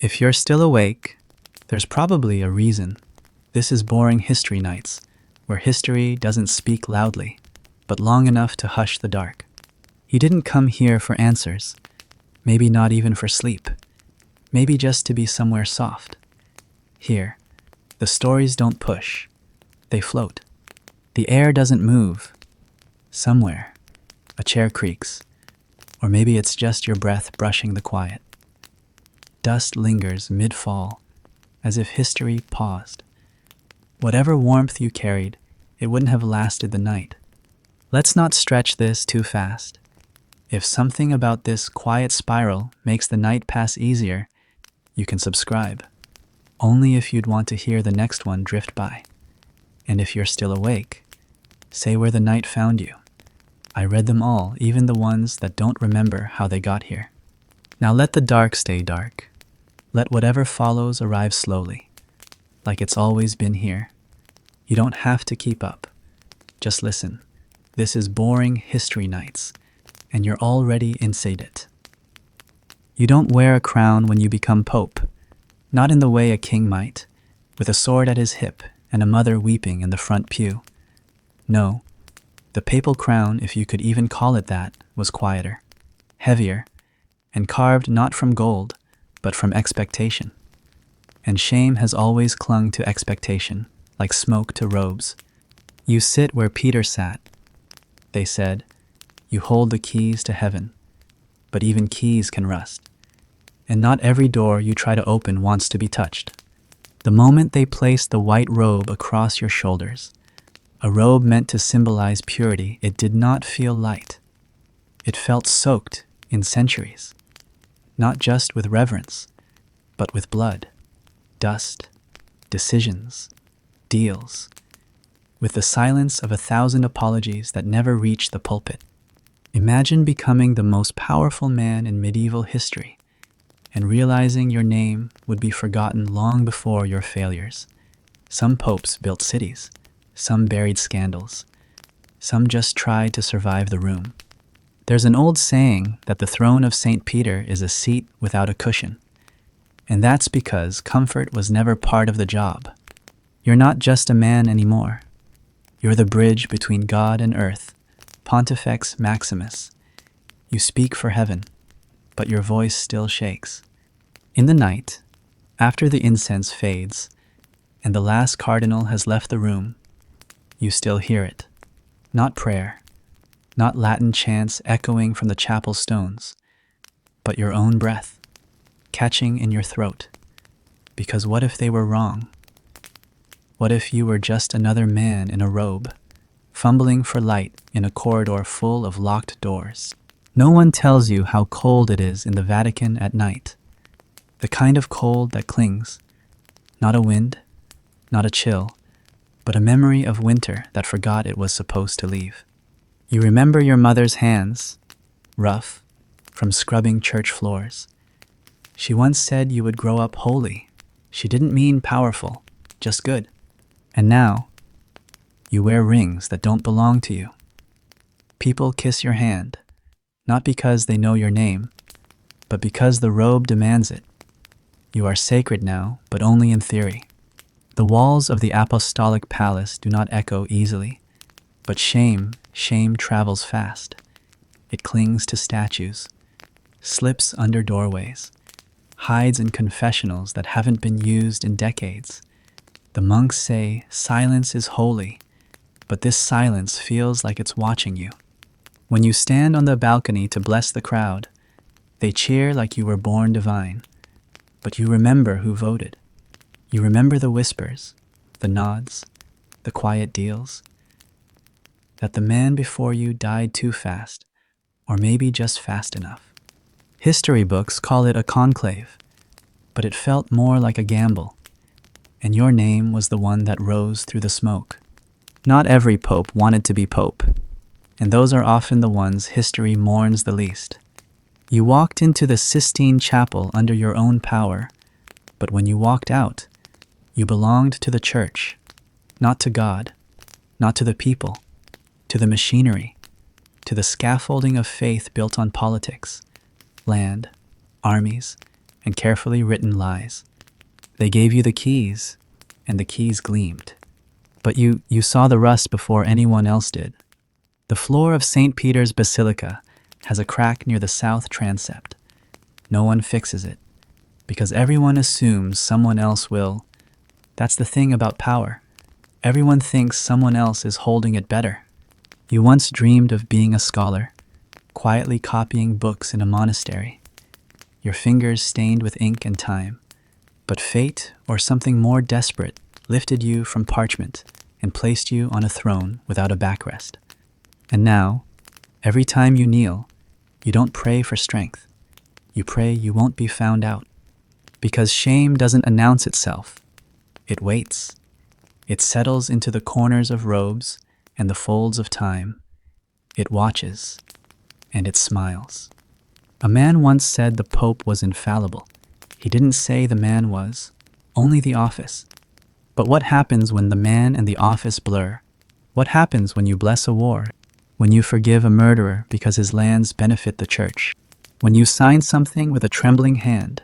If you're still awake, there's probably a reason. This is Boring History Nights, where history doesn't speak loudly, but long enough to hush the dark. You didn't come here for answers, maybe not even for sleep, maybe just to be somewhere soft. Here, the stories don't push, they float. The air doesn't move. Somewhere, a chair creaks, or maybe it's just your breath brushing the quiet. Dust lingers mid-fall, as if history paused. Whatever warmth you carried, it wouldn't have lasted the night. Let's not stretch this too fast. If something about this quiet spiral makes the night pass easier, you can subscribe. Only if you'd want to hear the next one drift by. And if you're still awake, say where the night found you. I read them all, even the ones that don't remember how they got here. Now let the dark stay dark. Let whatever follows arrive slowly, like it's always been here. You don't have to keep up. Just listen. This is Boring History Nights, and you're already inside it. You don't wear a crown when you become pope, not in the way a king might, with a sword at his hip and a mother weeping in the front pew. No, the papal crown, if you could even call it that, was quieter, heavier, and carved not from gold, but from expectation. And shame has always clung to expectation, like smoke to robes. You sit where Peter sat. They said, you hold the keys to heaven, but even keys can rust. And not every door you try to open wants to be touched. The moment they placed the white robe across your shoulders, a robe meant to symbolize purity, it did not feel light. It felt soaked in centuries. Not just with reverence, but with blood, dust, decisions, deals, with the silence of 1,000 apologies that never reached the pulpit. Imagine becoming the most powerful man in medieval history and realizing your name would be forgotten long before your failures. Some popes built cities, some buried scandals, some just tried to survive the room. There's an old saying that the throne of St. Peter is a seat without a cushion, and that's because comfort was never part of the job. You're not just a man anymore. You're the bridge between God and earth, Pontifex Maximus. You speak for heaven, but your voice still shakes. In the night, after the incense fades and the last cardinal has left the room, you still hear it. Not prayer, not Latin chants echoing from the chapel stones, but your own breath, catching in your throat. Because what if they were wrong? What if you were just another man in a robe, fumbling for light in a corridor full of locked doors? No one tells you how cold it is in the Vatican at night. The kind of cold that clings. Not a wind, not a chill, but a memory of winter that forgot it was supposed to leave. You remember your mother's hands, rough, from scrubbing church floors. She once said you would grow up holy. She didn't mean powerful, just good. And now, you wear rings that don't belong to you. People kiss your hand, not because they know your name, but because the robe demands it. You are sacred now, but only in theory. The walls of the apostolic palace do not echo easily, but shame travels fast. It clings to statues, slips under doorways, hides in confessionals that haven't been used in decades. The monks say silence is holy, but this silence feels like it's watching you. When you stand on the balcony to bless the crowd, they cheer like you were born divine, but you remember who voted. You remember the whispers, the nods, the quiet deals, that the man before you died too fast, or maybe just fast enough. History books call it a conclave, but it felt more like a gamble, and your name was the one that rose through the smoke. Not every pope wanted to be pope, and those are often the ones history mourns the least. You walked into the Sistine Chapel under your own power, but when you walked out, you belonged to the church, not to God, not to the people, to the machinery, to the scaffolding of faith built on politics, land, armies, and carefully written lies. They gave you the keys, and the keys gleamed. But you saw the rust before anyone else did. The floor of St. Peter's Basilica has a crack near the south transept. No one fixes it, because everyone assumes someone else will. That's the thing about power. Everyone thinks someone else is holding it better. You once dreamed of being a scholar, quietly copying books in a monastery, your fingers stained with ink and time. But fate, or something more desperate, lifted you from parchment and placed you on a throne without a backrest. And now, every time you kneel, you don't pray for strength. You pray you won't be found out. Because shame doesn't announce itself. It waits. It settles into the corners of robes and the folds of time. It watches, and it smiles. A man once said the Pope was infallible. He didn't say the man was, only the office. But what happens when the man and the office blur? What happens when you bless a war? When you forgive a murderer because his lands benefit the church? When you sign something with a trembling hand,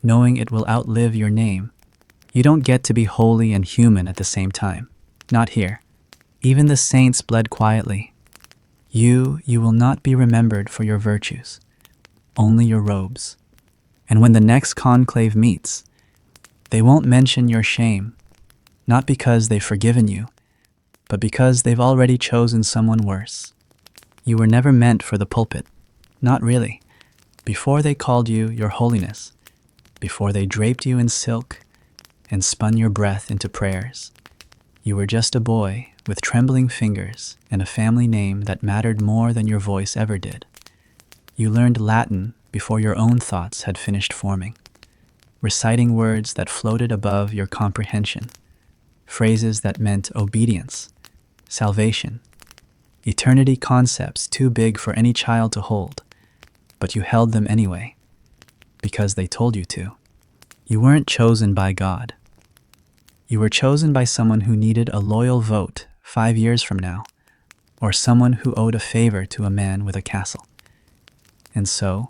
knowing it will outlive your name? You don't get to be holy and human at the same time. Not here. Even the saints bled quietly. You will not be remembered for your virtues, only your robes. And when the next conclave meets, they won't mention your shame, not because they've forgiven you, but because they've already chosen someone worse. You were never meant for the pulpit. Not really. Before they called you your holiness, before they draped you in silk and spun your breath into prayers, you were just a boy with trembling fingers and a family name that mattered more than your voice ever did. You learned Latin before your own thoughts had finished forming, reciting words that floated above your comprehension, phrases that meant obedience, salvation, eternity, concepts too big for any child to hold, but you held them anyway, because they told you to. You weren't chosen by God. You were chosen by someone who needed a loyal vote 5 years from now, or someone who owed a favor to a man with a castle. And so,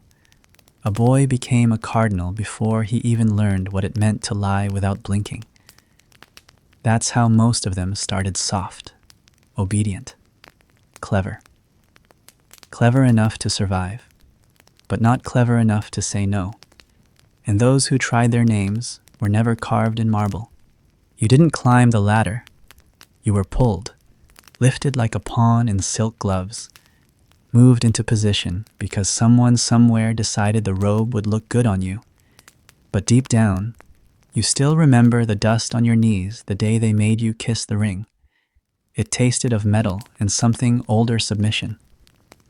a boy became a cardinal before he even learned what it meant to lie without blinking. That's how most of them started: soft, obedient, clever. Clever enough to survive, but not clever enough to say no. And those who tried their names were never carved in marble. You didn't climb the ladder. You were pulled, lifted like a pawn in silk gloves, moved into position because someone somewhere decided the robe would look good on you. But deep down, you still remember the dust on your knees the day they made you kiss the ring. It tasted of metal and something older: submission.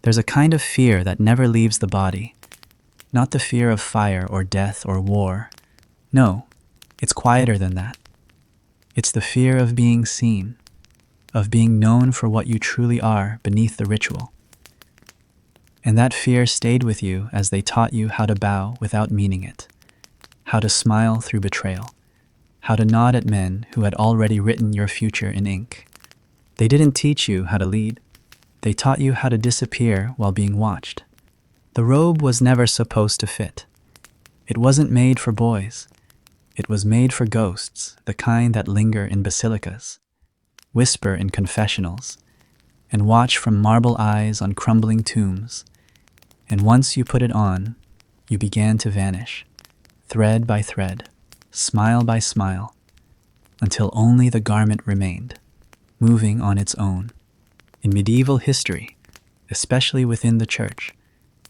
There's a kind of fear that never leaves the body. Not the fear of fire or death or war. No, it's quieter than that. It's the fear of being seen, of being known for what you truly are beneath the ritual. And that fear stayed with you as they taught you how to bow without meaning it, how to smile through betrayal, how to nod at men who had already written your future in ink. They didn't teach you how to lead. They taught you how to disappear while being watched. The robe was never supposed to fit. It wasn't made for boys. It was made for ghosts, the kind that linger in basilicas, whisper in confessionals, and watch from marble eyes on crumbling tombs. And once you put it on, you began to vanish, thread by thread, smile by smile, until only the garment remained, moving on its own. In medieval history, especially within the church,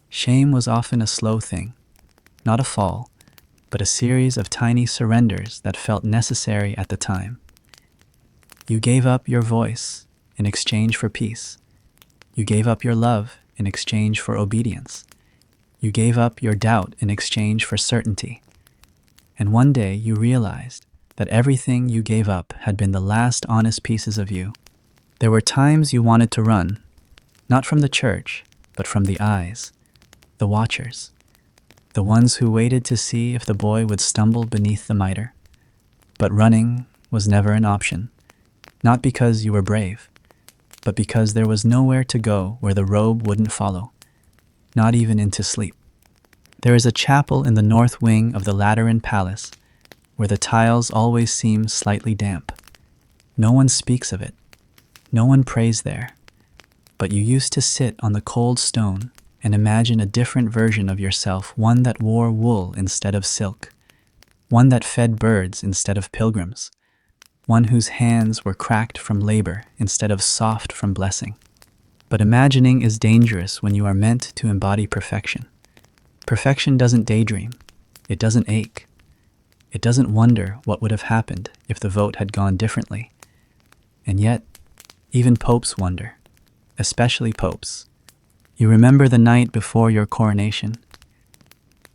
shame was often a slow thing, not a fall, but a series of tiny surrenders that felt necessary at the time. You gave up your voice in exchange for peace. You gave up your love in exchange for obedience. You gave up your doubt in exchange for certainty. And one day you realized that everything you gave up had been the last honest pieces of you. There were times you wanted to run, not from the church, but from the eyes, the watchers, the ones who waited to see if the boy would stumble beneath the mitre. But running was never an option, not because you were brave, but because there was nowhere to go where the robe wouldn't follow, not even into sleep. There is a chapel in the north wing of the Lateran Palace where the tiles always seem slightly damp. No one speaks of it. No one prays there. But you used to sit on the cold stone and imagine a different version of yourself, one that wore wool instead of silk, one that fed birds instead of pilgrims, one whose hands were cracked from labor instead of soft from blessing. But imagining is dangerous when you are meant to embody perfection. Perfection doesn't daydream. It doesn't ache. It doesn't wonder what would have happened if the vote had gone differently. And yet, even popes wonder, especially popes. You remember the night before your coronation?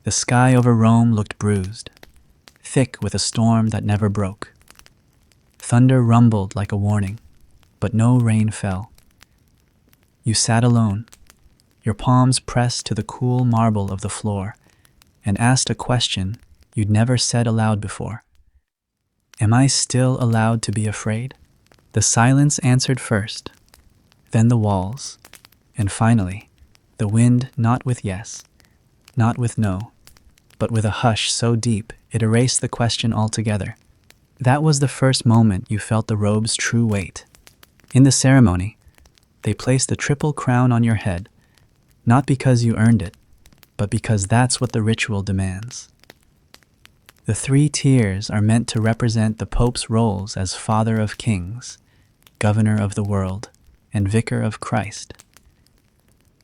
The sky over Rome looked bruised, thick with a storm that never broke. Thunder rumbled like a warning, but no rain fell. You sat alone, your palms pressed to the cool marble of the floor, and asked a question you'd never said aloud before. Am I still allowed to be afraid? The silence answered first, then the walls, and finally, the wind, not with yes, not with no, but with a hush so deep it erased the question altogether. That was the first moment you felt the robe's true weight. In the ceremony, they placed the triple crown on your head, not because you earned it, but because that's what the ritual demands. The 3 tiers are meant to represent the Pope's roles as Father of Kings, Governor of the world, and Vicar of Christ.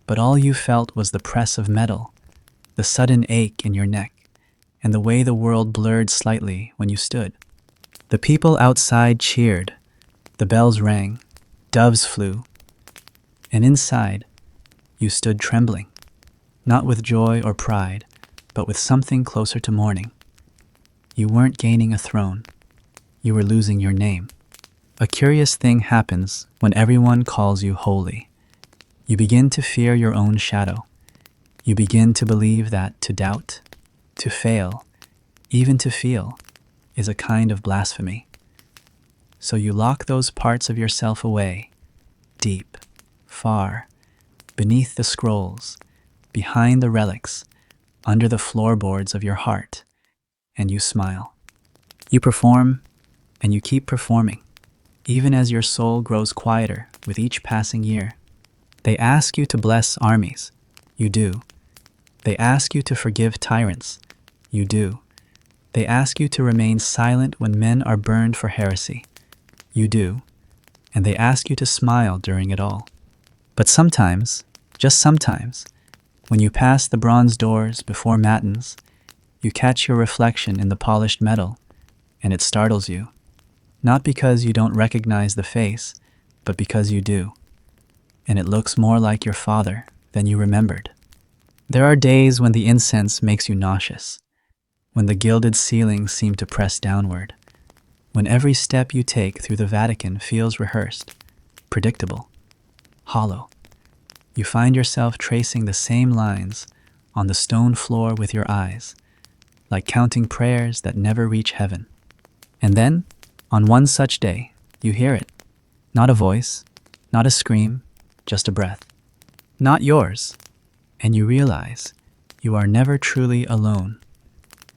But all you felt was the press of metal, the sudden ache in your neck, and the way the world blurred slightly when you stood. The people outside cheered, the bells rang, doves flew, and inside, you stood trembling, not with joy or pride, but with something closer to mourning. You weren't gaining a throne, you were losing your name. A curious thing happens when everyone calls you holy. You begin to fear your own shadow. You begin to believe that to doubt, to fail, even to feel, is a kind of blasphemy. So you lock those parts of yourself away, deep, far, beneath the scrolls, behind the relics, under the floorboards of your heart, and you smile. You perform, and you keep performing, even as your soul grows quieter with each passing year. They ask you to bless armies. You do. They ask you to forgive tyrants. You do. They ask you to remain silent when men are burned for heresy. You do. And they ask you to smile during it all. But sometimes, just sometimes, when you pass the bronze doors before matins, you catch your reflection in the polished metal, and it startles you. Not because you don't recognize the face, but because you do. And it looks more like your father than you remembered. There are days when the incense makes you nauseous, when the gilded ceilings seem to press downward, when every step you take through the Vatican feels rehearsed, predictable, hollow. You find yourself tracing the same lines on the stone floor with your eyes, like counting prayers that never reach heaven. And then, on one such day, you hear it. Not a voice, not a scream, just a breath. Not yours. And you realize you are never truly alone.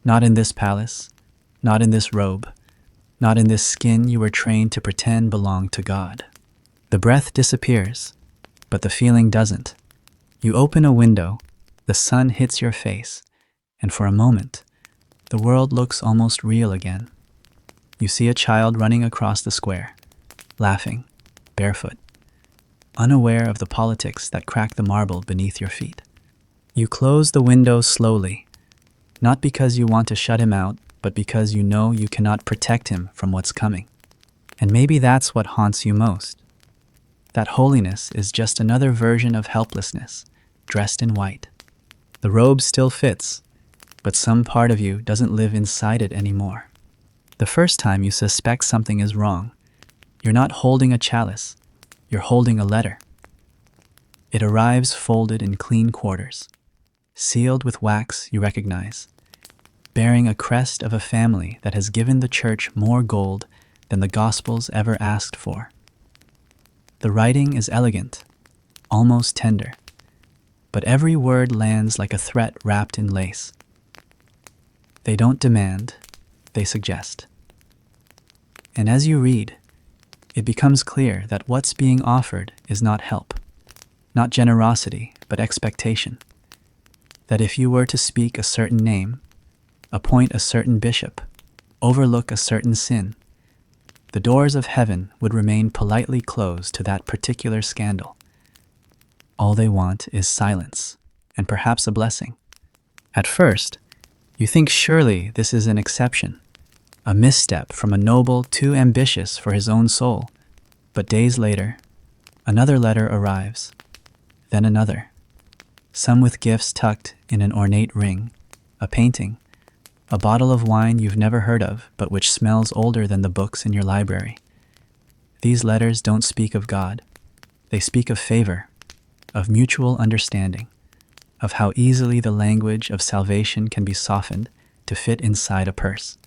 Not in this palace, not in this robe, not in this skin you were trained to pretend belonged to God. The breath disappears, but the feeling doesn't. You open a window, the sun hits your face, and for a moment, the world looks almost real again. You see a child running across the square, laughing, barefoot, unaware of the politics that crack the marble beneath your feet. You close the window slowly, not because you want to shut him out, but because you know you cannot protect him from what's coming. And maybe that's what haunts you most. That holiness is just another version of helplessness, dressed in white. The robe still fits, but some part of you doesn't live inside it anymore. The first time you suspect something is wrong, you're not holding a chalice, you're holding a letter. It arrives folded in clean quarters, sealed with wax you recognize, bearing a crest of a family that has given the church more gold than the Gospels ever asked for. The writing is elegant, almost tender. but every word lands like a threat wrapped in lace. They don't demand, they suggest. And as you read, it becomes clear that what's being offered is not help, not generosity, but expectation. That if you were to speak a certain name, appoint a certain bishop, overlook a certain sin, the doors of heaven would remain politely closed to that particular scandal. All they want is silence, and perhaps a blessing. At first, you think surely this is an exception, a misstep from a noble too ambitious for his own soul. But days later, another letter arrives, then another, some with gifts tucked in an ornate ring, a painting, a bottle of wine you've never heard of but which smells older than the books in your library. These letters don't speak of God. They speak of favor, of mutual understanding, of how easily the language of salvation can be softened to fit inside a purse.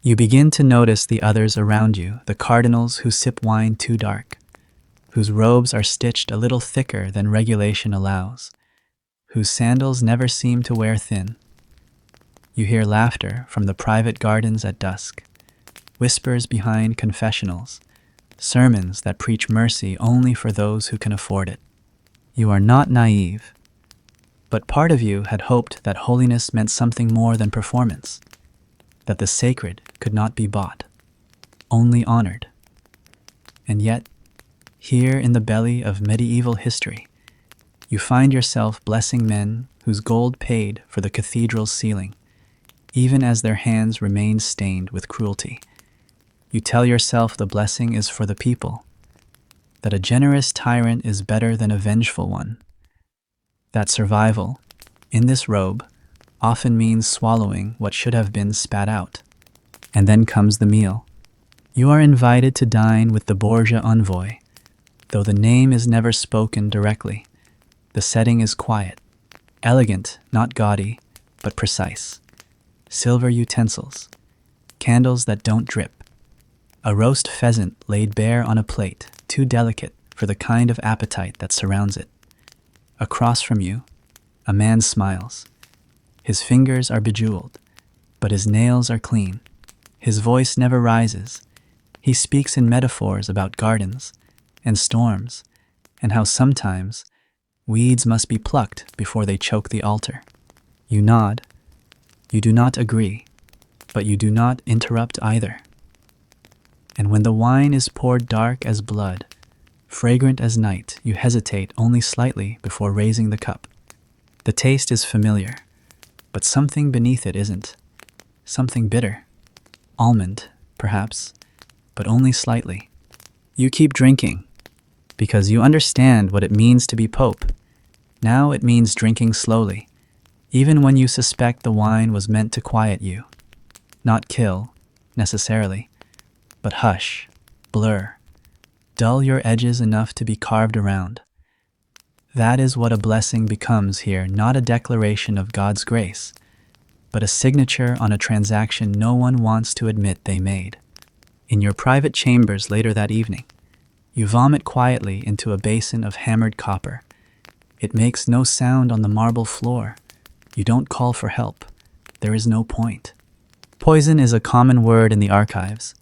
You begin to notice the others around you, the cardinals who sip wine too dark, whose robes are stitched a little thicker than regulation allows, whose sandals never seem to wear thin. You hear laughter from the private gardens at dusk, whispers behind confessionals, sermons that preach mercy only for those who can afford it. You are not naive, but part of you had hoped that holiness meant something more than performance, that the sacred could not be bought, only honored. And yet, here in the belly of medieval history, you find yourself blessing men whose gold paid for the cathedral's ceiling, even as their hands remain stained with cruelty. You tell yourself the blessing is for the people, that a generous tyrant is better than a vengeful one, that survival, in this robe, often means swallowing what should have been spat out. And then comes the meal. You are invited to dine with the Borgia envoy, though the name is never spoken directly. The setting is quiet, elegant, not gaudy, but precise. Silver utensils, candles that don't drip, a roast pheasant laid bare on a plate, too delicate for the kind of appetite that surrounds it. Across from you, a man smiles. His fingers are bejeweled, but his nails are clean. His voice never rises. He speaks in metaphors about gardens and storms, and how sometimes weeds must be plucked before they choke the altar. You nod. You do not agree, but you do not interrupt either. And when the wine is poured dark as blood, fragrant as night, you hesitate only slightly before raising the cup. The taste is familiar, but something beneath it isn't. Something bitter. Almond, perhaps, but only slightly. You keep drinking, because you understand what it means to be pope. Now it means drinking slowly, even when you suspect the wine was meant to quiet you. Not kill, necessarily, but hush, blur, dull your edges enough to be carved around. That is what a blessing becomes here, not a declaration of God's grace, but a signature on a transaction no one wants to admit they made. In your private chambers later that evening, you vomit quietly into a basin of hammered copper. It makes no sound on the marble floor. You don't call for help. There is no point. Poison is a common word in the archives.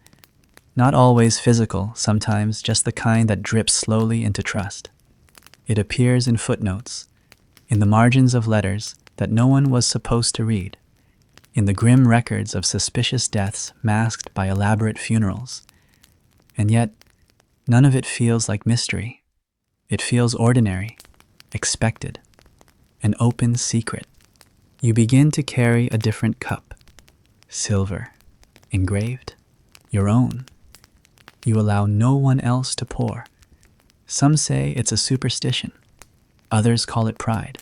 Not always physical, sometimes just the kind that drips slowly into trust. It appears in footnotes, in the margins of letters that no one was supposed to read, in the grim records of suspicious deaths masked by elaborate funerals. And yet, none of it feels like mystery. It feels ordinary, expected, an open secret. You begin to carry a different cup, silver, engraved, your own. You allow no one else to pour. Some say it's a superstition. Others call it pride.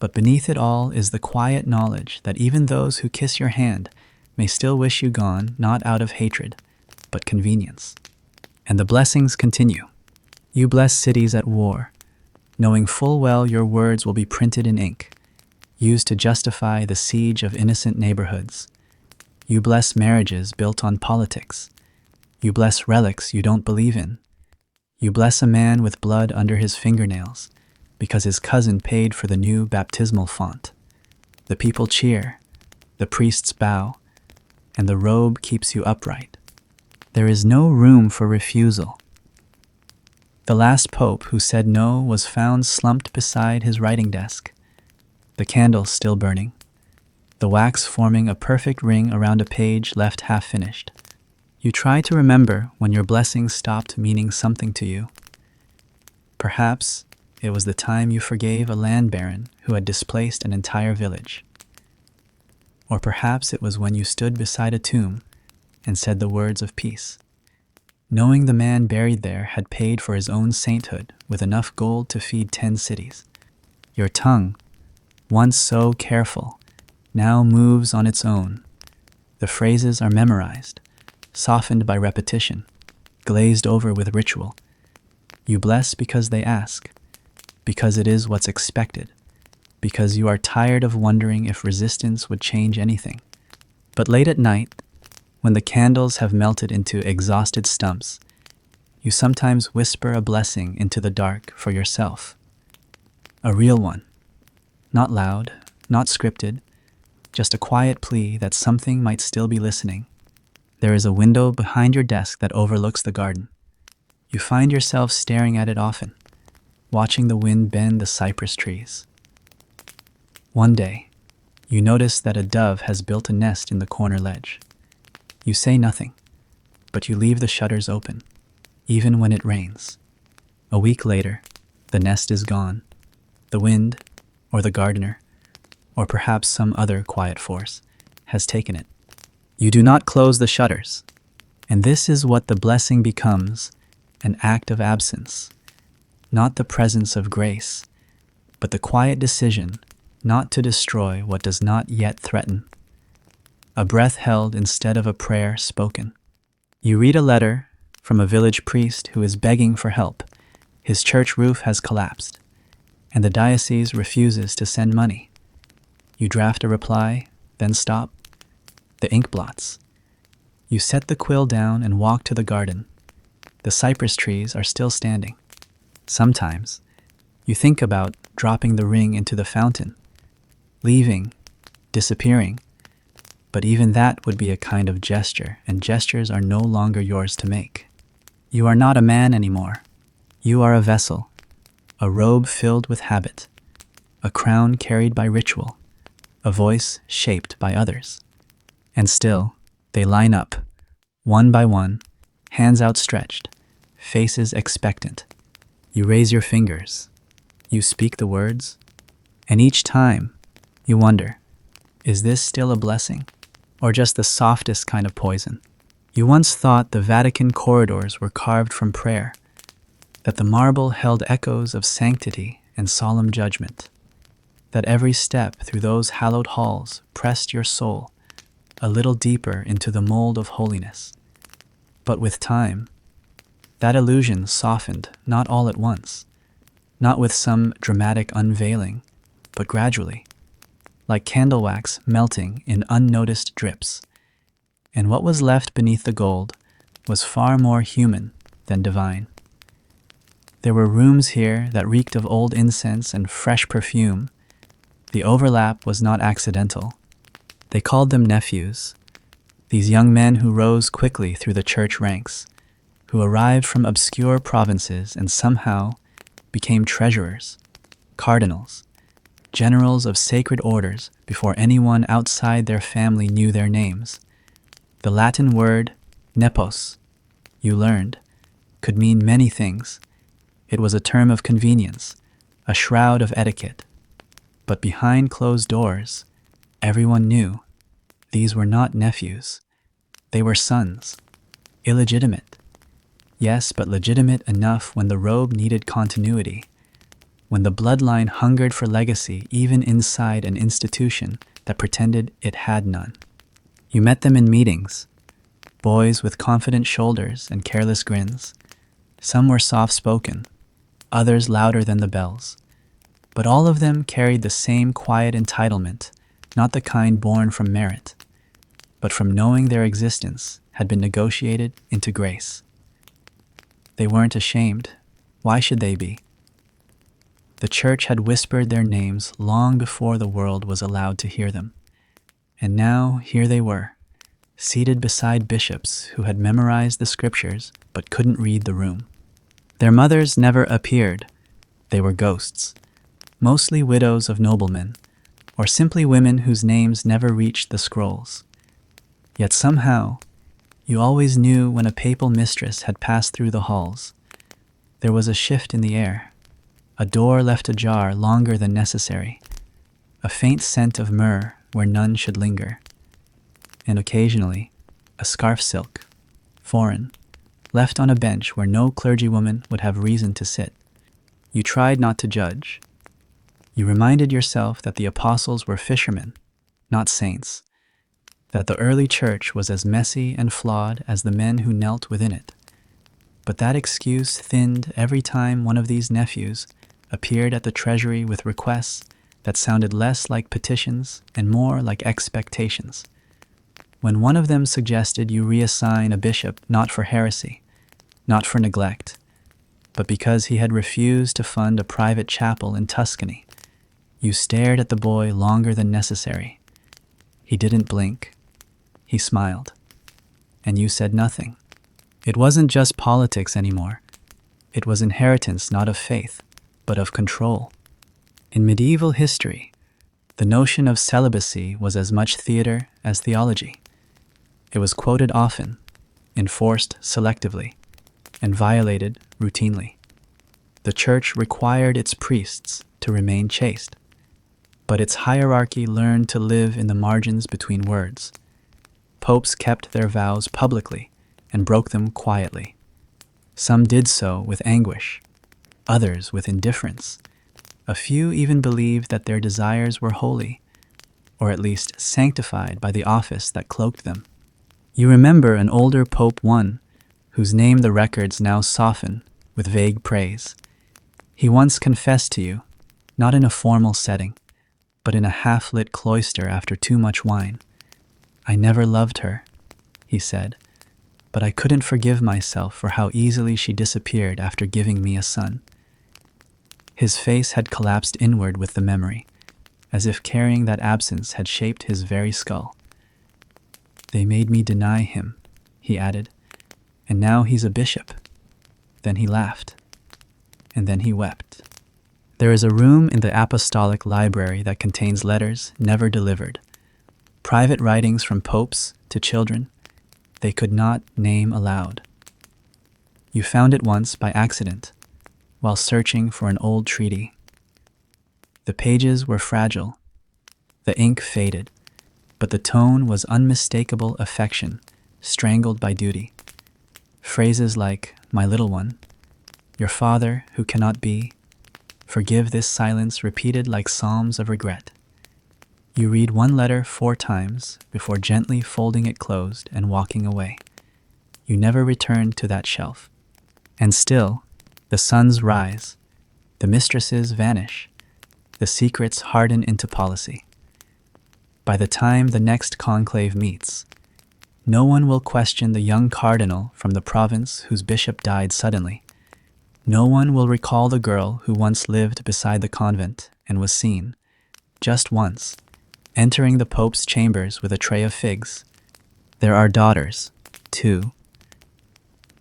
But beneath it all is the quiet knowledge that even those who kiss your hand may still wish you gone, not out of hatred, but convenience. And the blessings continue. You bless cities at war, knowing full well your words will be printed in ink, used to justify the siege of innocent neighborhoods. You bless marriages built on politics. You bless relics you don't believe in. You bless a man with blood under his fingernails, because his cousin paid for the new baptismal font. The people cheer, the priests bow, and the robe keeps you upright. There is no room for refusal. The last pope who said no was found slumped beside his writing desk, the candle still burning, the wax forming a perfect ring around a page left half-finished. You try to remember when your blessing stopped meaning something to you. Perhaps it was the time you forgave a land baron who had displaced an entire village. Or perhaps it was when you stood beside a tomb and said the words of peace, knowing the man buried there had paid for his own sainthood with enough gold to feed 10 cities. Your tongue, once so careful, now moves on its own. The phrases are memorized, softened by repetition, glazed over with ritual. You bless because they ask, because it is what's expected, because you are tired of wondering if resistance would change anything. But late at night, when the candles have melted into exhausted stumps, you sometimes whisper a blessing into the dark for yourself. A real one. Not loud, not scripted, just a quiet plea that something might still be listening. There is a window behind your desk that overlooks the garden. You find yourself staring at it often, watching the wind bend the cypress trees. One day, you notice that a dove has built a nest in the corner ledge. You say nothing, but you leave the shutters open, even when it rains. A week later, the nest is gone. The wind, or the gardener, or perhaps some other quiet force, has taken it. You do not close the shutters, and this is what the blessing becomes, an act of absence, not the presence of grace, but the quiet decision not to destroy what does not yet threaten. A breath held instead of a prayer spoken. You read a letter from a village priest who is begging for help. His church roof has collapsed, and the diocese refuses to send money. You draft a reply, then stop. The ink blots. You set the quill down and walk to the garden. The cypress trees are still standing. Sometimes, you think about dropping the ring into the fountain, leaving, disappearing. But even that would be a kind of gesture, and gestures are no longer yours to make. You are not a man anymore. You are a vessel, a robe filled with habit, a crown carried by ritual, a voice shaped by others. And still, they line up, one by one, hands outstretched, faces expectant. You raise your fingers. You speak the words. And each time, you wonder, is this still a blessing? Or just the softest kind of poison? You once thought the Vatican corridors were carved from prayer, that the marble held echoes of sanctity and solemn judgment, that every step through those hallowed halls pressed your soul a little deeper into the mold of holiness. But with time, that illusion softened, not all at once, not with some dramatic unveiling, but gradually, like candle wax melting in unnoticed drips. And what was left beneath the gold was far more human than divine. There were rooms here that reeked of old incense and fresh perfume. The overlap was not accidental. They called them nephews, these young men who rose quickly through the church ranks, who arrived from obscure provinces and somehow became treasurers, cardinals, generals of sacred orders before anyone outside their family knew their names. The Latin word nepos, you learned, could mean many things. It was a term of convenience, a shroud of etiquette. But behind closed doors, everyone knew these were not nephews. They were sons, illegitimate. Yes, but legitimate enough when the robe needed continuity, when the bloodline hungered for legacy even inside an institution that pretended it had none. You met them in meetings, boys with confident shoulders and careless grins. Some were soft-spoken, others louder than the bells. But all of them carried the same quiet entitlement, not the kind born from merit, but from knowing their existence had been negotiated into grace. They weren't ashamed. Why should they be? The church had whispered their names long before the world was allowed to hear them. And now here they were, seated beside bishops who had memorized the scriptures but couldn't read the room. Their mothers never appeared. They were ghosts, mostly widows of noblemen, or simply women whose names never reached the scrolls. Yet somehow, you always knew when a papal mistress had passed through the halls. There was a shift in the air, a door left ajar longer than necessary, a faint scent of myrrh where none should linger, and occasionally a scarf silk, foreign, left on a bench where no clergywoman would have reason to sit. You tried not to judge. You reminded yourself that the apostles were fishermen, not saints, that the early church was as messy and flawed as the men who knelt within it. But that excuse thinned every time one of these nephews appeared at the treasury with requests that sounded less like petitions and more like expectations. When one of them suggested you reassign a bishop not for heresy, not for neglect, but because he had refused to fund a private chapel in Tuscany, you stared at the boy longer than necessary. He didn't blink. He smiled. And you said nothing. It wasn't just politics anymore. It was inheritance not of faith, but of control. In medieval history, the notion of celibacy was as much theater as theology. It was quoted often, enforced selectively, and violated routinely. The church required its priests to remain chaste, but its hierarchy learned to live in the margins between words. Popes kept their vows publicly and broke them quietly. Some did so with anguish, others with indifference. A few even believed that their desires were holy, or at least sanctified by the office that cloaked them. You remember an older Pope I, whose name the records now soften with vague praise. He once confessed to you, not in a formal setting, but in a half-lit cloister after too much wine. "I never loved her," he said, "but I couldn't forgive myself for how easily she disappeared after giving me a son." His face had collapsed inward with the memory, as if carrying that absence had shaped his very skull. "They made me deny him," he added, "and now he's a bishop." Then he laughed, and then he wept. There is a room in the apostolic library that contains letters never delivered, private writings from popes to children they could not name aloud. You found it once by accident, while searching for an old treaty. The pages were fragile, the ink faded, but the tone was unmistakable affection, strangled by duty. Phrases like, "My little one," "Your father who cannot be," "Forgive this silence," repeated like psalms of regret. You read one letter 4 times before gently folding it closed and walking away. You never returned to that shelf. And still, the suns rise, the mistresses vanish, the secrets harden into policy. By the time the next conclave meets, no one will question the young cardinal from the province whose bishop died suddenly. No one will recall the girl who once lived beside the convent and was seen, just once, entering the Pope's chambers with a tray of figs. There are daughters, too,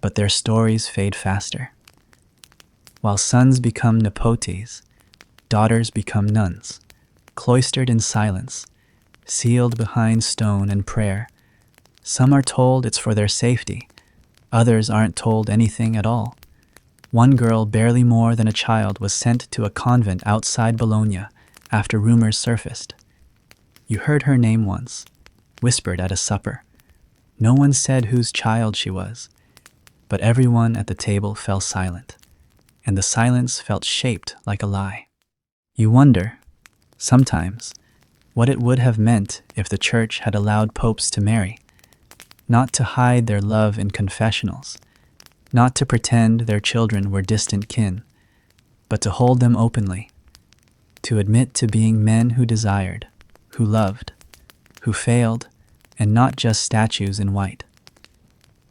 but their stories fade faster. While sons become nepotes, daughters become nuns, cloistered in silence, sealed behind stone and prayer. Some are told it's for their safety, others aren't told anything at all. One girl, barely more than a child, was sent to a convent outside Bologna after rumors surfaced. You heard her name once, whispered at a supper. No one said whose child she was, but everyone at the table fell silent, and the silence felt shaped like a lie. You wonder, sometimes, what it would have meant if the church had allowed popes to marry, not to hide their love in confessionals, not to pretend their children were distant kin, but to hold them openly, to admit to being men who desired, who loved, who failed, and not just statues in white.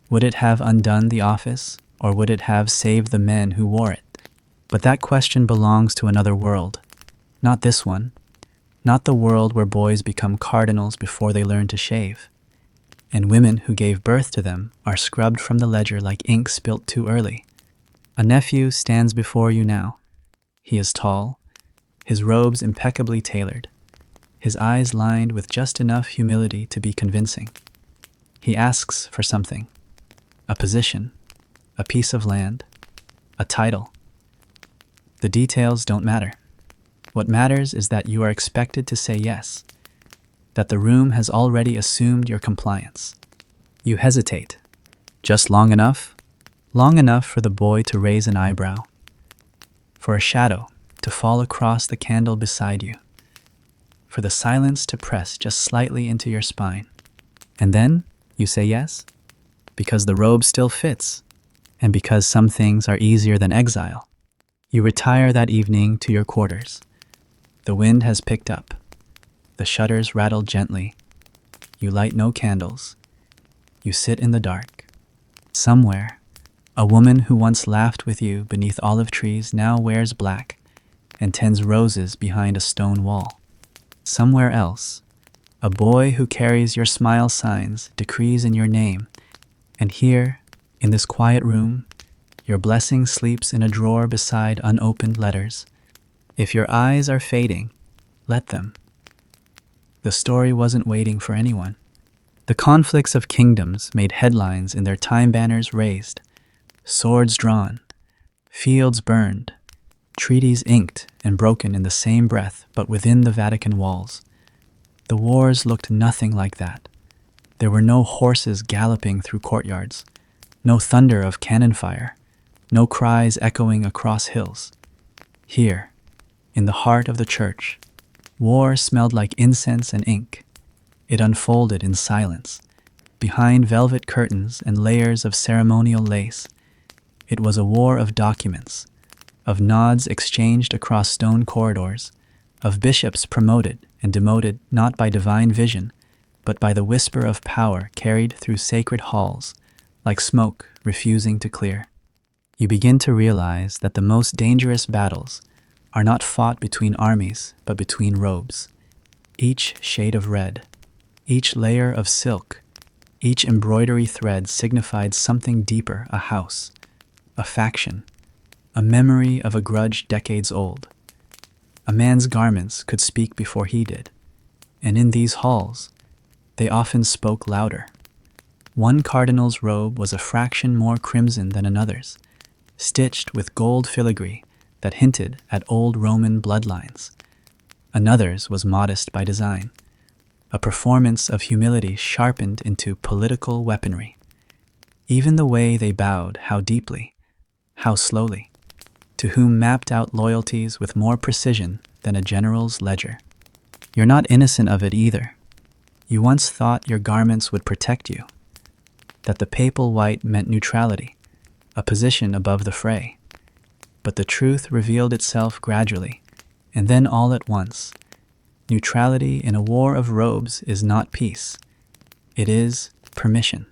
Would it have undone the office, or would it have saved the men who wore it? But that question belongs to another world. Not this one. Not the world where boys become cardinals before they learn to shave, and women who gave birth to them are scrubbed from the ledger like ink spilt too early. A nephew stands before you now. He is tall, his robes impeccably tailored, his eyes lined with just enough humility to be convincing. He asks for something: a position, a piece of land, a title. The details don't matter. What matters is that you are expected to say yes, that the room has already assumed your compliance. You hesitate, just long enough for the boy to raise an eyebrow, for a shadow to fall across the candle beside you, for the silence to press just slightly into your spine. And then you say yes, because the robe still fits, and because some things are easier than exile. You retire that evening to your quarters. The wind has picked up. The shutters rattle gently. You light no candles. You sit in the dark. Somewhere, a woman who once laughed with you beneath olive trees now wears black and tends roses behind a stone wall. Somewhere else, a boy who carries your smile signs decrees in your name. And here, in this quiet room, your blessing sleeps in a drawer beside unopened letters. If your eyes are fading, let them. The story wasn't waiting for anyone. The conflicts of kingdoms made headlines in their time banners raised, swords drawn, fields burned, treaties inked and broken in the same breath but within the Vatican walls. The wars looked nothing like that. There were no horses galloping through courtyards, no thunder of cannon fire, no cries echoing across hills. Here, in the heart of the church, war smelled like incense and ink. It unfolded in silence, behind velvet curtains and layers of ceremonial lace. It was a war of documents, of nods exchanged across stone corridors, of bishops promoted and demoted not by divine vision, but by the whisper of power carried through sacred halls, like smoke refusing to clear. You begin to realize that the most dangerous battles are not fought between armies, but between robes. Each shade of red, each layer of silk, each embroidery thread signified something deeper: a house, a faction, a memory of a grudge decades old. A man's garments could speak before he did, and in these halls, they often spoke louder. One cardinal's robe was a fraction more crimson than another's, stitched with gold filigree that hinted at old Roman bloodlines. Another's was modest by design, a performance of humility sharpened into political weaponry. Even the way they bowed, how deeply, how slowly, to whom mapped out loyalties with more precision than a general's ledger. You're not innocent of it either. You once thought your garments would protect you, that the papal white meant neutrality, a position above the fray. But the truth revealed itself gradually, and then all at once. Neutrality in a war of robes is not peace. It is permission.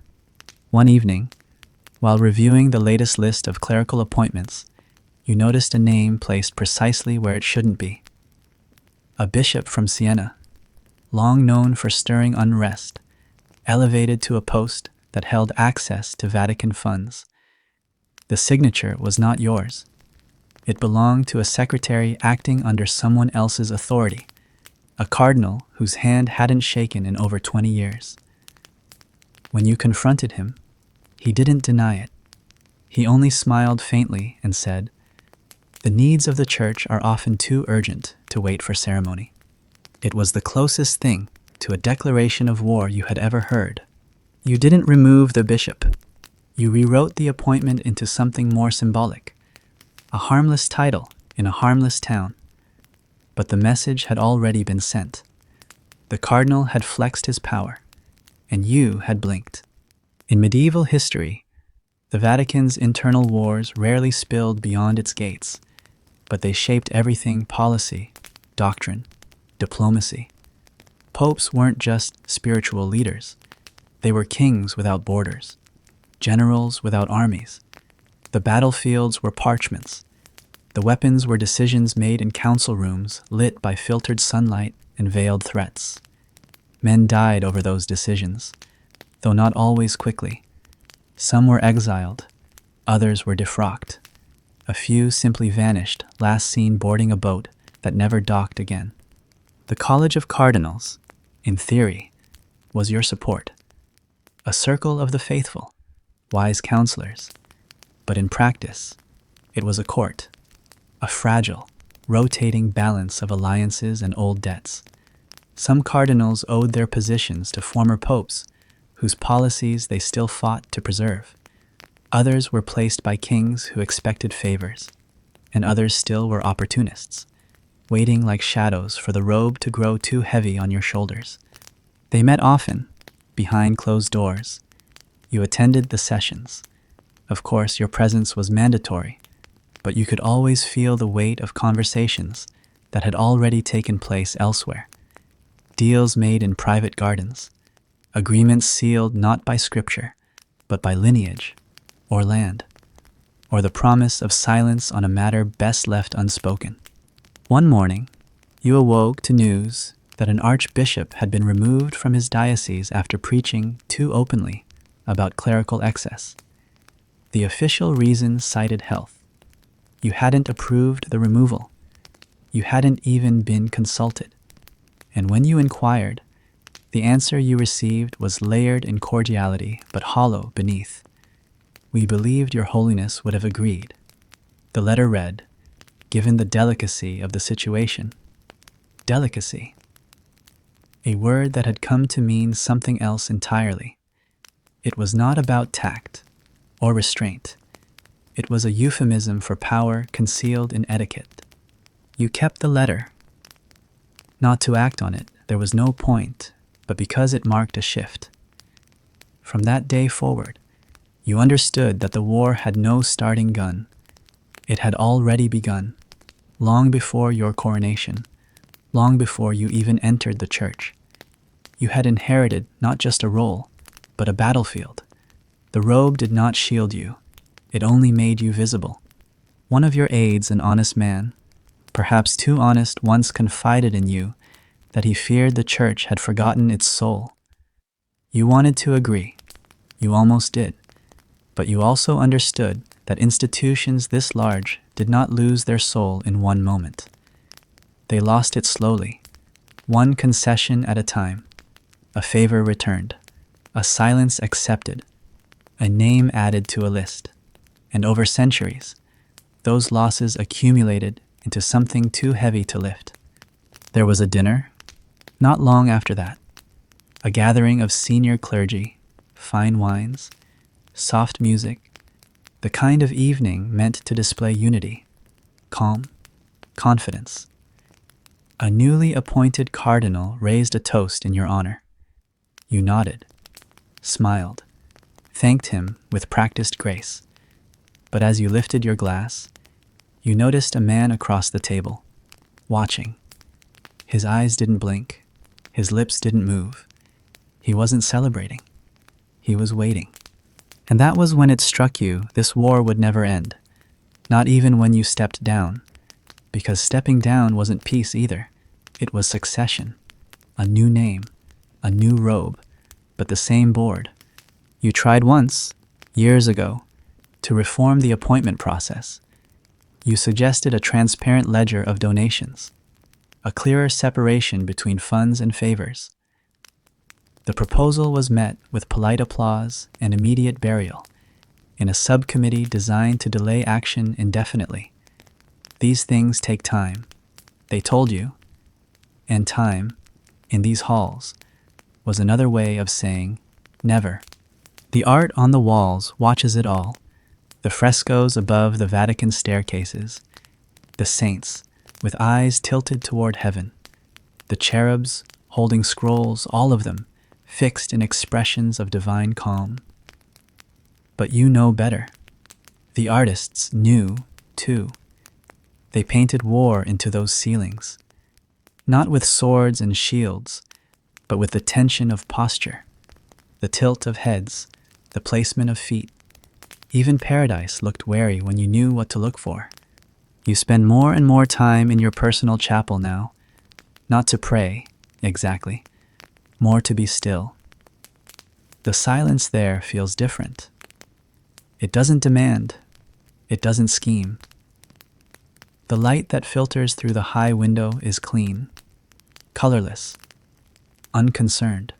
One evening, while reviewing the latest list of clerical appointments, you noticed a name placed precisely where it shouldn't be. A bishop from Siena, long known for stirring unrest, elevated to a post that held access to Vatican funds. The signature was not yours. It belonged to a secretary acting under someone else's authority, a cardinal whose hand hadn't shaken in over 20 years. When you confronted him, he didn't deny it. He only smiled faintly and said, "The needs of the church are often too urgent to wait for ceremony." It was the closest thing to a declaration of war you had ever heard. You didn't remove the bishop. You rewrote the appointment into something more symbolic, a harmless title in a harmless town. But the message had already been sent. The cardinal had flexed his power, and you had blinked. In medieval history, the Vatican's internal wars rarely spilled beyond its gates, but they shaped everything: policy, doctrine, diplomacy. Popes weren't just spiritual leaders. They were kings without borders, generals without armies. The battlefields were parchments, The weapons were decisions made in council rooms lit by filtered sunlight and veiled threats. Men died over those decisions, though not always quickly. Some were exiled, others were defrocked. A few simply vanished, last seen boarding a boat that never docked again. The College of Cardinals, in theory, was your support. A circle of the faithful, wise counselors. But in practice, it was a court, a fragile, rotating balance of alliances and old debts. Some cardinals owed their positions to former popes, whose policies they still fought to preserve. Others were placed by kings who expected favors, and others still were opportunists, waiting like shadows for the robe to grow too heavy on your shoulders. They met often, behind closed doors. You attended the sessions. Of course, your presence was mandatory, but you could always feel the weight of conversations that had already taken place elsewhere. Deals made in private gardens, agreements sealed not by scripture, but by lineage, or land, or the promise of silence on a matter best left unspoken. One morning, you awoke to news that an archbishop had been removed from his diocese after preaching too openly about clerical excess. The official reason cited health. You hadn't approved the removal. You hadn't even been consulted. And when you inquired, the answer you received was layered in cordiality but hollow beneath. We believed your holiness would have agreed. The letter read, given the delicacy of the situation. Delicacy. A word that had come to mean something else entirely. It was not about tact or restraint. It was a euphemism for power concealed in etiquette. You kept the letter. Not to act on it, there was no point, but because it marked a shift. From that day forward, you understood that the war had no starting gun. It had already begun, long before your coronation, long before you even entered the church. You had inherited not just a role, but a battlefield. The robe did not shield you. It only made you visible. One of your aides, an honest man, perhaps too honest, once confided in you that he feared the church had forgotten its soul. You wanted to agree. You almost did. But you also understood that institutions this large did not lose their soul in one moment. They lost it slowly, one concession at a time, a favor returned, a silence accepted, a name added to a list. And over centuries, those losses accumulated into something too heavy to lift. There was a dinner, not long after that, a gathering of senior clergy, fine wines, soft music, the kind of evening meant to display unity, calm, confidence. A newly appointed cardinal raised a toast in your honor. You nodded, smiled, thanked him with practiced grace. But as you lifted your glass, you noticed a man across the table, watching. His eyes didn't blink, his lips didn't move. He wasn't celebrating. He was waiting. And that was when it struck you this war would never end, not even when you stepped down, because stepping down wasn't peace either. It was succession, a new name, a new robe, but the same board. You tried once, years ago, to reform the appointment process. You suggested a transparent ledger of donations, a clearer separation between funds and favors. The proposal was met with polite applause and immediate burial in a subcommittee designed to delay action indefinitely. These things take time, they told you, and time, in these halls, was another way of saying never. The art on the walls watches it all, the frescoes above the Vatican staircases, the saints with eyes tilted toward heaven, the cherubs holding scrolls, all of them fixed in expressions of divine calm. But you know better. The artists knew, too. They painted war into those ceilings, not with swords and shields, but with the tension of posture, the tilt of heads, the placement of feet. Even paradise looked wary when you knew what to look for. You spend more and more time in your personal chapel now, not to pray, exactly, more to be still. The silence there feels different. It doesn't demand. It doesn't scheme. The light that filters through the high window is clean, colorless, unconcerned.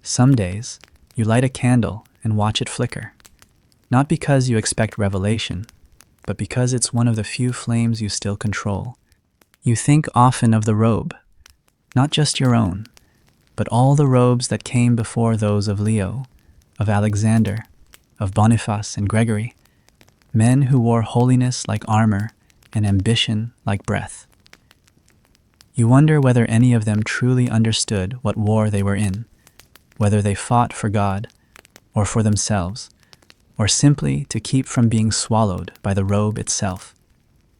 Some days, you light a candle and watch it flicker, not because you expect revelation, but because it's one of the few flames you still control. You think often of the robe, not just your own, but all the robes that came before those of Leo, of Alexander, of Boniface and Gregory, men who wore holiness like armor and ambition like breath. You wonder whether any of them truly understood what war they were in, whether they fought for God or for themselves, or simply to keep from being swallowed by the robe itself.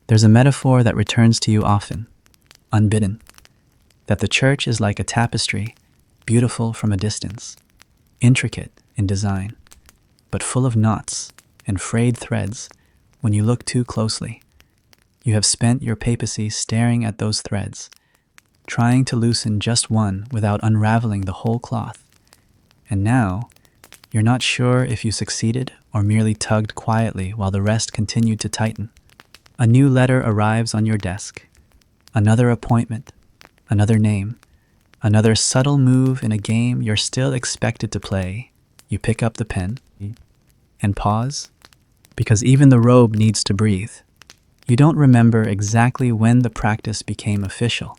There's a metaphor that returns to you often, unbidden, that the church is like a tapestry, beautiful from a distance, intricate in design, but full of knots and frayed threads when you look too closely. You have spent your papacy staring at those threads, trying to loosen just one without unraveling the whole cloth. And now, you're not sure if you succeeded or merely tugged quietly while the rest continued to tighten. A new letter arrives on your desk. Another appointment, another name, another subtle move in a game you're still expected to play. You pick up the pen and pause, because even the robe needs to breathe. You don't remember exactly when the practice became official,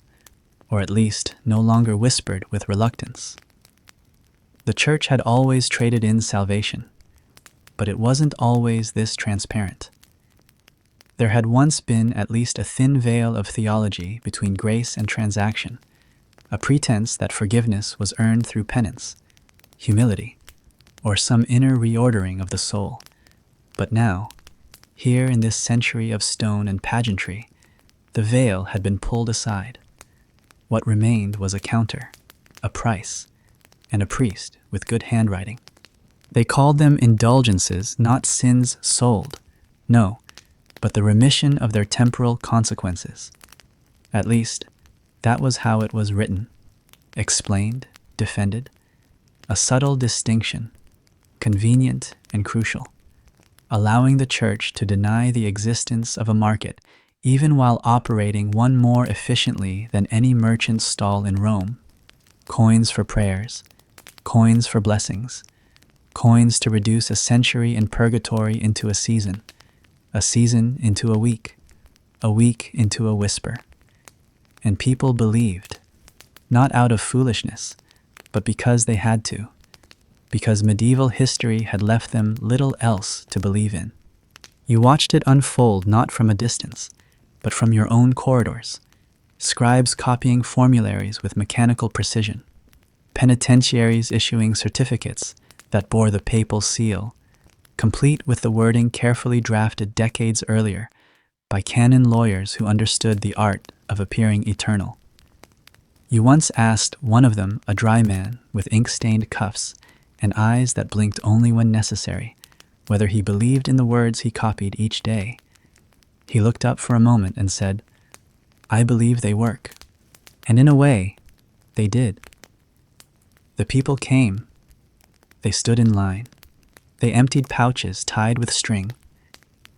or at least no longer whispered with reluctance. The church had always traded in salvation, but it wasn't always this transparent. There had once been at least a thin veil of theology between grace and transaction, a pretense that forgiveness was earned through penance, humility, or some inner reordering of the soul. But now, here in this century of stone and pageantry, the veil had been pulled aside. What remained was a counter, a price, and a priest with good handwriting. They called them indulgences, not sins sold. No, but the remission of their temporal consequences. At least, that was how it was written, explained, defended. A subtle distinction, convenient and crucial, allowing the church to deny the existence of a market even while operating one more efficiently than any merchant's stall in Rome. Coins for prayers, coins for blessings, coins to reduce a century in purgatory into a season into a week into a whisper. And people believed, not out of foolishness, but because they had to, because medieval history had left them little else to believe in. You watched it unfold not from a distance, but from your own corridors, scribes copying formularies with mechanical precision, penitentiaries issuing certificates that bore the papal seal, complete with the wording carefully drafted decades earlier by canon lawyers who understood the art of appearing eternal. You once asked one of them, a dry man with ink-stained cuffs and eyes that blinked only when necessary, whether he believed in the words he copied each day. He looked up for a moment and said, "I believe they work." And in a way, they did. The people came. They stood in line. They emptied pouches tied with string,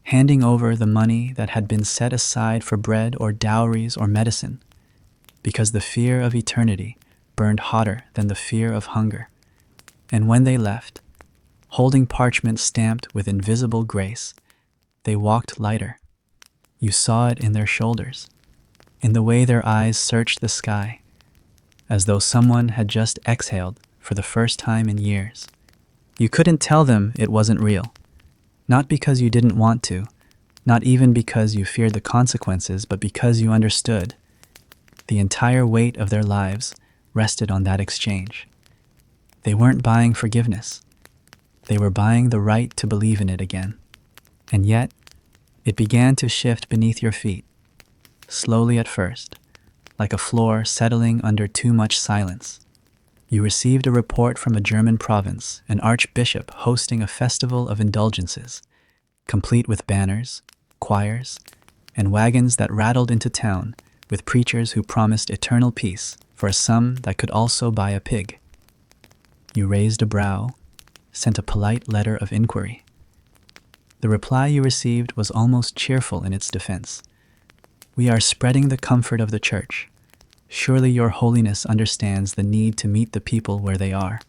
handing over the money that had been set aside for bread or dowries or medicine, because the fear of eternity burned hotter than the fear of hunger. And when they left, holding parchment stamped with invisible grace, they walked lighter. You saw it in their shoulders, in the way their eyes searched the sky, as though someone had just exhaled for the first time in years. You couldn't tell them it wasn't real, not because you didn't want to, not even because you feared the consequences, but because you understood. The entire weight of their lives rested on that exchange. They weren't buying forgiveness. They were buying the right to believe in it again. And yet, it began to shift beneath your feet, slowly at first, like a floor settling under too much silence. You received a report from a German province, an archbishop hosting a festival of indulgences, complete with banners, choirs, and wagons that rattled into town with preachers who promised eternal peace for a sum that could also buy a pig. You raised a brow, sent a polite letter of inquiry. The reply you received was almost cheerful in its defense. "We are spreading the comfort of the church. Surely your holiness understands the need to meet the people where they are."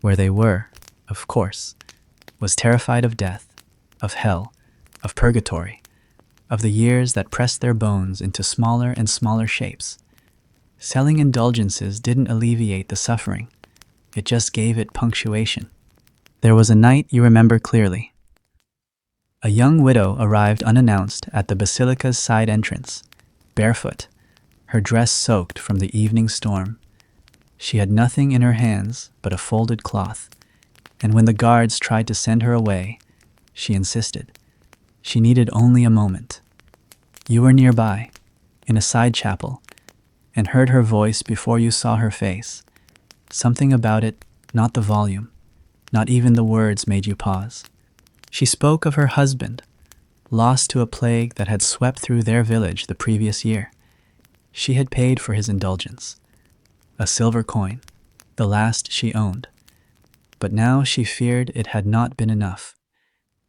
Where they were, of course, was terrified of death, of hell, of purgatory, of the years that pressed their bones into smaller and smaller shapes. Selling indulgences didn't alleviate the suffering. It just gave it punctuation. There was a night you remember clearly. A young widow arrived unannounced at the basilica's side entrance, barefoot, her dress soaked from the evening storm. She had nothing in her hands but a folded cloth, and when the guards tried to send her away, she insisted. She needed only a moment. You were nearby, in a side chapel, and heard her voice before you saw her face. Something about it, not the volume, not even the words, made you pause. She spoke of her husband, lost to a plague that had swept through their village the previous year. She had paid for his indulgence, a silver coin, the last she owned. But now she feared it had not been enough.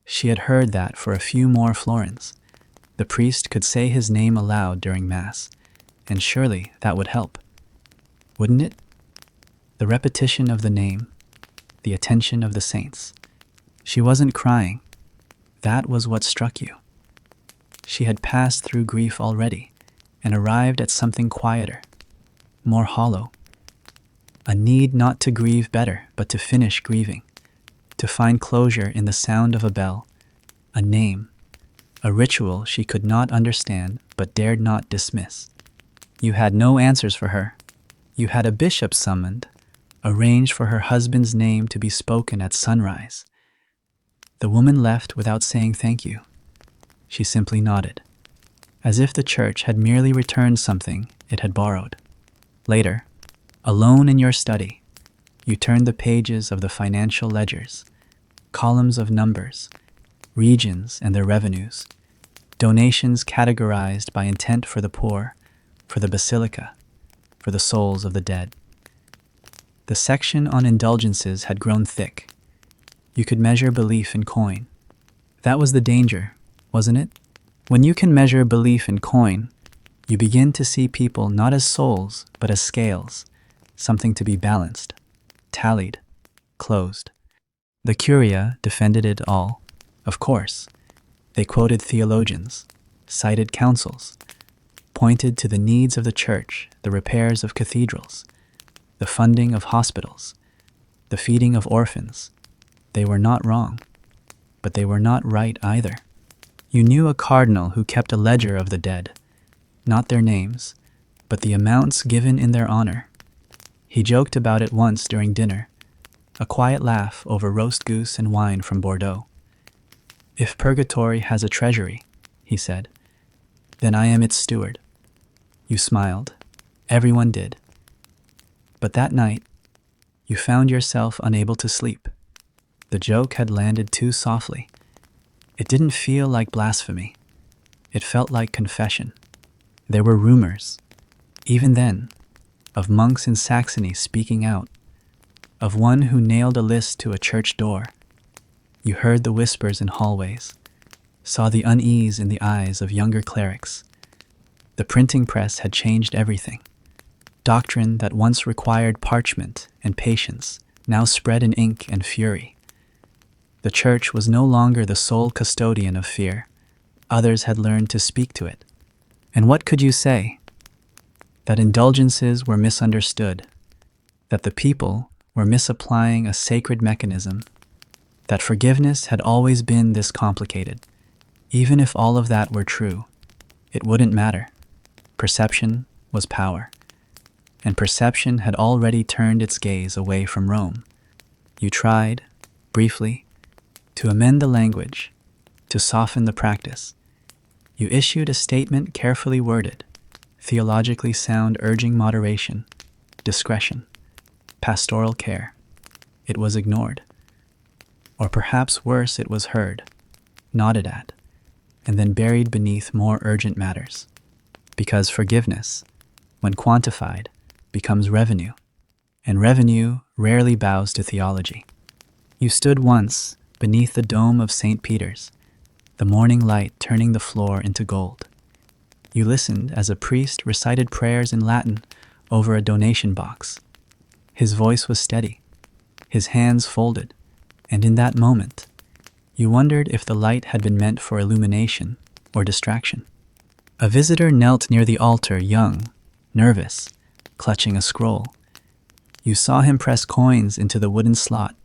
She had heard that for a few more florins, the priest could say his name aloud during Mass, and surely that would help. Wouldn't it? The repetition of the name, the attention of the saints. She wasn't crying. That was what struck you. She had passed through grief already and arrived at something quieter, more hollow. A need not to grieve better, but to finish grieving, to find closure in the sound of a bell, a name, a ritual she could not understand but dared not dismiss. You had no answers for her. You had a bishop summoned, arranged for her husband's name to be spoken at sunrise. The woman left without saying thank you. She simply nodded, as if the church had merely returned something it had borrowed. Later, alone in your study, you turned the pages of the financial ledgers, columns of numbers, regions and their revenues, donations categorized by intent for the poor, for the basilica, for the souls of the dead. The section on indulgences had grown thick. You could measure belief in coin. That was the danger, wasn't it? When you can measure belief in coin, you begin to see people not as souls, but as scales, something to be balanced, tallied, closed. The Curia defended it all, of course. They quoted theologians, cited councils, pointed to the needs of the church, the repairs of cathedrals, the funding of hospitals, the feeding of orphans. They were not wrong, but they were not right either. You knew a cardinal who kept a ledger of the dead, not their names, but the amounts given in their honor. He joked about it once during dinner, a quiet laugh over roast goose and wine from Bordeaux. "If purgatory has a treasury," he said, "then I am its steward." You smiled. Everyone did. But that night, you found yourself unable to sleep. The joke had landed too softly. It didn't feel like blasphemy. It felt like confession. There were rumors, even then, of monks in Saxony speaking out, of one who nailed a list to a church door. You heard the whispers in hallways, saw the unease in the eyes of younger clerics. The printing press had changed everything. Doctrine that once required parchment and patience now spread in ink and fury. The church was no longer the sole custodian of fear. Others had learned to speak to it. And what could you say? That indulgences were misunderstood, that the people were misapplying a sacred mechanism, that forgiveness had always been this complicated. Even if all of that were true, it wouldn't matter. Perception was power, and perception had already turned its gaze away from Rome. You tried, briefly, to amend the language, to soften the practice. You issued a statement carefully worded, theologically sound, urging moderation, discretion, pastoral care. It was ignored. Or perhaps worse, it was heard, nodded at, and then buried beneath more urgent matters. Because forgiveness, when quantified, becomes revenue, and revenue rarely bows to theology. You stood once beneath the dome of St. Peter's, the morning light turning the floor into gold. You listened as a priest recited prayers in Latin over a donation box. His voice was steady, his hands folded, and in that moment, you wondered if the light had been meant for illumination or distraction. A visitor knelt near the altar, young, nervous, clutching a scroll. You saw him press coins into the wooden slot,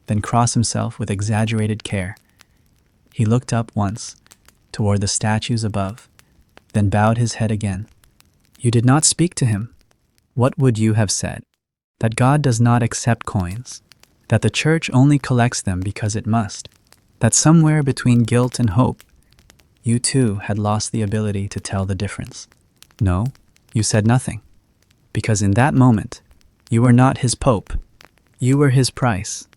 then cross himself with exaggerated care. He looked up once, toward the statues above, then bowed his head again. You did not speak to him. What would you have said? That God does not accept coins, that the church only collects them because it must, that somewhere between guilt and hope, you too had lost the ability to tell the difference. No, you said nothing, because in that moment, you were not his pope, you were his price.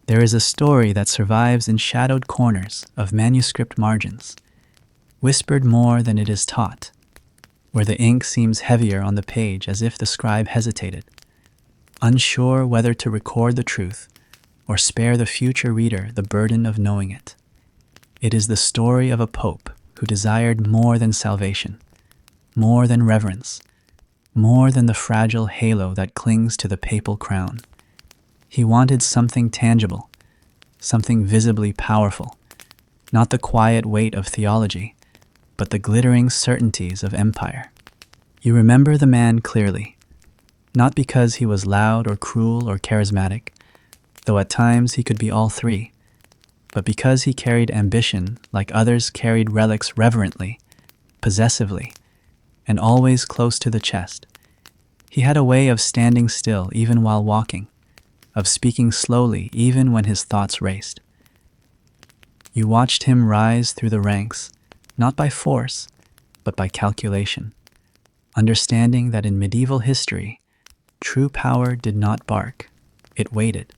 There is a story that survives in shadowed corners of manuscript margins, whispered more than it is taught, where the ink seems heavier on the page as if the scribe hesitated, unsure whether to record the truth or spare the future reader the burden of knowing it. It is the story of a pope who desired more than salvation, more than reverence, more than the fragile halo that clings to the papal crown. He wanted something tangible, something visibly powerful, not the quiet weight of theology, but the glittering certainties of empire. You remember the man clearly, not because he was loud or cruel or charismatic, though at times he could be all three, but because he carried ambition like others carried relics reverently, possessively, and always close to the chest. He had a way of standing still even while walking, of speaking slowly even when his thoughts raced. You watched him rise through the ranks, not by force, but by calculation, understanding that in medieval history, true power did not bark, it waited.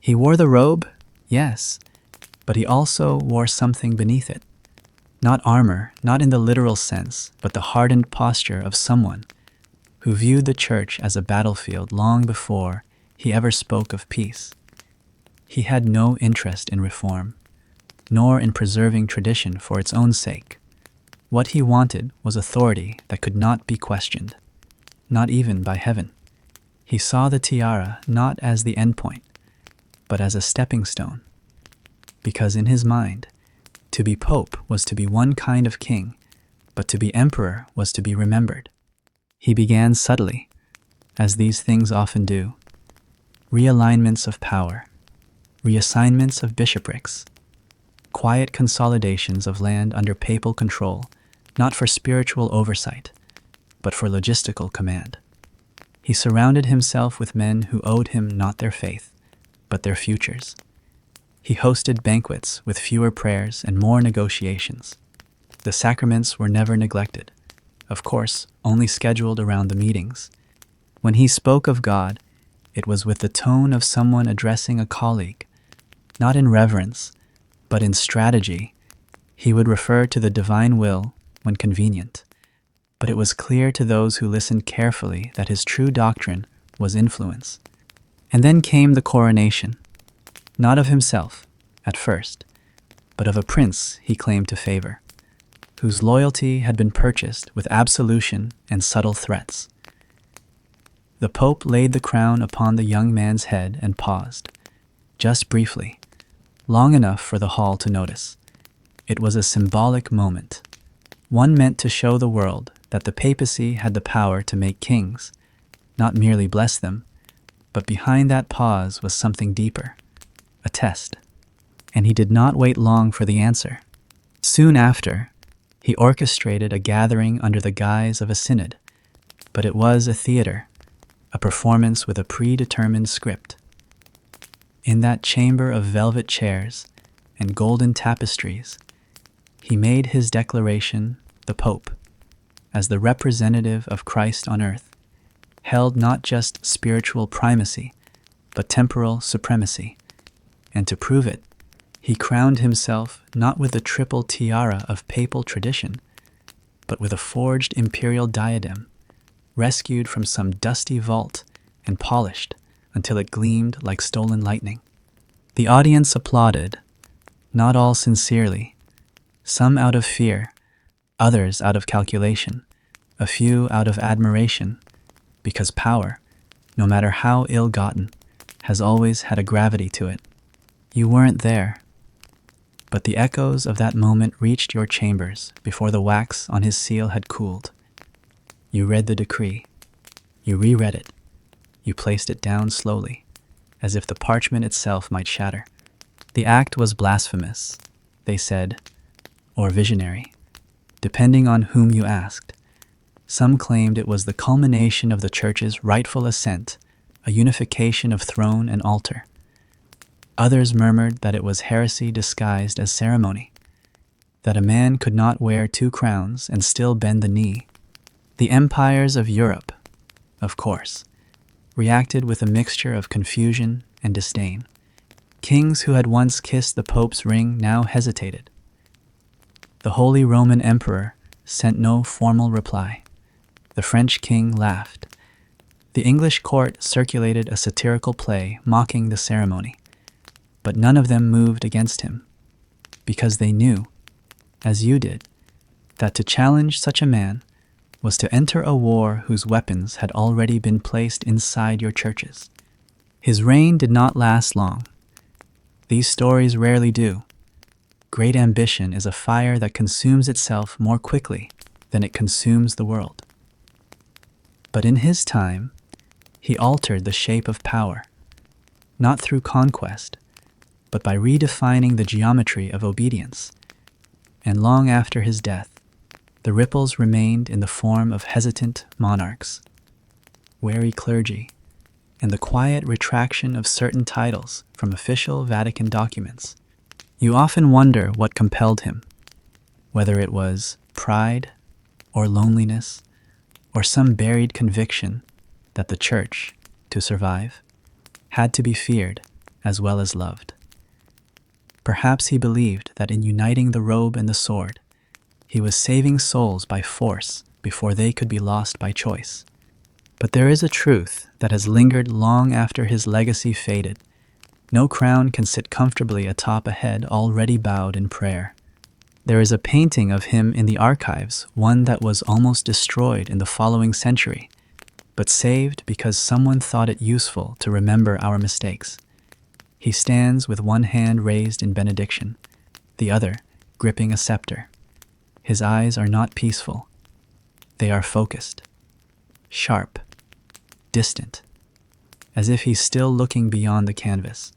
He wore the robe, yes, but he also wore something beneath it. Not armor, not in the literal sense, but the hardened posture of someone who viewed the church as a battlefield long before he ever spoke of peace. He had no interest in reform, nor in preserving tradition for its own sake. What he wanted was authority that could not be questioned, not even by heaven. He saw the tiara not as the endpoint, but as a stepping stone, because in his mind, to be pope was to be one kind of king, but to be emperor was to be remembered. He began subtly, as these things often do, realignments of power, reassignments of bishoprics, quiet consolidations of land under papal control, not for spiritual oversight, but for logistical command. He surrounded himself with men who owed him not their faith, but their futures. He hosted banquets with fewer prayers and more negotiations. The sacraments were never neglected, of course, only scheduled around the meetings. When he spoke of God, it was with the tone of someone addressing a colleague, not in reverence, but in strategy. He would refer to the divine will when convenient, but it was clear to those who listened carefully that his true doctrine was influence. And then came the coronation, not of himself, at first, but of a prince he claimed to favor, whose loyalty had been purchased with absolution and subtle threats. The Pope laid the crown upon the young man's head and paused, just briefly, long enough for the hall to notice. It was a symbolic moment, one meant to show the world that the papacy had the power to make kings, not merely bless them, but behind that pause was something deeper, a test. And he did not wait long for the answer. Soon after, he orchestrated a gathering under the guise of a synod, but it was a theater, a performance with a predetermined script. In that chamber of velvet chairs and golden tapestries, he made his declaration, the Pope, as the representative of Christ on earth, held not just spiritual primacy, but temporal supremacy. And to prove it, He crowned himself not with the triple tiara of papal tradition, but with a forged imperial diadem, rescued from some dusty vault and polished until it gleamed like stolen lightning. The audience applauded, not all sincerely, some out of fear, others out of calculation, a few out of admiration, because power, no matter how ill-gotten, has always had a gravity to it. You weren't there, but the echoes of that moment reached your chambers before the wax on his seal had cooled. You read the decree. You reread it. You placed it down slowly, as if the parchment itself might shatter. The act was blasphemous, they said, or visionary, depending on whom you asked. Some claimed it was the culmination of the church's rightful ascent, a unification of throne and altar. Others murmured that it was heresy disguised as ceremony, that a man could not wear 2 crowns and still bend the knee. The empires of Europe, of course, reacted with a mixture of confusion and disdain. Kings who had once kissed the Pope's ring now hesitated. The Holy Roman Emperor sent no formal reply. The French king laughed. The English court circulated a satirical play mocking the ceremony, but none of them moved against him, because they knew, as you did, that to challenge such a man was to enter a war whose weapons had already been placed inside your churches. His reign did not last long. These stories rarely do. Great ambition is a fire that consumes itself more quickly than it consumes the world. But in his time, he altered the shape of power, not through conquest, but by redefining the geometry of obedience. And long after his death, the ripples remained in the form of hesitant monarchs, wary clergy, and the quiet retraction of certain titles from official Vatican documents. You often wonder what compelled him, whether it was pride or loneliness or some buried conviction that the church, to survive, had to be feared as well as loved. Perhaps he believed that in uniting the robe and the sword, he was saving souls by force before they could be lost by choice. But there is a truth that has lingered long after his legacy faded. No crown can sit comfortably atop a head already bowed in prayer. There is a painting of him in the archives, one that was almost destroyed in the following century, but saved because someone thought it useful to remember our mistakes. He stands with one hand raised in benediction, the other gripping a scepter. His eyes are not peaceful. They are focused, sharp, distant, as if he's still looking beyond the canvas,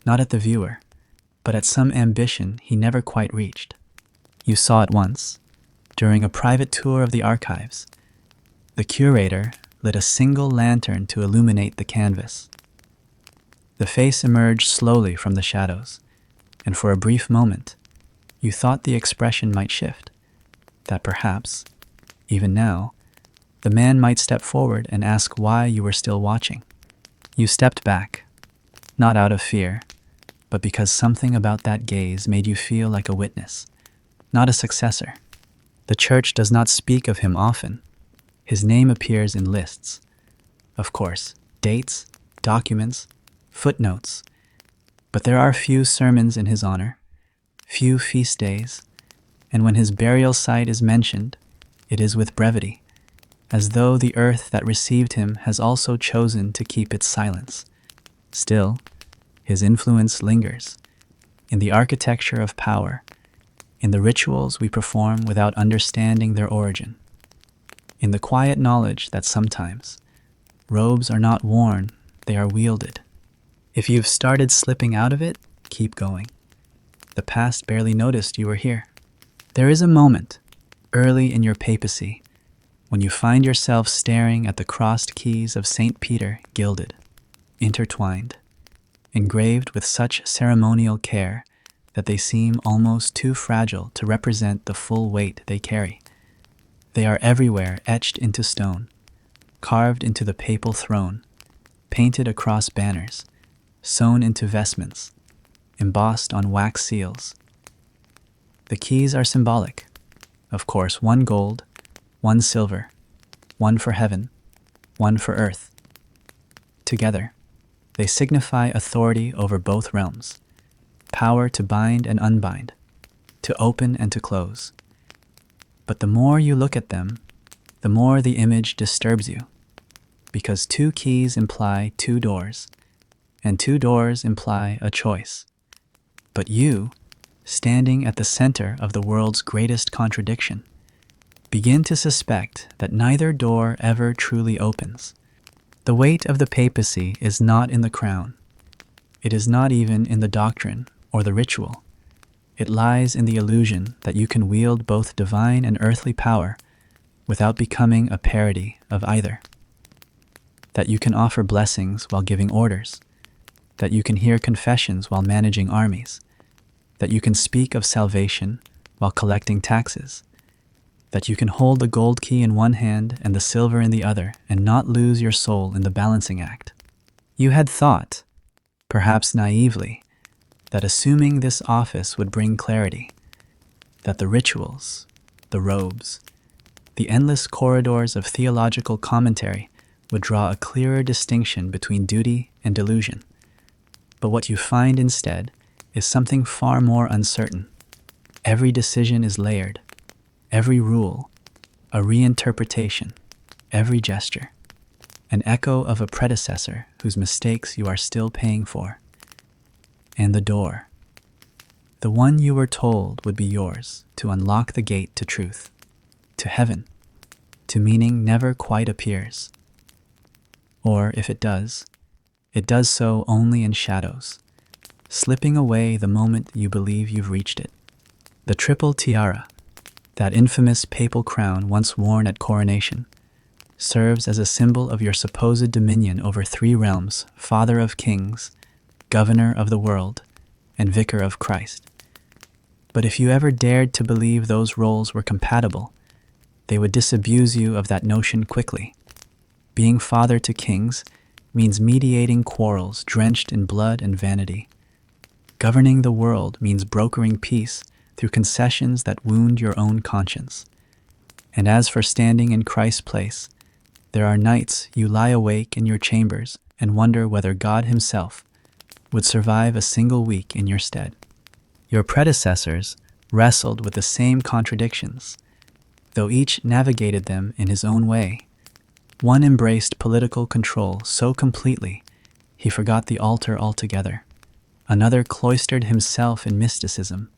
not at the viewer, but at some ambition he never quite reached. You saw it once, during a private tour of the archives. The curator lit a single lantern to illuminate the canvas. The face emerged slowly from the shadows, and for a brief moment, you thought the expression might shift, that perhaps, even now, the man might step forward and ask why you were still watching. You stepped back, not out of fear, but because something about that gaze made you feel like a witness, not a successor. The church does not speak of him often. His name appears in lists. Of course, dates, documents, footnotes. But there are few sermons in his honor, few feast days, and when his burial site is mentioned, it is with brevity, as though the earth that received him has also chosen to keep its silence. Still, his influence lingers, in the architecture of power, in the rituals we perform without understanding their origin, in the quiet knowledge that sometimes robes are not worn, they are wielded. If you've started slipping out of it, keep going. The past barely noticed you were here. There is a moment, early in your papacy, when you find yourself staring at the crossed keys of St. Peter gilded, intertwined, engraved with such ceremonial care that they seem almost too fragile to represent the full weight they carry. They are everywhere etched into stone, carved into the papal throne, painted across banners, sewn into vestments. embossed on wax seals. The keys are symbolic. Of course, one gold, one silver, one for heaven, one for earth. Together, they signify authority over both realms, power to bind and unbind, to open and to close. But the more you look at them, the more the image disturbs you, because two keys imply two doors, and two doors imply a choice. But you, standing at the center of the world's greatest contradiction, begin to suspect that neither door ever truly opens. The weight of the papacy is not in the crown. It is not even in the doctrine or the ritual. It lies in the illusion that you can wield both divine and earthly power without becoming a parody of either. That you can offer blessings while giving orders. That you can hear confessions while managing armies. That you can speak of salvation while collecting taxes. That you can hold the gold key in one hand and the silver in the other and not lose your soul in the balancing act. You had thought, perhaps naively, that assuming this office would bring clarity, that the rituals, the robes, the endless corridors of theological commentary would draw a clearer distinction between duty and delusion. But what you find instead is something far more uncertain. Every decision is layered, every rule, a reinterpretation, every gesture, an echo of a predecessor whose mistakes you are still paying for. And the door, the one you were told would be yours to unlock the gate to truth, to heaven, to meaning never quite appears. Or if it does so only in shadows, slipping away the moment you believe you've reached it. The triple tiara, that infamous papal crown once worn at coronation, serves as a symbol of your supposed dominion over three realms: Father of Kings, Governor of the world, and Vicar of Christ. But if you ever dared to believe those roles were compatible, they would disabuse you of that notion quickly. Being father to kings means mediating quarrels drenched in blood and vanity. Governing the world means brokering peace through concessions that wound your own conscience. And as for standing in Christ's place, there are nights you lie awake in your chambers and wonder whether God himself would survive a single week in your stead. Your predecessors wrestled with the same contradictions, though each navigated them in his own way. One embraced political control so completely he forgot the altar altogether. Another cloistered himself in mysticism,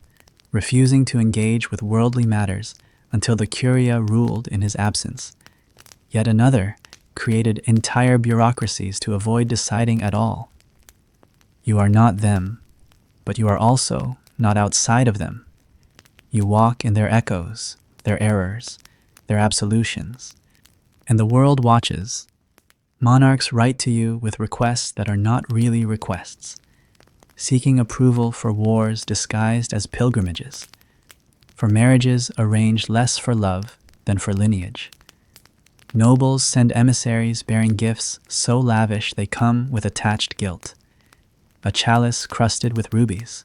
refusing to engage with worldly matters until the Curia ruled in his absence. Yet another created entire bureaucracies to avoid deciding at all. You are not them, but you are also not outside of them. You walk in their echoes, their errors, their absolutions, and the world watches. Monarchs write to you with requests that are not really requests, seeking approval for wars disguised as pilgrimages, for marriages arranged less for love than for lineage. Nobles send emissaries bearing gifts so lavish they come with attached guilt. A chalice crusted with rubies,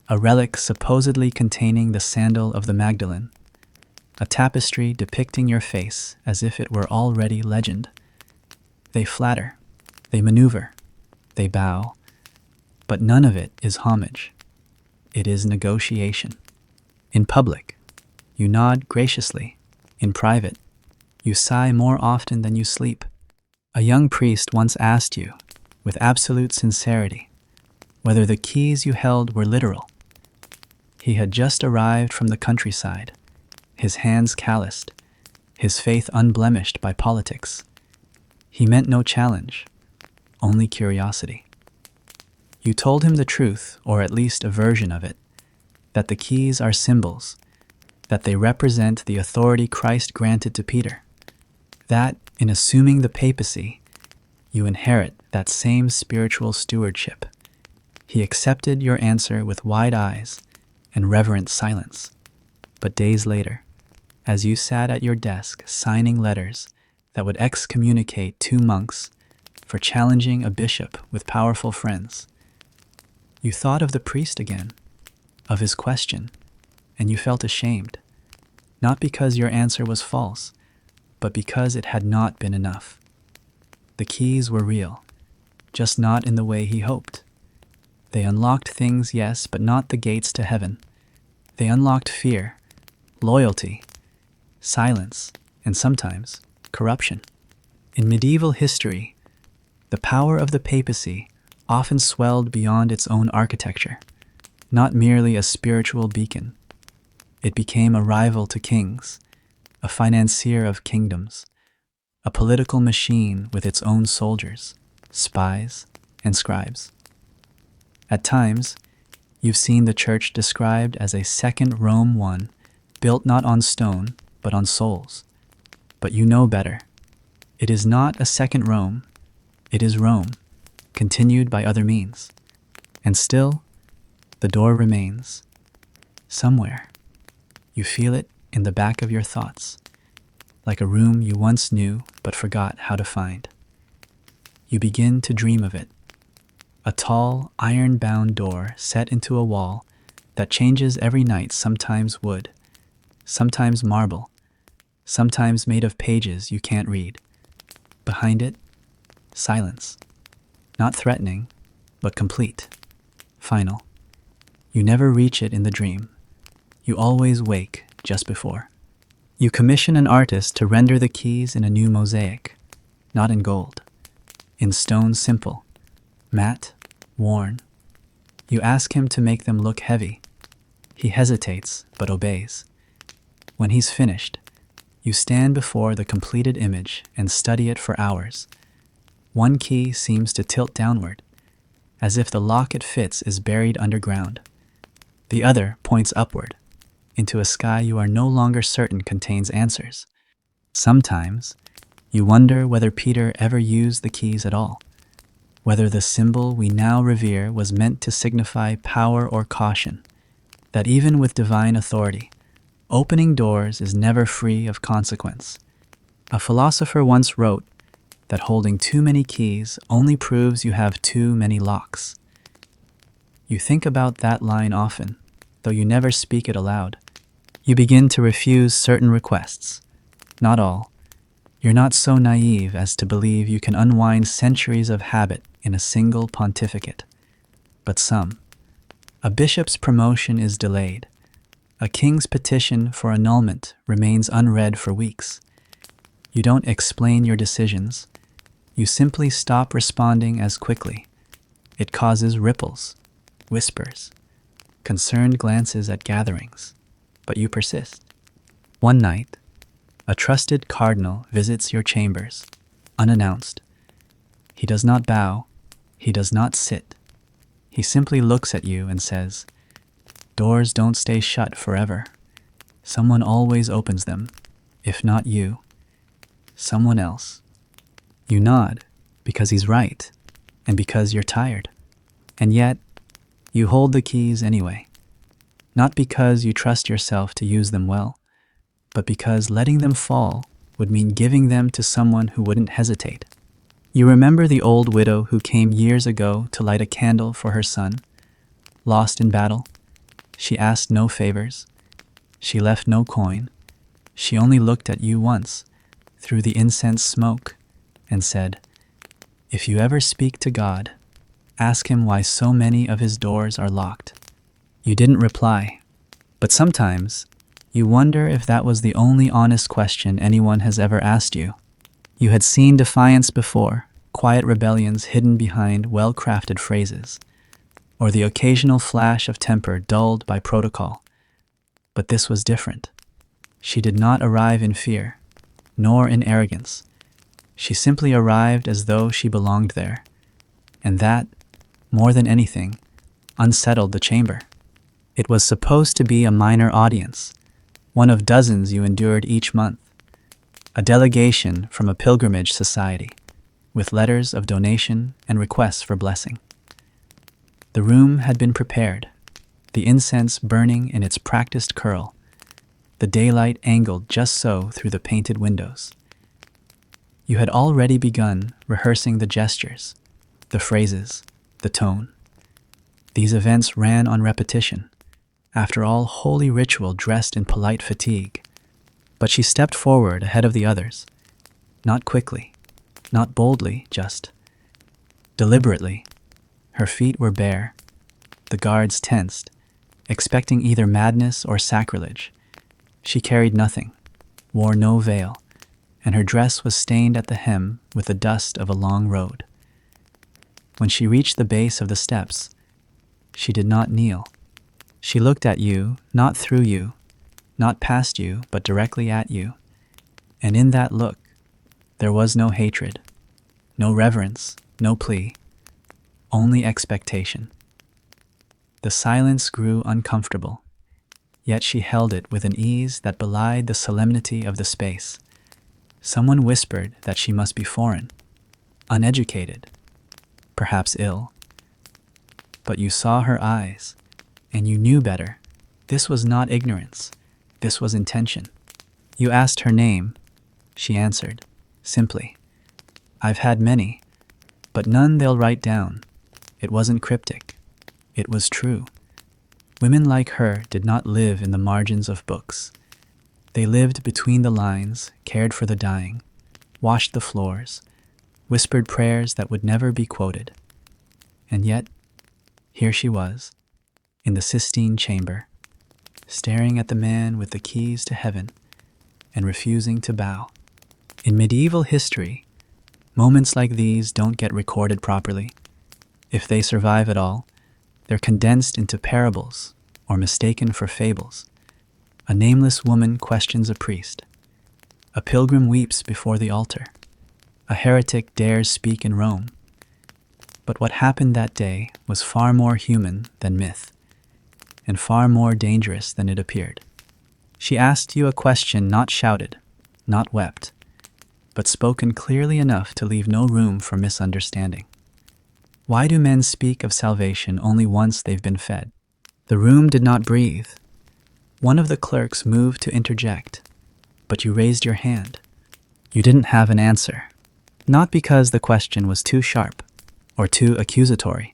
a relic supposedly containing the sandal of the Magdalene, a tapestry depicting your face as if it were already legend. They flatter, they maneuver, they bow, but none of it is homage. It is negotiation. In public, you nod graciously. In private, you sigh more often than you sleep. A young priest once asked you, with absolute sincerity, whether the keys you held were literal. He had just arrived from the countryside, his hands calloused, his faith unblemished by politics. He meant no challenge, only curiosity. You told him the truth, or at least a version of it, that the keys are symbols, that they represent the authority Christ granted to Peter, that, in assuming the papacy, you inherit that same spiritual stewardship. He accepted your answer with wide eyes and reverent silence. But days later, as you sat at your desk signing letters that would excommunicate 2 monks for challenging a bishop with powerful friends, You thought of the priest again, of his question, and you felt ashamed, not because your answer was false, but because it had not been enough. The keys were real, just not in the way he hoped. They unlocked things, yes, but not the gates to heaven. They unlocked fear, loyalty, silence, and sometimes corruption. In medieval history, the power of the papacy often swelled beyond its own architecture, not merely a spiritual beacon. It became a rival to kings, a financier of kingdoms, a political machine with its own soldiers, spies, and scribes. At times, you've seen the church described as a second Rome, one built not on stone, but on souls. But you know better. It is not a second Rome. It is Rome, continued by other means. And still, the door remains. Somewhere. You feel it in the back of your thoughts, like a room you once knew but forgot how to find. You begin to dream of it. A tall, iron-bound door set into a wall that changes every night, sometimes wood, sometimes marble, sometimes made of pages you can't read. Behind it, silence. Not threatening, but complete. Final. You never reach it in the dream. You always wake just before. You commission an artist to render the keys in a new mosaic, not in gold, in stone simple, matte, worn. You ask him to make them look heavy. He hesitates, but obeys. When he's finished, you stand before the completed image and study it for hours. One key seems to tilt downward, as if the lock it fits is buried underground. The other points upward, into a sky you are no longer certain contains answers. Sometimes, you wonder whether Peter ever used the keys at all, whether the symbol we now revere was meant to signify power or caution, that even with divine authority, opening doors is never free of consequence. A philosopher once wrote that holding too many keys only proves you have too many locks. You think about that line often, though you never speak it aloud. You begin to refuse certain requests. Not all. You're not so naive as to believe you can unwind centuries of habit in a single pontificate. But some. A bishop's promotion is delayed. A king's petition for annulment remains unread for weeks. You don't explain your decisions. You simply stop responding as quickly. It causes ripples, whispers, concerned glances at gatherings, but you persist. One night, a trusted cardinal visits your chambers, unannounced. He does not bow, he does not sit. He simply looks at you and says, "Doors don't stay shut forever. Someone always opens them, if not you, someone else." You nod, because he's right, and because you're tired. And yet, you hold the keys anyway. Not because you trust yourself to use them well, but because letting them fall would mean giving them to someone who wouldn't hesitate. You remember the old widow who came years ago to light a candle for her son, lost in battle? She asked no favors. She left no coin. She only looked at you once, through the incense smoke, and said, "If you ever speak to God, ask him why so many of his doors are locked." You didn't reply, but sometimes you wonder if that was the only honest question anyone has ever asked you. You had seen defiance before, quiet rebellions hidden behind well-crafted phrases, or the occasional flash of temper dulled by protocol. But this was different. She did not arrive in fear, nor in arrogance. She simply arrived as though she belonged there, and that, more than anything, unsettled the chamber. It was supposed to be a minor audience, one of dozens you endured each month, a delegation from a pilgrimage society, with letters of donation and requests for blessing. The room had been prepared, the incense burning in its practiced curl, the daylight angled just so through the painted windows. You had already begun rehearsing the gestures, the phrases, the tone. These events ran on repetition, after all holy ritual dressed in polite fatigue. But she stepped forward ahead of the others, not quickly, not boldly, just deliberately. Her feet were bare, the guards tensed, expecting either madness or sacrilege. She carried nothing, wore no veil, and her dress was stained at the hem with the dust of a long road. When she reached the base of the steps, she did not kneel. She looked at you, not through you, not past you, but directly at you. And in that look, there was no hatred, no reverence, no plea, only expectation. The silence grew uncomfortable, yet she held it with an ease that belied the solemnity of the space. Someone whispered that she must be foreign, uneducated, perhaps ill. But you saw her eyes, and you knew better. This was not ignorance, this was intention. You asked her name. She answered, simply, "I've had many, but none they'll write down." It wasn't cryptic. It was true. Women like her did not live in the margins of books. They lived between the lines, cared for the dying, washed the floors, whispered prayers that would never be quoted. And yet, here she was, in the Sistine Chamber, staring at the man with the keys to heaven and refusing to bow. In medieval history, moments like these don't get recorded properly. If they survive at all, they're condensed into parables or mistaken for fables. A nameless woman questions a priest. A pilgrim weeps before the altar. A heretic dares speak in Rome. But what happened that day was far more human than myth, and far more dangerous than it appeared. She asked you a question not shouted, not wept, but spoken clearly enough to leave no room for misunderstanding. Why do men speak of salvation only once they've been fed? The room did not breathe. One of the clerks moved to interject, but you raised your hand. You didn't have an answer, not because the question was too sharp or too accusatory,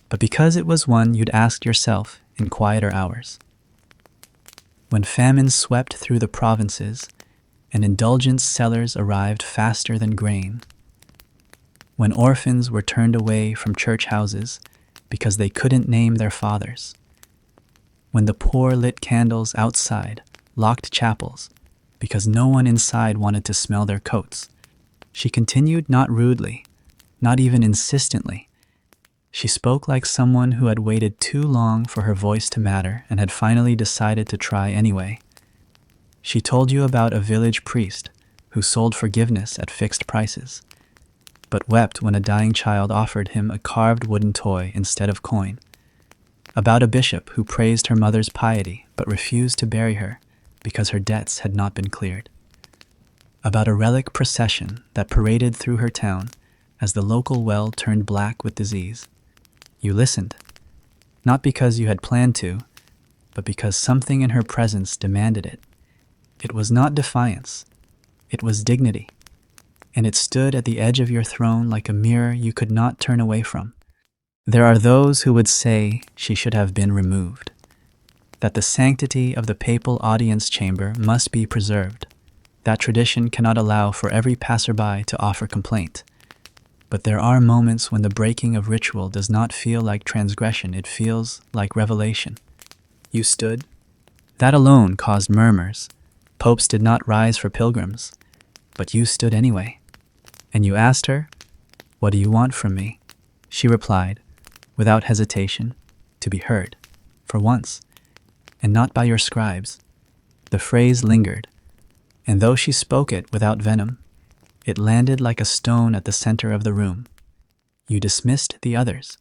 but because it was one you'd asked yourself in quieter hours. When famine swept through the provinces and indulgence sellers arrived faster than grain, when orphans were turned away from church houses because they couldn't name their fathers, when the poor lit candles outside locked chapels because no one inside wanted to smell their coats, she continued not rudely, not even insistently. She spoke like someone who had waited too long for her voice to matter and had finally decided to try anyway. She told you about a village priest who sold forgiveness at fixed prices, but wept when a dying child offered him a carved wooden toy instead of coin. About a bishop who praised her mother's piety but refused to bury her because her debts had not been cleared. About a relic procession that paraded through her town as the local well turned black with disease. You listened, not because you had planned to, but because something in her presence demanded it. It was not defiance, it was dignity, and it stood at the edge of your throne like a mirror you could not turn away from. There are those who would say she should have been removed, that the sanctity of the papal audience chamber must be preserved. That tradition cannot allow for every passerby to offer complaint. But there are moments when the breaking of ritual does not feel like transgression, it feels like revelation. You stood. That alone caused murmurs. Popes did not rise for pilgrims, but you stood anyway. And you asked her, "What do you want from me?" She replied, without hesitation, to be heard, for once, and not by your scribes. The phrase lingered, and though she spoke it without venom, it landed like a stone at the center of the room. You dismissed the others,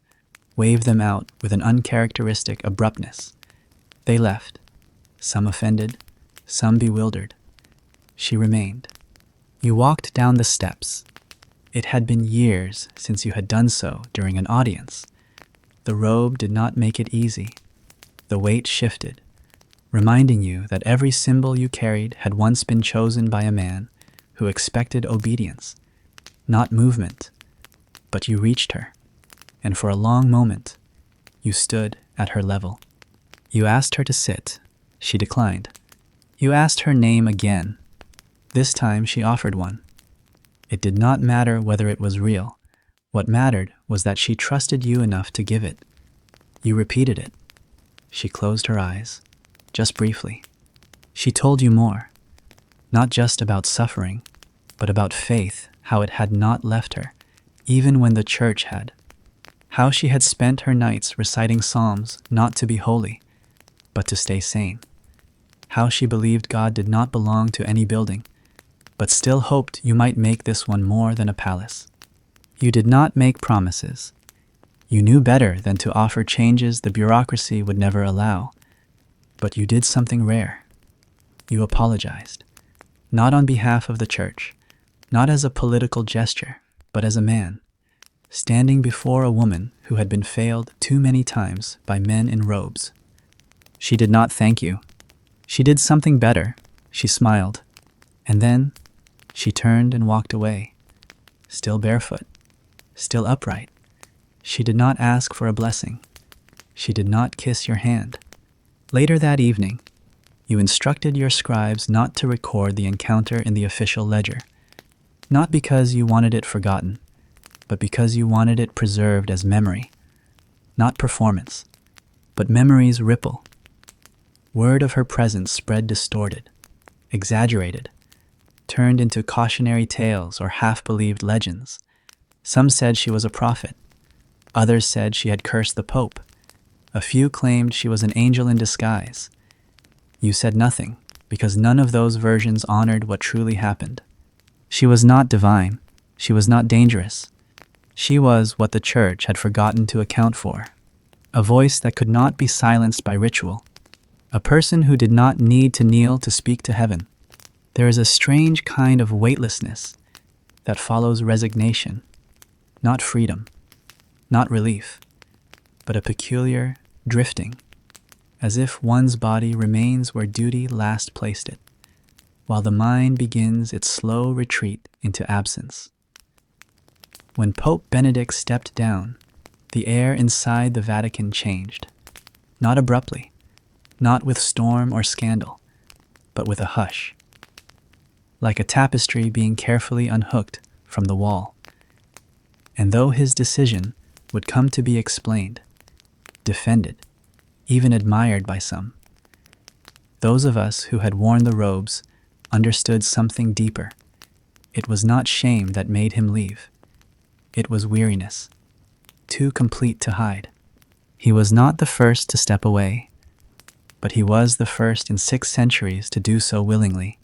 waved them out with an uncharacteristic abruptness. They left, some offended, some bewildered. She remained. You walked down the steps. It had been years since you had done so during an audience. The robe did not make it easy. The weight shifted, reminding you that every symbol you carried had once been chosen by a man who expected obedience, not movement. But you reached her, and for a long moment, You stood at her level. You asked her to sit. She declined. You asked her name again. This time she offered one. It did not matter whether it was real. What mattered was that she trusted you enough to give it. You repeated it. She closed her eyes, just briefly. She told you more, not just about suffering, but about faith, how it had not left her, even when the church had. How she had spent her nights reciting psalms not to be holy, but to stay sane. How she believed God did not belong to any building, but still hoped you might make this one more than a palace. You did not make promises. You knew better than to offer changes the bureaucracy would never allow. But you did something rare. You apologized. Not on behalf of the church, not as a political gesture, but as a man, standing before a woman who had been failed too many times by men in robes. She did not thank you. She did something better. She smiled. And then she turned and walked away, still barefoot, still upright. She did not ask for a blessing. She did not kiss your hand. Later that evening, you instructed your scribes not to record the encounter in the official ledger, not because you wanted it forgotten, but because you wanted it preserved as memory, not performance, but memory's ripple. Word of her presence spread distorted, exaggerated, turned into cautionary tales or half-believed legends. Some said she was a prophet. Others said she had cursed the Pope. A few claimed she was an angel in disguise. You said nothing, because none of those versions honored what truly happened. She was not divine. She was not dangerous. She was what the church had forgotten to account for. A voice that could not be silenced by ritual. A person who did not need to kneel to speak to heaven. There is a strange kind of weightlessness that follows resignation, not freedom, not relief, but a peculiar drifting, as if one's body remains where duty last placed it, while the mind begins its slow retreat into absence. When Pope Benedict stepped down, the air inside the Vatican changed, not abruptly, not with storm or scandal, but with a hush, like a tapestry being carefully unhooked from the wall. And though his decision would come to be explained, defended, even admired by some, those of us who had worn the robes understood something deeper. It was not shame that made him leave. It was weariness, too complete to hide. He was not the first to step away, but he was the first in 6 centuries to do so willingly.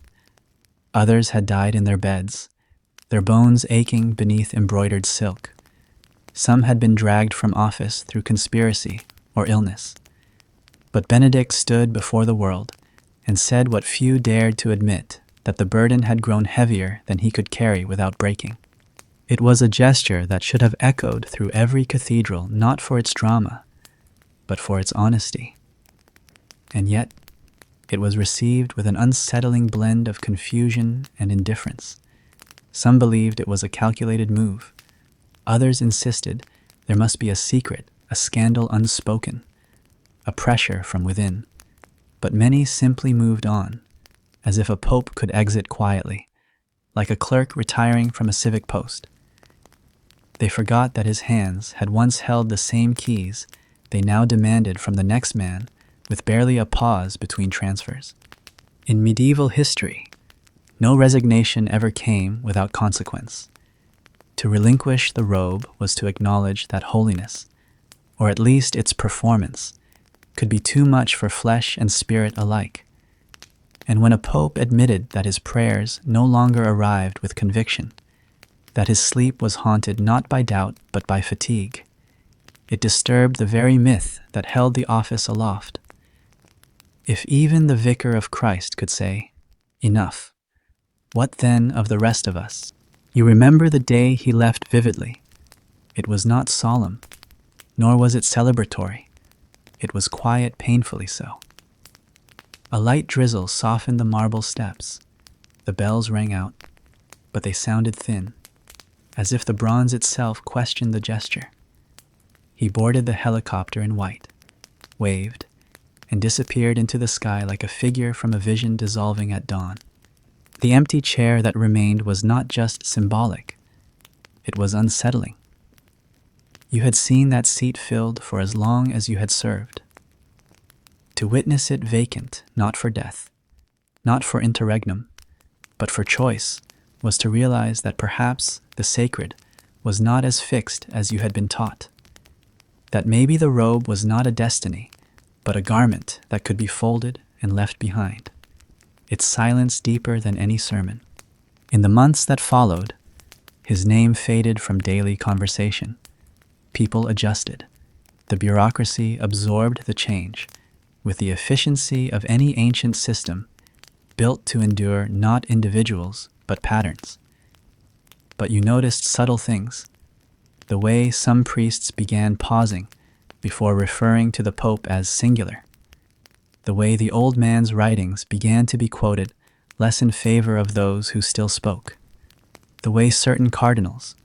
Others had died in their beds, their bones aching beneath embroidered silk. Some had been dragged from office through conspiracy or illness. But Benedict stood before the world and said what few dared to admit, that the burden had grown heavier than he could carry without breaking. It was a gesture that should have echoed through every cathedral, not for its drama, but for its honesty. And yet, it was received with an unsettling blend of confusion and indifference. Some believed it was a calculated move. Others insisted there must be a secret, a scandal unspoken, a pressure from within. But many simply moved on, as if a pope could exit quietly, like a clerk retiring from a civic post. They forgot that his hands had once held the same keys they now demanded from the next man, with barely a pause between transfers. In medieval history, no resignation ever came without consequence. To relinquish the robe was to acknowledge that holiness, or at least its performance, could be too much for flesh and spirit alike. And when a pope admitted that his prayers no longer arrived with conviction, that his sleep was haunted not by doubt but by fatigue, it disturbed the very myth that held the office aloft. If even the vicar of Christ could say, "Enough," what then of the rest of us? You remember the day he left vividly. It was not solemn, nor was it celebratory. It was quiet, painfully so. A light drizzle softened the marble steps. The bells rang out, but they sounded thin, as if the bronze itself questioned the gesture. He boarded the helicopter in white, waved, and disappeared into the sky like a figure from a vision dissolving at dawn. The empty chair that remained was not just symbolic, it was unsettling. You had seen that seat filled for as long as you had served. To witness it vacant, not for death, not for interregnum, but for choice, was to realize that perhaps the sacred was not as fixed as you had been taught. That maybe the robe was not a destiny, but a garment that could be folded and left behind. Its silence deeper than any sermon. In the months that followed, his name faded from daily conversation. People adjusted. The bureaucracy absorbed the change with the efficiency of any ancient system built to endure not individuals but patterns. But you noticed subtle things. The way some priests began pausing before referring to the Pope as singular. The way the old man's writings began to be quoted less in favor of those who still spoke. The way certain cardinals,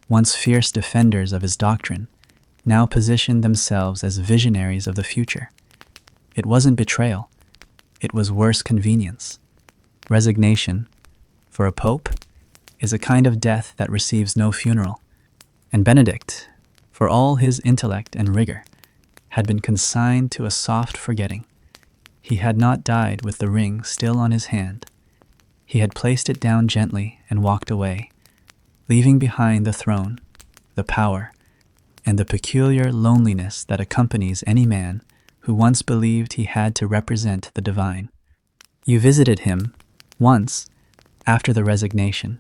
once fierce defenders of his doctrine, now positioned themselves as visionaries of the future. It wasn't betrayal. It was worse convenience. Resignation, for a pope, is a kind of death that receives no funeral. And Benedict, for all his intellect and rigor, had been consigned to a soft forgetting. He had not died with the ring still on his hand. He had placed it down gently and walked away, leaving behind the throne, the power, and the peculiar loneliness that accompanies any man who once believed he had to represent the divine. You visited him once after the resignation.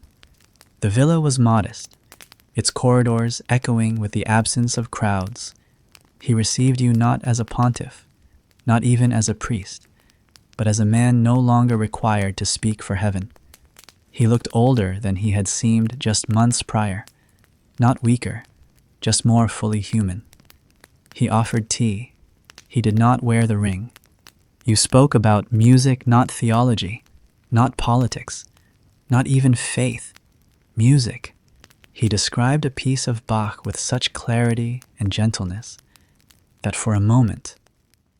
The villa was modest, its corridors echoing with the absence of crowds. He received you not as a pontiff, not even as a priest, but as a man no longer required to speak for heaven. He looked older than he had seemed just months prior, not weaker, just more fully human. He offered tea. He did not wear the ring. You spoke about music, not theology, not politics, not even faith. Music. He described a piece of Bach with such clarity and gentleness that for a moment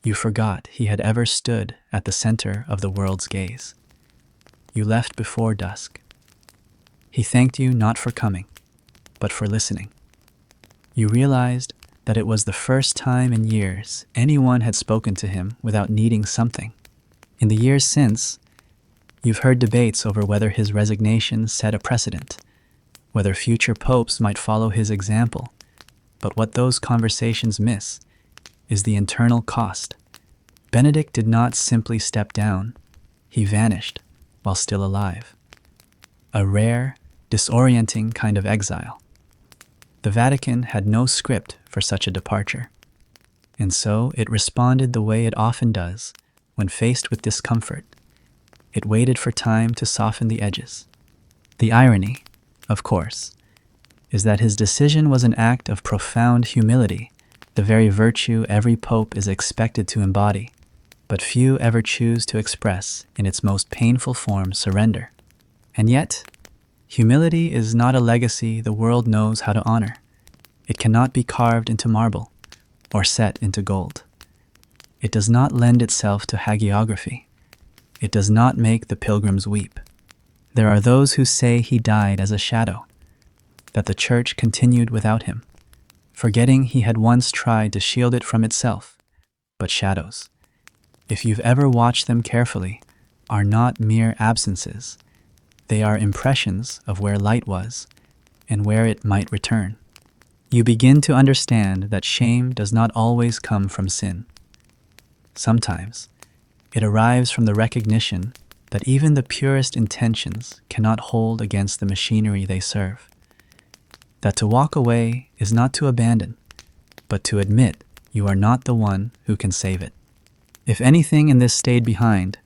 you forgot he had ever stood at the center of the world's gaze. You left before dusk. He thanked you not for coming, but for listening. You realized that it was the first time in years anyone had spoken to him without needing something. In the years since, you've heard debates over whether his resignation set a precedent, whether future popes might follow his example, but what those conversations miss is the internal cost. Benedict did not simply step down, he vanished while still alive. A rare, disorienting kind of exile. The Vatican had no script for such a departure, and so it responded the way it often does when faced with discomfort. It waited for time to soften the edges. The irony, of course, is that his decision was an act of profound humility, the very virtue every pope is expected to embody, but few ever choose to express in its most painful form, surrender. And yet, humility is not a legacy the world knows how to honor. It cannot be carved into marble or set into gold. It does not lend itself to hagiography. It does not make the pilgrims weep. There are those who say he died as a shadow, that the church continued without him, forgetting he had once tried to shield it from itself. But shadows, if you've ever watched them carefully, are not mere absences. They are impressions of where light was and where it might return. You begin to understand that shame does not always come from sin. Sometimes it arrives from the recognition that even the purest intentions cannot hold against the machinery they serve. That to walk away is not to abandon, but to admit you are not the one who can save it. If anything in this stayed behind,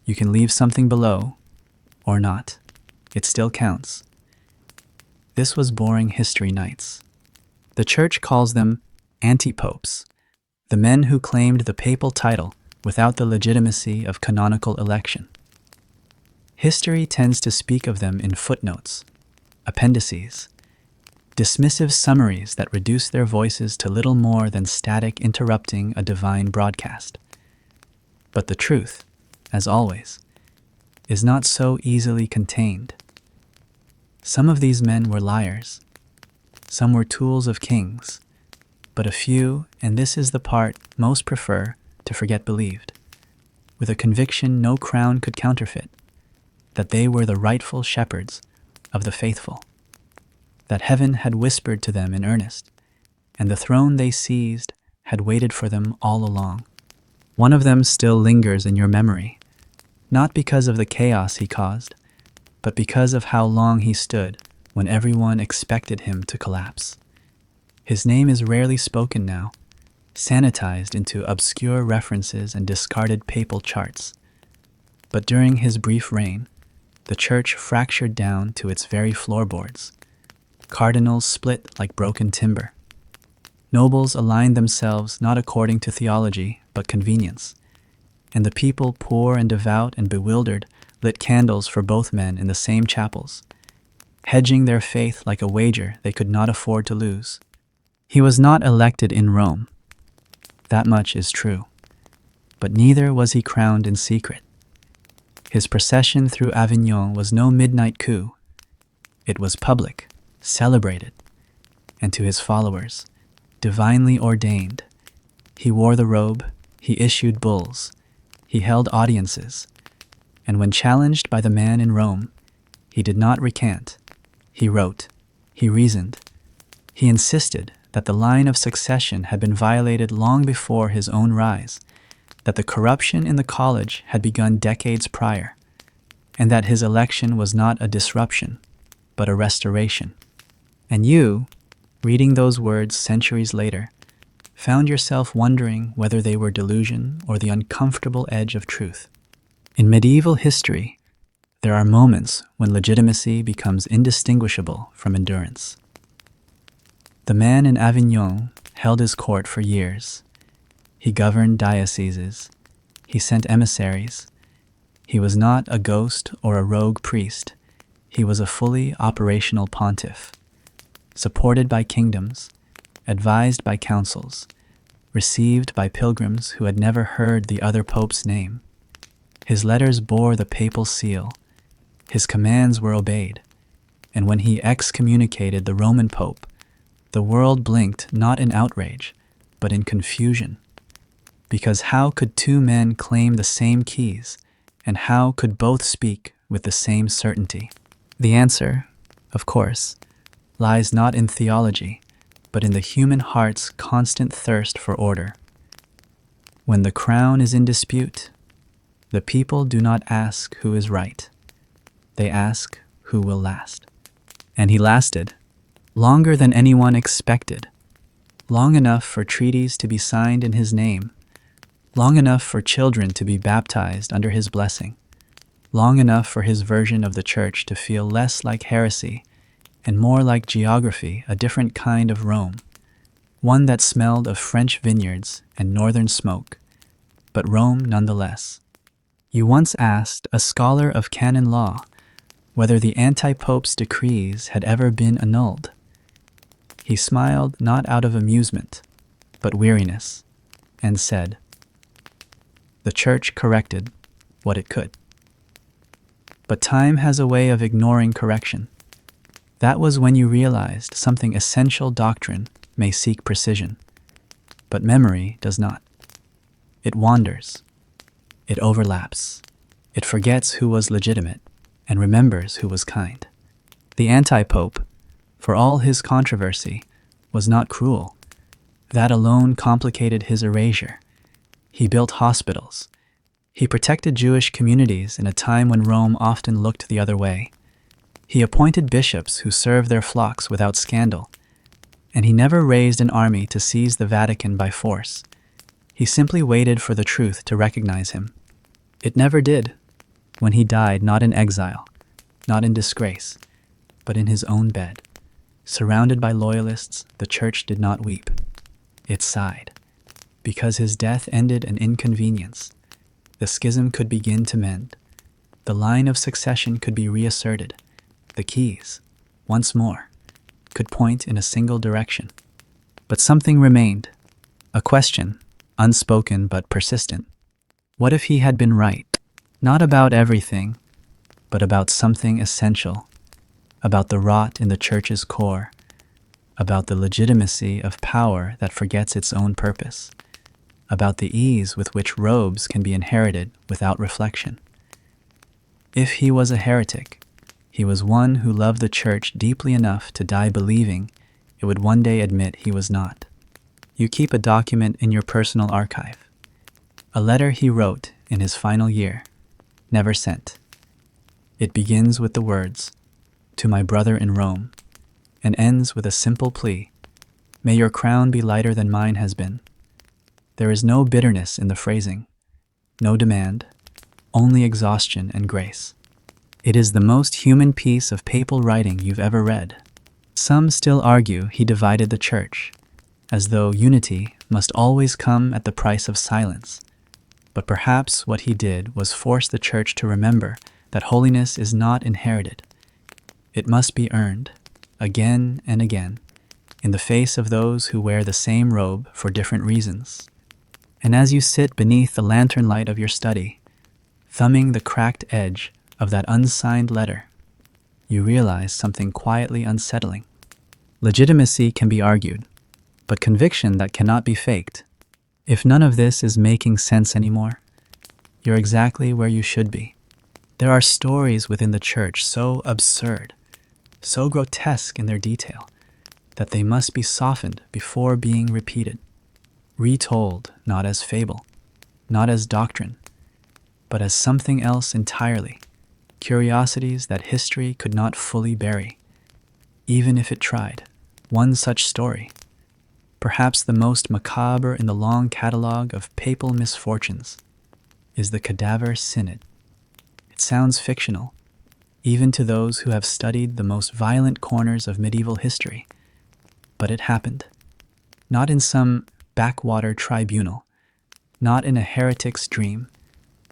you can leave something below, or not. It still counts. This was Boring History Nights. The church calls them anti-popes, the men who claimed the papal title without the legitimacy of canonical election. History tends to speak of them in footnotes, appendices, dismissive summaries that reduce their voices to little more than static interrupting a divine broadcast. But the truth, as always, is not so easily contained. Some of these men were liars. Some were tools of kings. But a few, and this is the part most prefer to forget, believed, with a conviction no crown could counterfeit, that they were the rightful shepherds of the faithful, that heaven had whispered to them in earnest, and the throne they seized had waited for them all along. One of them still lingers in your memory, not because of the chaos he caused, but because of how long he stood when everyone expected him to collapse. His name is rarely spoken now, sanitized into obscure references and discarded papal charts. But during his brief reign, the church fractured down to its very floorboards. Cardinals split like broken timber. Nobles aligned themselves not according to theology, but convenience. And the people, poor and devout and bewildered, lit candles for both men in the same chapels, hedging their faith like a wager they could not afford to lose. He was not elected in Rome. That much is true. But neither was he crowned in secret. His procession through Avignon was no midnight coup. It was public, celebrated, and to his followers, divinely ordained. He wore the robe, he issued bulls, he held audiences, and when challenged by the man in Rome, he did not recant. He wrote, he reasoned, he insisted that the line of succession had been violated long before his own rise, that the corruption in the college had begun decades prior, and that his election was not a disruption, but a restoration. And you, reading those words centuries later, found yourself wondering whether they were delusion or the uncomfortable edge of truth. In medieval history, there are moments when legitimacy becomes indistinguishable from endurance. The man in Avignon held his court for years. He governed dioceses. He sent emissaries. He was not a ghost or a rogue priest. He was a fully operational pontiff, supported by kingdoms, advised by councils, received by pilgrims who had never heard the other pope's name. His letters bore the papal seal. His commands were obeyed. And when he excommunicated the Roman pope, the world blinked not in outrage, but in confusion. Because how could two men claim the same keys, and how could both speak with the same certainty? The answer, of course, lies not in theology, but in the human heart's constant thirst for order. When the crown is in dispute, the people do not ask who is right. They ask who will last. And he lasted, longer than anyone expected, long enough for treaties to be signed in his name, long enough for children to be baptized under his blessing, long enough for his version of the church to feel less like heresy and more like geography, a different kind of Rome, one that smelled of French vineyards and northern smoke, but Rome nonetheless. You once asked a scholar of canon law whether the anti-pope's decrees had ever been annulled. He smiled not out of amusement, but weariness, and said, "The church corrected what it could." But time has a way of ignoring correction. That was when you realized something essential doctrine may seek precision, but memory does not. It wanders. It overlaps. It forgets who was legitimate and remembers who was kind. The anti-pope, for all his controversy, was not cruel. That alone complicated his erasure. He built hospitals. He protected Jewish communities in a time when Rome often looked the other way. He appointed bishops who served their flocks without scandal. And he never raised an army to seize the Vatican by force. He simply waited for the truth to recognize him. It never did. When he died, not in exile, not in disgrace, but in his own bed, surrounded by loyalists, the church did not weep. It sighed. Because his death ended an inconvenience, the schism could begin to mend. The line of succession could be reasserted. The keys, once more, could point in a single direction. But something remained, a question, unspoken but persistent. What if he had been right? Not about everything, but about something essential, about the rot in the church's core, about the legitimacy of power that forgets its own purpose, about the ease with which robes can be inherited without reflection. If he was a heretic, he was one who loved the church deeply enough to die believing it would one day admit he was not. You keep a document in your personal archive, a letter he wrote in his final year, never sent. It begins with the words, "To my brother in Rome," and ends with a simple plea, "May your crown be lighter than mine has been." There is no bitterness in the phrasing, no demand, only exhaustion and grace. It is the most human piece of papal writing you've ever read. Some still argue he divided the church, as though unity must always come at the price of silence. But perhaps what he did was force the church to remember that holiness is not inherited. It must be earned, again and again, in the face of those who wear the same robe for different reasons. And as you sit beneath the lantern light of your study, thumbing the cracked edge of that unsigned letter, you realize something quietly unsettling. Legitimacy can be argued, but conviction that cannot be faked. If none of this is making sense anymore, you're exactly where you should be. There are stories within the church so absurd, so grotesque in their detail, that they must be softened before being repeated, retold not as fable, not as doctrine, but as something else entirely, curiosities that history could not fully bury, even if it tried. One such story, perhaps the most macabre in the long catalogue of papal misfortunes, is the Cadaver Synod. It sounds fictional, even to those who have studied the most violent corners of medieval history, but it happened. Not in some backwater tribunal, not in a heretic's dream,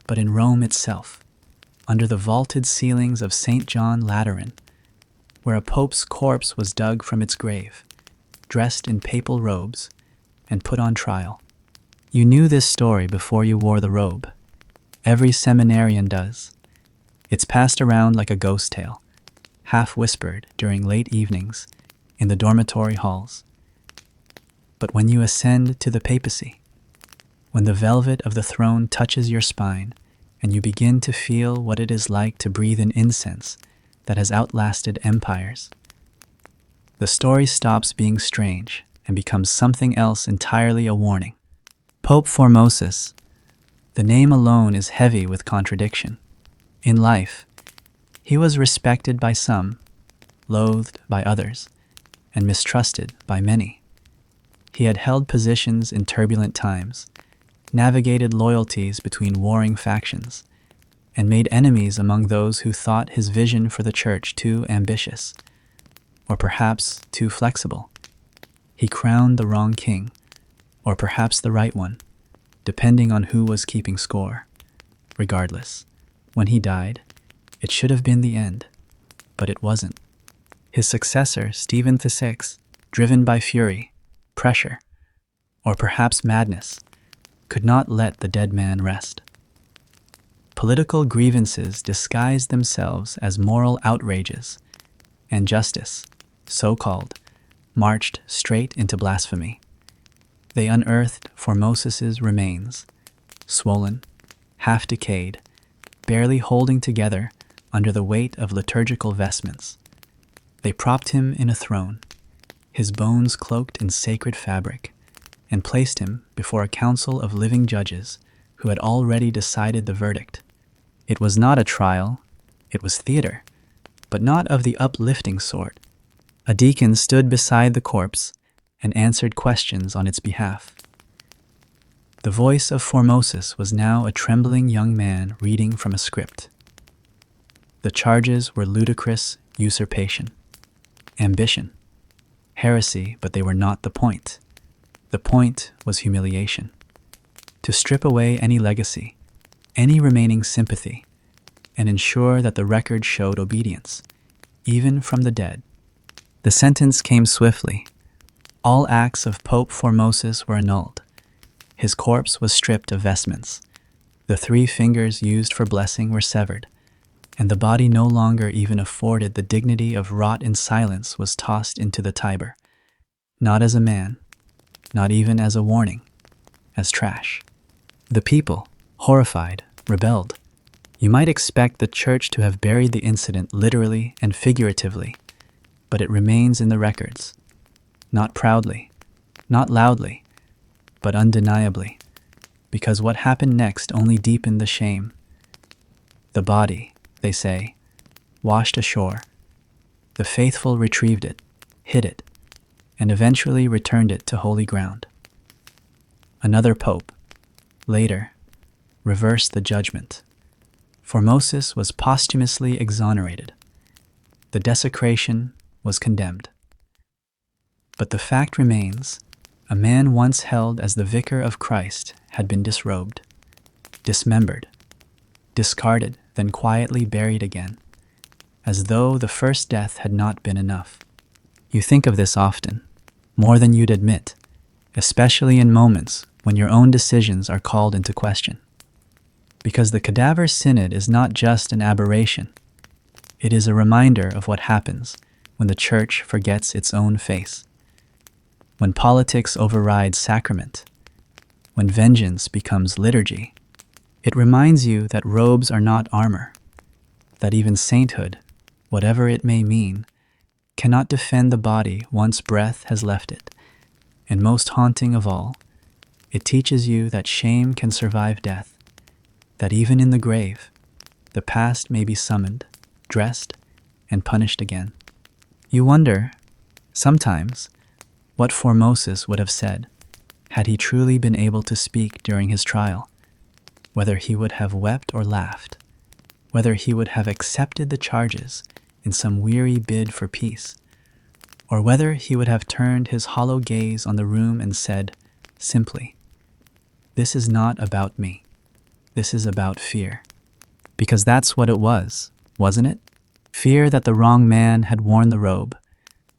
but in Rome itself, under the vaulted ceilings of St. John Lateran, where a pope's corpse was dug from its grave, dressed in papal robes, and put on trial. You knew this story before you wore the robe. Every seminarian does. It's passed around like a ghost tale, half whispered during late evenings in the dormitory halls. But when you ascend to the papacy, when the velvet of the throne touches your spine, and you begin to feel what it is like to breathe in incense that has outlasted empires, the story stops being strange and becomes something else entirely, a warning. Pope Formosus, the name alone is heavy with contradiction. In life, he was respected by some, loathed by others, and mistrusted by many. He had held positions in turbulent times, navigated loyalties between warring factions, and made enemies among those who thought his vision for the church too ambitious, or perhaps too flexible. He crowned the wrong king, or perhaps the right one, depending on who was keeping score. Regardless, when he died, it should have been the end, but it wasn't. His successor, Stephen VI, driven by fury, pressure, or perhaps madness, could not let the dead man rest. Political grievances disguised themselves as moral outrages, and justice, so-called, marched straight into blasphemy. They unearthed Formosus's remains, swollen, half-decayed, barely holding together under the weight of liturgical vestments. They propped him in a throne, his bones cloaked in sacred fabric, and placed him before a council of living judges who had already decided the verdict. It was not a trial, it was theater, but not of the uplifting sort. A deacon stood beside the corpse and answered questions on its behalf. The voice of Formosus was now a trembling young man reading from a script. The charges were ludicrous usurpation, ambition, heresy, but they were not the point. The point was humiliation. To strip away any legacy, any remaining sympathy, and ensure that the record showed obedience, even from the dead. The sentence came swiftly. All acts of Pope Formosus were annulled. His corpse was stripped of vestments. The 3 fingers used for blessing were severed, and the body no longer even afforded the dignity of rot in silence was tossed into the Tiber. Not as a man, not even as a warning, as trash. The people, horrified, rebelled. You might expect the church to have buried the incident literally and figuratively, but it remains in the records. Not proudly, not loudly, but undeniably, because what happened next only deepened the shame. The body, they say, washed ashore. The faithful retrieved it, hid it, and eventually returned it to holy ground. Another pope, later, reversed the judgment. Formosus was posthumously exonerated. The desecration was condemned. But the fact remains, a man once held as the vicar of Christ had been disrobed, dismembered, discarded, then quietly buried again, as though the first death had not been enough. You think of this often, more than you'd admit, especially in moments when your own decisions are called into question. Because the cadaver synod is not just an aberration, it is a reminder of what happens when the church forgets its own face. When politics overrides sacrament, when vengeance becomes liturgy, it reminds you that robes are not armor, that even sainthood, whatever it may mean, cannot defend the body once breath has left it. And most haunting of all, it teaches you that shame can survive death, that even in the grave, the past may be summoned, dressed, and punished again. You wonder, sometimes, what Formosus would have said had he truly been able to speak during his trial, whether he would have wept or laughed, whether he would have accepted the charges in some weary bid for peace, or whether he would have turned his hollow gaze on the room and said, simply, "This is not about me. This is about fear." Because that's what it was, wasn't it? Fear that the wrong man had worn the robe,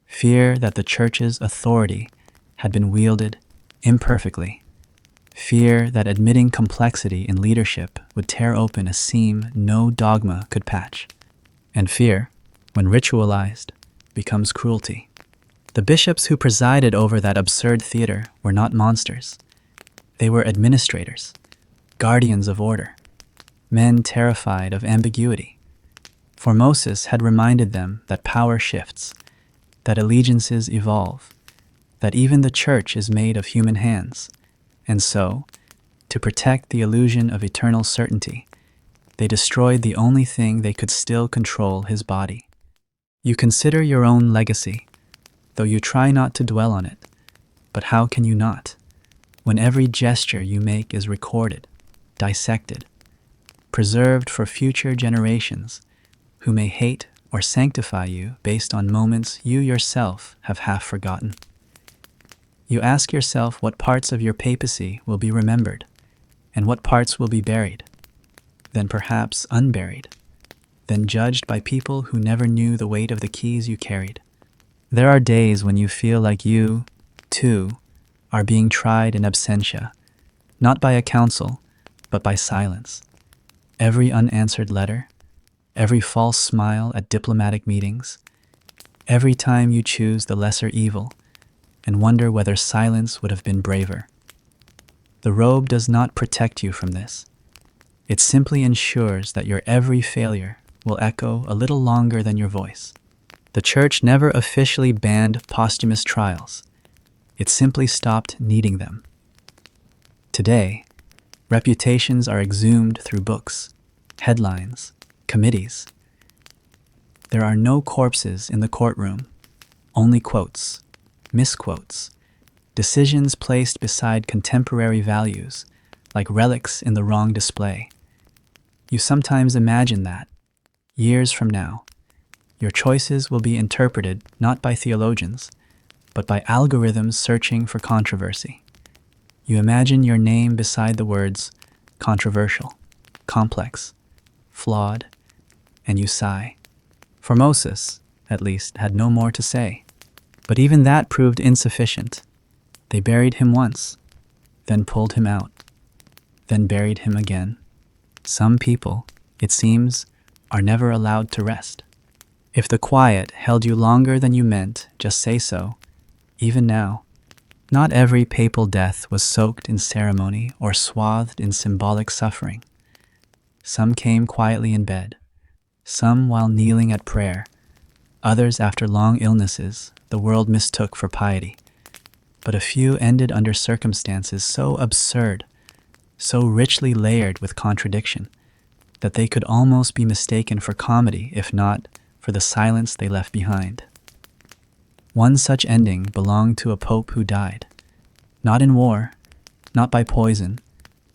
fear that the church's authority had been wielded imperfectly, fear that admitting complexity in leadership would tear open a seam no dogma could patch, and fear, when ritualized, becomes cruelty. The bishops who presided over that absurd theater were not monsters. They were administrators, guardians of order, men terrified of ambiguity. Formosus had reminded them that power shifts, that allegiances evolve, that even the church is made of human hands, and so, to protect the illusion of eternal certainty, they destroyed the only thing they could still control, his body. You consider your own legacy, though you try not to dwell on it, but how can you not, when every gesture you make is recorded, dissected, preserved for future generations who may hate or sanctify you based on moments you yourself have half forgotten. You ask yourself what parts of your papacy will be remembered, and what parts will be buried, then perhaps unburied, then judged by people who never knew the weight of the keys you carried. There are days when you feel like you, too, are being tried in absentia, not by a council, but by silence. Every unanswered letter, every false smile at diplomatic meetings, every time you choose the lesser evil and wonder whether silence would have been braver. The robe does not protect you from this. It simply ensures that your every failure will echo a little longer than your voice. The church never officially banned posthumous trials. It simply stopped needing them. Today, reputations are exhumed through books, headlines, committees. There are no corpses in the courtroom, only quotes, misquotes, decisions placed beside contemporary values, like relics in the wrong display. You sometimes imagine that, years from now, your choices will be interpreted not by theologians, but by algorithms searching for controversy. You imagine your name beside the words controversial, complex, flawed, and you sigh. Formosus, at least, had no more to say. But even that proved insufficient. They buried him once, then pulled him out, then buried him again. Some people, it seems, are never allowed to rest. If the quiet held you longer than you meant, just say so. Even now, not every papal death was soaked in ceremony or swathed in symbolic suffering. Some came quietly in bed, some while kneeling at prayer, others after long illnesses the world mistook for piety. But a few ended under circumstances so absurd, so richly layered with contradiction, that they could almost be mistaken for comedy, if not for the silence they left behind. One such ending belonged to a pope who died, not in war, not by poison,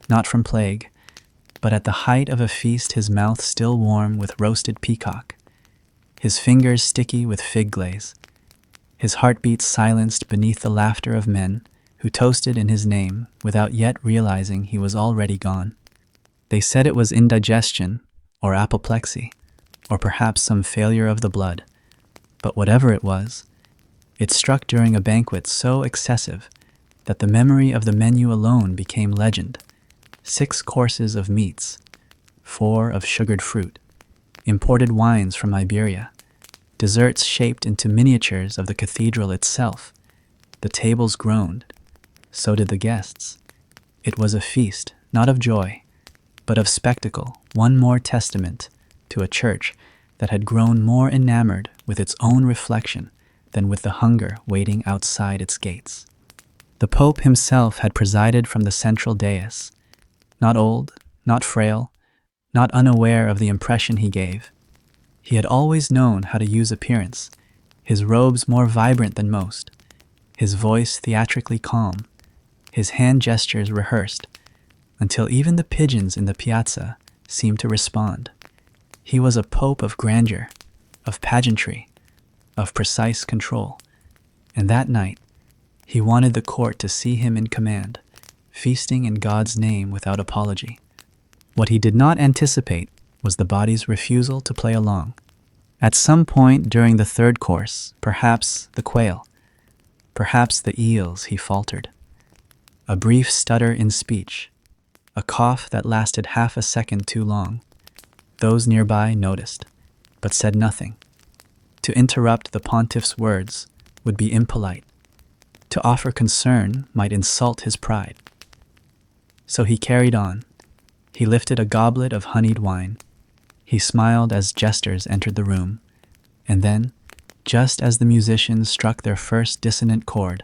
not from plague, but at the height of a feast, his mouth still warm with roasted peacock, his fingers sticky with fig glaze, his heartbeat silenced beneath the laughter of men who toasted in his name without yet realizing he was already gone. They said it was indigestion, or apoplexy, or perhaps some failure of the blood, but whatever it was, it struck during a banquet so excessive that the memory of the menu alone became legend. 6 courses of meats, 4 of sugared fruit, imported wines from Iberia, desserts shaped into miniatures of the cathedral itself. The tables groaned, so did the guests. It was a feast, not of joy, but of spectacle, one more testament to a church that had grown more enamored with its own reflection than with the hunger waiting outside its gates. The Pope himself had presided from the central dais, not old, not frail, not unaware of the impression he gave. He had always known how to use appearance, his robes more vibrant than most, his voice theatrically calm, his hand gestures rehearsed, until even the pigeons in the piazza seemed to respond. He was a pope of grandeur, of pageantry, of precise control, and that night he wanted the court to see him in command, feasting in God's name without apology. What he did not anticipate was the body's refusal to play along. At some point during the 3rd course, perhaps the quail, perhaps the eels, he faltered. A brief stutter in speech, a cough that lasted half a second too long. Those nearby noticed, but said nothing. To interrupt the pontiff's words would be impolite. To offer concern might insult his pride. So he carried on. He lifted a goblet of honeyed wine. He smiled as jesters entered the room. And then, just as the musicians struck their first dissonant chord,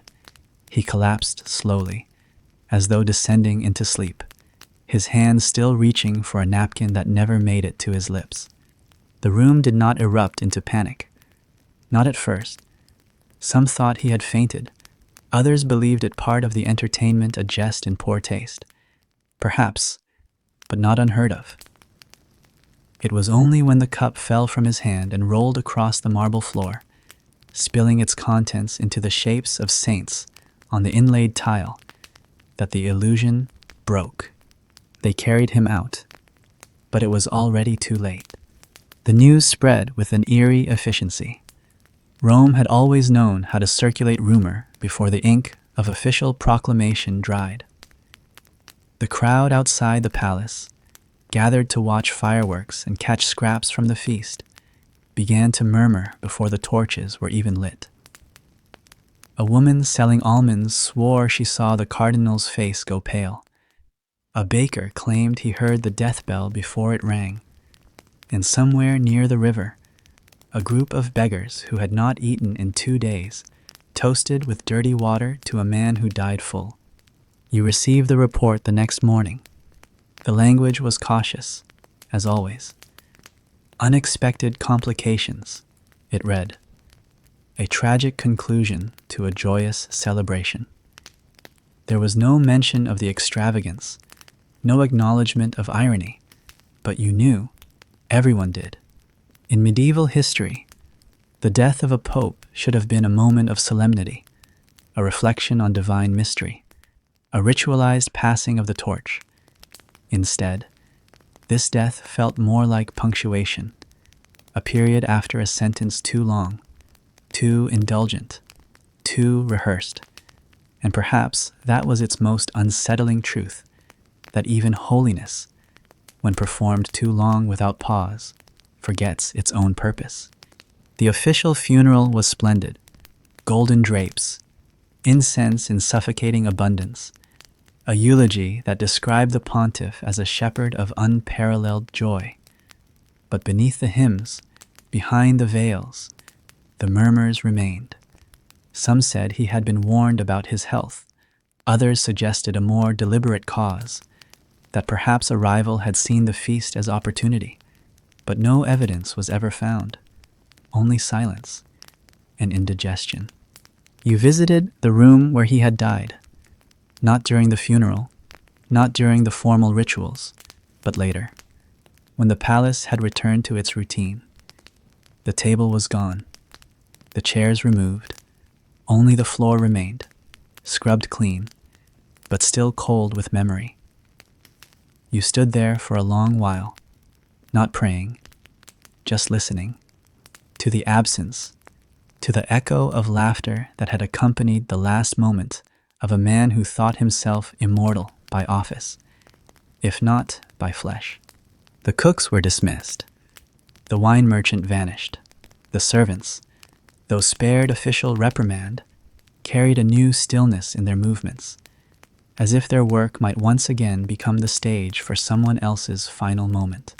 he collapsed slowly, as though descending into sleep, his hand still reaching for a napkin that never made it to his lips. The room did not erupt into panic. Not at first. Some thought he had fainted. Others believed it part of the entertainment, a jest in poor taste. Perhaps, but not unheard of. It was only when the cup fell from his hand and rolled across the marble floor, spilling its contents into the shapes of saints on the inlaid tile, that the illusion broke. They carried him out, but it was already too late. The news spread with an eerie efficiency. Rome had always known how to circulate rumor before the ink of official proclamation dried. The crowd outside the palace, gathered to watch fireworks and catch scraps from the feast, began to murmur before the torches were even lit. A woman selling almonds swore she saw the cardinal's face go pale. A baker claimed he heard the death bell before it rang. And somewhere near the river, a group of beggars who had not eaten in 2 days toasted with dirty water to a man who died full. You received the report the next morning. The language was cautious, as always. Unexpected complications, it read. A tragic conclusion to a joyous celebration. There was no mention of the extravagance, no acknowledgement of irony, but you knew, everyone did. In medieval history, the death of a pope should have been a moment of solemnity, a reflection on divine mystery, a ritualized passing of the torch. Instead, this death felt more like punctuation, a period after a sentence too long, too indulgent, too rehearsed. And perhaps that was its most unsettling truth, that even holiness, when performed too long without pause, forgets its own purpose. The official funeral was splendid. Golden drapes, incense in suffocating abundance, a eulogy that described the pontiff as a shepherd of unparalleled joy. But beneath the hymns, behind the veils, the murmurs remained. Some said he had been warned about his health. Others suggested a more deliberate cause, that perhaps a rival had seen the feast as opportunity. But no evidence was ever found, only silence and indigestion. You visited the room where he had died, not during the funeral, not during the formal rituals, but later, when the palace had returned to its routine. The table was gone, the chairs removed, only the floor remained, scrubbed clean, but still cold with memory. You stood there for a long while, not praying, just listening, to the absence, to the echo of laughter that had accompanied the last moment of a man who thought himself immortal by office, if not by flesh. The cooks were dismissed. The wine merchant vanished. The servants, though spared official reprimand, carried a new stillness in their movements, as if their work might once again become the stage for someone else's final moment.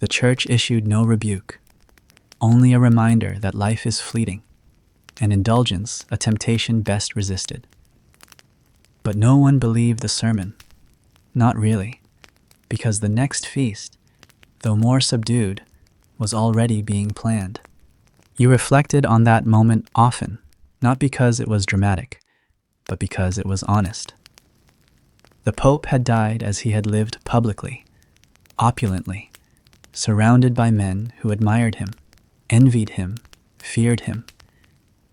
The church issued no rebuke, only a reminder that life is fleeting, and indulgence a temptation best resisted. But no one believed the sermon. Not really, because the next feast, though more subdued, was already being planned. You reflected on that moment often, not because it was dramatic, but because it was honest. The Pope had died as he had lived publicly, opulently, surrounded by men who admired him, envied him, feared him.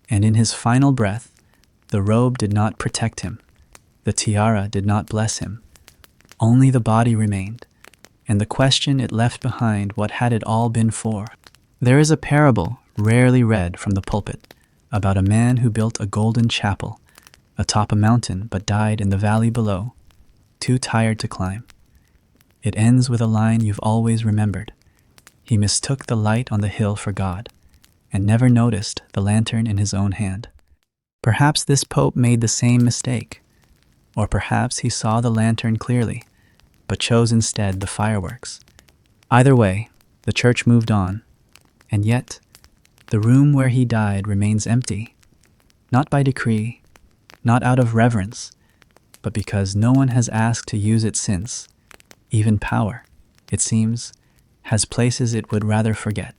And in his final breath, the robe did not protect him, the tiara did not bless him. Only the body remained, and the question it left behind, what had it all been for? There is a parable rarely read from the pulpit about a man who built a golden chapel atop a mountain but died in the valley below, too tired to climb. It ends with a line you've always remembered. He mistook the light on the hill for God, and never noticed the lantern in his own hand. Perhaps this pope made the same mistake, or perhaps he saw the lantern clearly, but chose instead the fireworks. Either way, the church moved on, and yet, the room where he died remains empty, not by decree, not out of reverence, but because no one has asked to use it since. Even power, it seems, has places it would rather forget.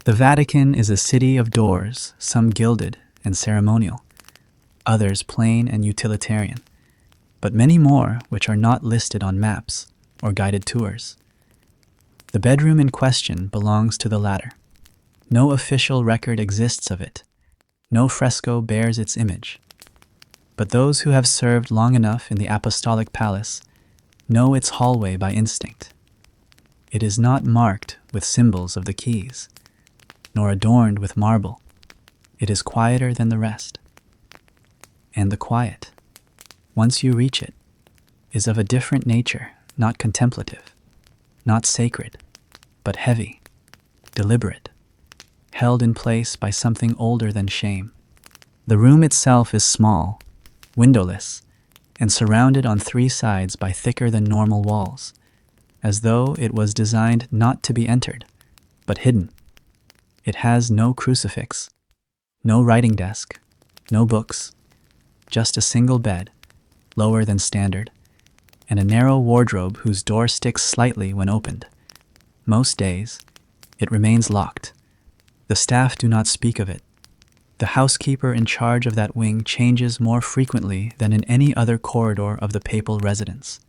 The Vatican is a city of doors, some gilded and ceremonial, others plain and utilitarian, but many more which are not listed on maps or guided tours. The bedroom in question belongs to the latter. No official record exists of it. No fresco bears its image. But those who have served long enough in the apostolic palace know its hallway by instinct. It is not marked with symbols of the keys, nor adorned with marble. It is quieter than the rest. And the quiet, once you reach it, is of a different nature, not contemplative, not sacred, but heavy, deliberate, held in place by something older than shame. The room itself is small, windowless, and surrounded on three sides by thicker than normal walls, as though it was designed not to be entered, but hidden. It has no crucifix, no writing desk, no books, just a single bed, lower than standard, and a narrow wardrobe whose door sticks slightly when opened. Most days, it remains locked. The staff do not speak of it. The housekeeper in charge of that wing changes more frequently than in any other corridor of the papal residence.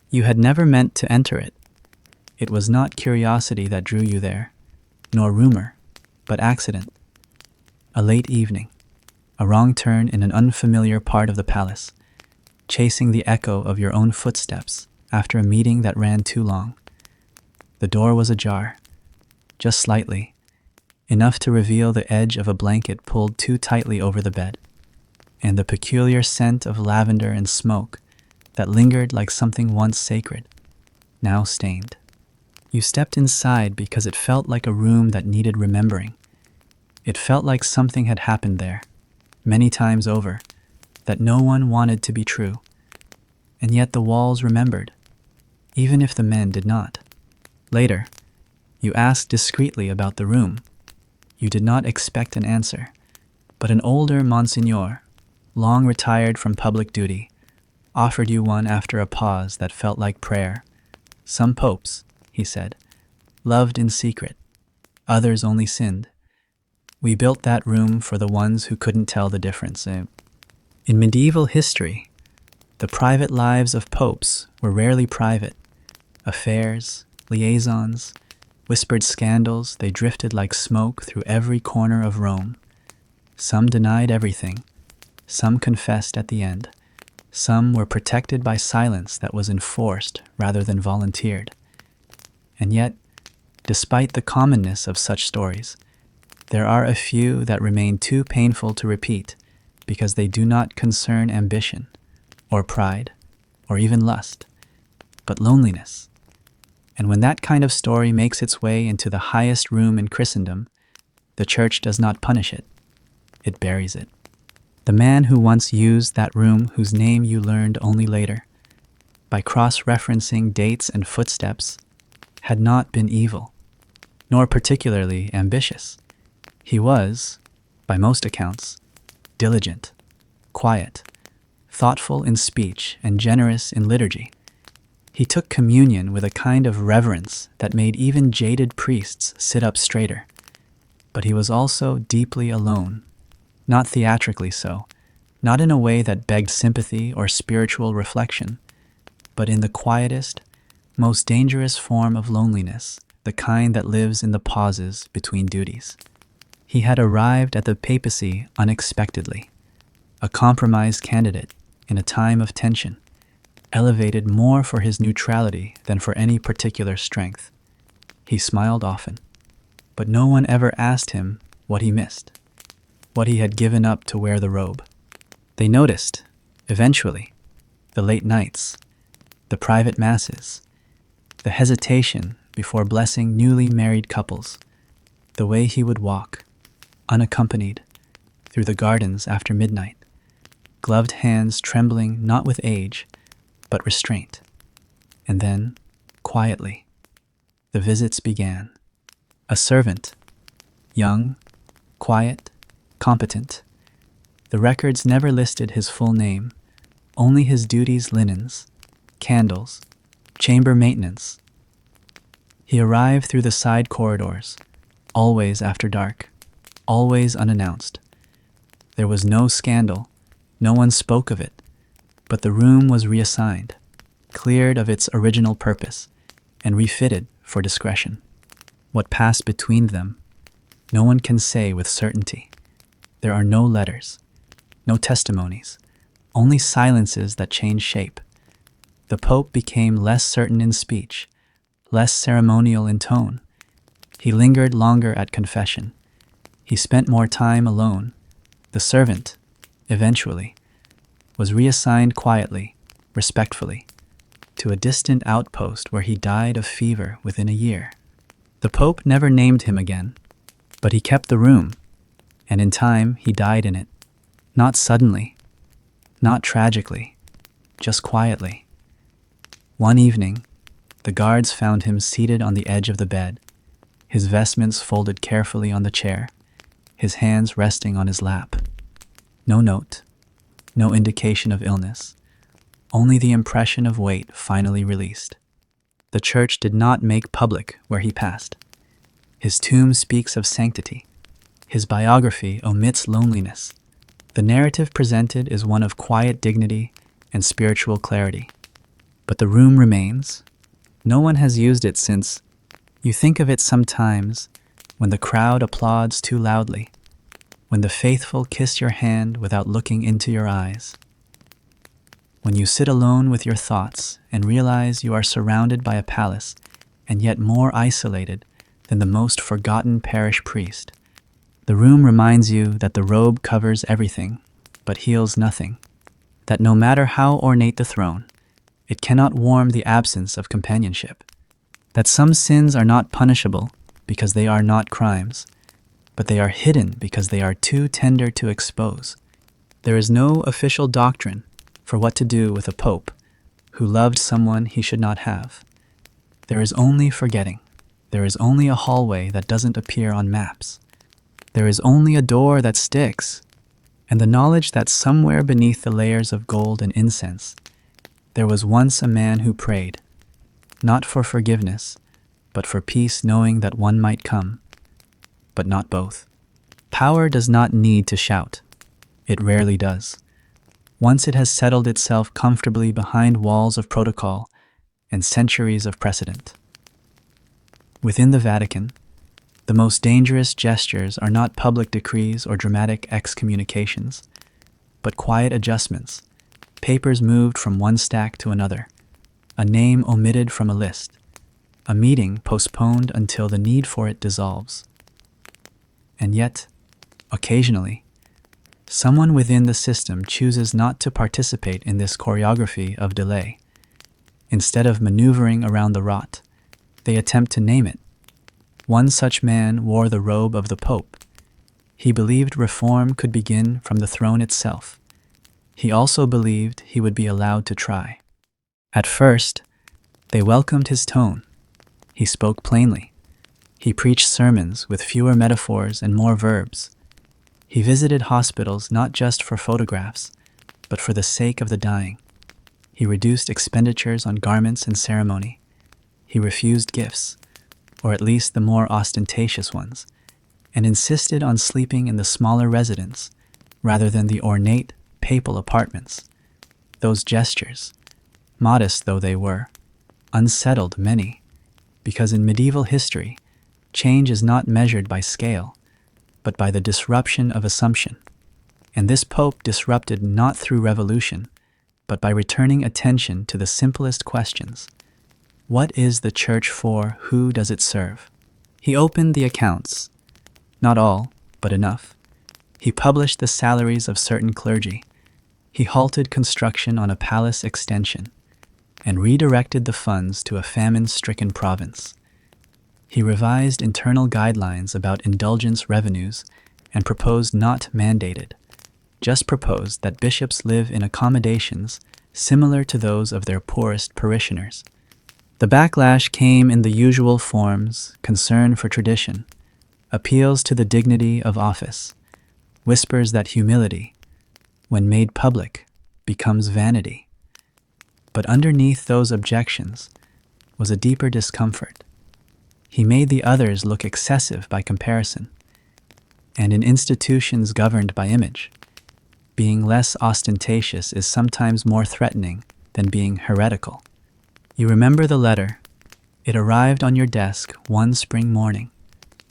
You had never meant to enter it. It was not curiosity that drew you there, nor rumor, but accident. A late evening, a wrong turn in an unfamiliar part of the palace, chasing the echo of your own footsteps after a meeting that ran too long. The door was ajar, just slightly, enough to reveal the edge of a blanket pulled too tightly over the bed, and the peculiar scent of lavender and smoke that lingered like something once sacred, now stained. You stepped inside because it felt like a room that needed remembering. It felt like something had happened there, many times over, that no one wanted to be true. And yet the walls remembered, even if the men did not. Later, you asked discreetly about the room. You did not expect an answer, but an older Monsignor, long retired from public duty, offered you one after a pause that felt like prayer. Some popes, he said, loved in secret. Others only sinned. We built that room for the ones who couldn't tell the difference. In medieval history, the private lives of popes were rarely private. Affairs, liaisons, whispered scandals, they drifted like smoke through every corner of Rome. Some denied everything. Some confessed at the end. Some were protected by silence that was enforced rather than volunteered. And yet, despite the commonness of such stories, there are a few that remain too painful to repeat because they do not concern ambition, or pride, or even lust, but loneliness. And when that kind of story makes its way into the highest room in Christendom, the Church does not punish it. It buries it. The man who once used that room, whose name you learned only later, by cross-referencing dates and footsteps, had not been evil, nor particularly ambitious. He was, by most accounts, diligent, quiet, thoughtful in speech, and generous in liturgy. He took communion with a kind of reverence that made even jaded priests sit up straighter. But he was also deeply alone, not theatrically so, not in a way that begged sympathy or spiritual reflection, but in the quietest, most dangerous form of loneliness, the kind that lives in the pauses between duties. He had arrived at the papacy unexpectedly, a compromised candidate in a time of tension, elevated more for his neutrality than for any particular strength. He smiled often, but no one ever asked him what he missed, what he had given up to wear the robe. They noticed, eventually, the late nights, the private masses, the hesitation before blessing newly married couples, the way he would walk, unaccompanied, through the gardens after midnight, gloved hands trembling not with age, but restraint. And then, quietly, the visits began. A servant, young, quiet, competent. The records never listed his full name, only his duties, linens, candles, chamber maintenance. He arrived through the side corridors, always after dark, always unannounced. There was no scandal, no one spoke of it, but the room was reassigned, cleared of its original purpose, and refitted for discretion. What passed between them, no one can say with certainty. There are no letters, no testimonies, only silences that change shape. The Pope became less certain in speech, less ceremonial in tone. He lingered longer at confession. He spent more time alone. The servant, eventually, was reassigned quietly, respectfully, to a distant outpost where he died of fever within a year. The Pope never named him again, but he kept the room, and in time he died in it. Not suddenly, not tragically, just quietly. One evening, the guards found him seated on the edge of the bed, his vestments folded carefully on the chair, his hands resting on his lap. No note, no indication of illness, only the impression of weight finally released. The Church did not make public where he passed. His tomb speaks of sanctity. His biography omits loneliness. The narrative presented is one of quiet dignity and spiritual clarity. But the room remains. No one has used it since. You think of it sometimes when the crowd applauds too loudly, when the faithful kiss your hand without looking into your eyes, when you sit alone with your thoughts and realize you are surrounded by a palace and yet more isolated than the most forgotten parish priest. The room reminds you that the robe covers everything, but heals nothing. That no matter how ornate the throne, it cannot warm the absence of companionship. That some sins are not punishable because they are not crimes, but they are hidden because they are too tender to expose. There is no official doctrine for what to do with a pope who loved someone he should not have. There is only forgetting. There is only a hallway that doesn't appear on maps. There is only a door that sticks, and the knowledge that somewhere beneath the layers of gold and incense, there was once a man who prayed, not for forgiveness, but for peace, knowing that one might come, but not both. Power does not need to shout. It rarely does. Once it has settled itself comfortably behind walls of protocol and centuries of precedent. Within the Vatican, the most dangerous gestures are not public decrees or dramatic excommunications, but quiet adjustments, papers moved from one stack to another, a name omitted from a list, a meeting postponed until the need for it dissolves. And yet, occasionally, someone within the system chooses not to participate in this choreography of delay. Instead of maneuvering around the rot, they attempt to name it. One such man wore the robe of the Pope. He believed reform could begin from the throne itself. He also believed he would be allowed to try. At first, they welcomed his tone. He spoke plainly. He preached sermons with fewer metaphors and more verbs. He visited hospitals not just for photographs, but for the sake of the dying. He reduced expenditures on garments and ceremony. He refused gifts, or at least the more ostentatious ones, and insisted on sleeping in the smaller residence rather than the ornate papal apartments. Those gestures, modest though they were, unsettled many, because in medieval history, change is not measured by scale, but by the disruption of assumption. And this pope disrupted not through revolution, but by returning attention to the simplest questions. What is the church for? Who does it serve? He opened the accounts. Not all, but enough. He published the salaries of certain clergy. He halted construction on a palace extension and redirected the funds to a famine-stricken province. He revised internal guidelines about indulgence revenues and proposed not mandated, just proposed that bishops live in accommodations similar to those of their poorest parishioners. The backlash came in the usual forms: concern for tradition, appeals to the dignity of office, whispers that humility, when made public, becomes vanity. But underneath those objections was a deeper discomfort. He made the others look excessive by comparison, and in institutions governed by image, being less ostentatious is sometimes more threatening than being heretical. You remember the letter. It arrived on your desk one spring morning,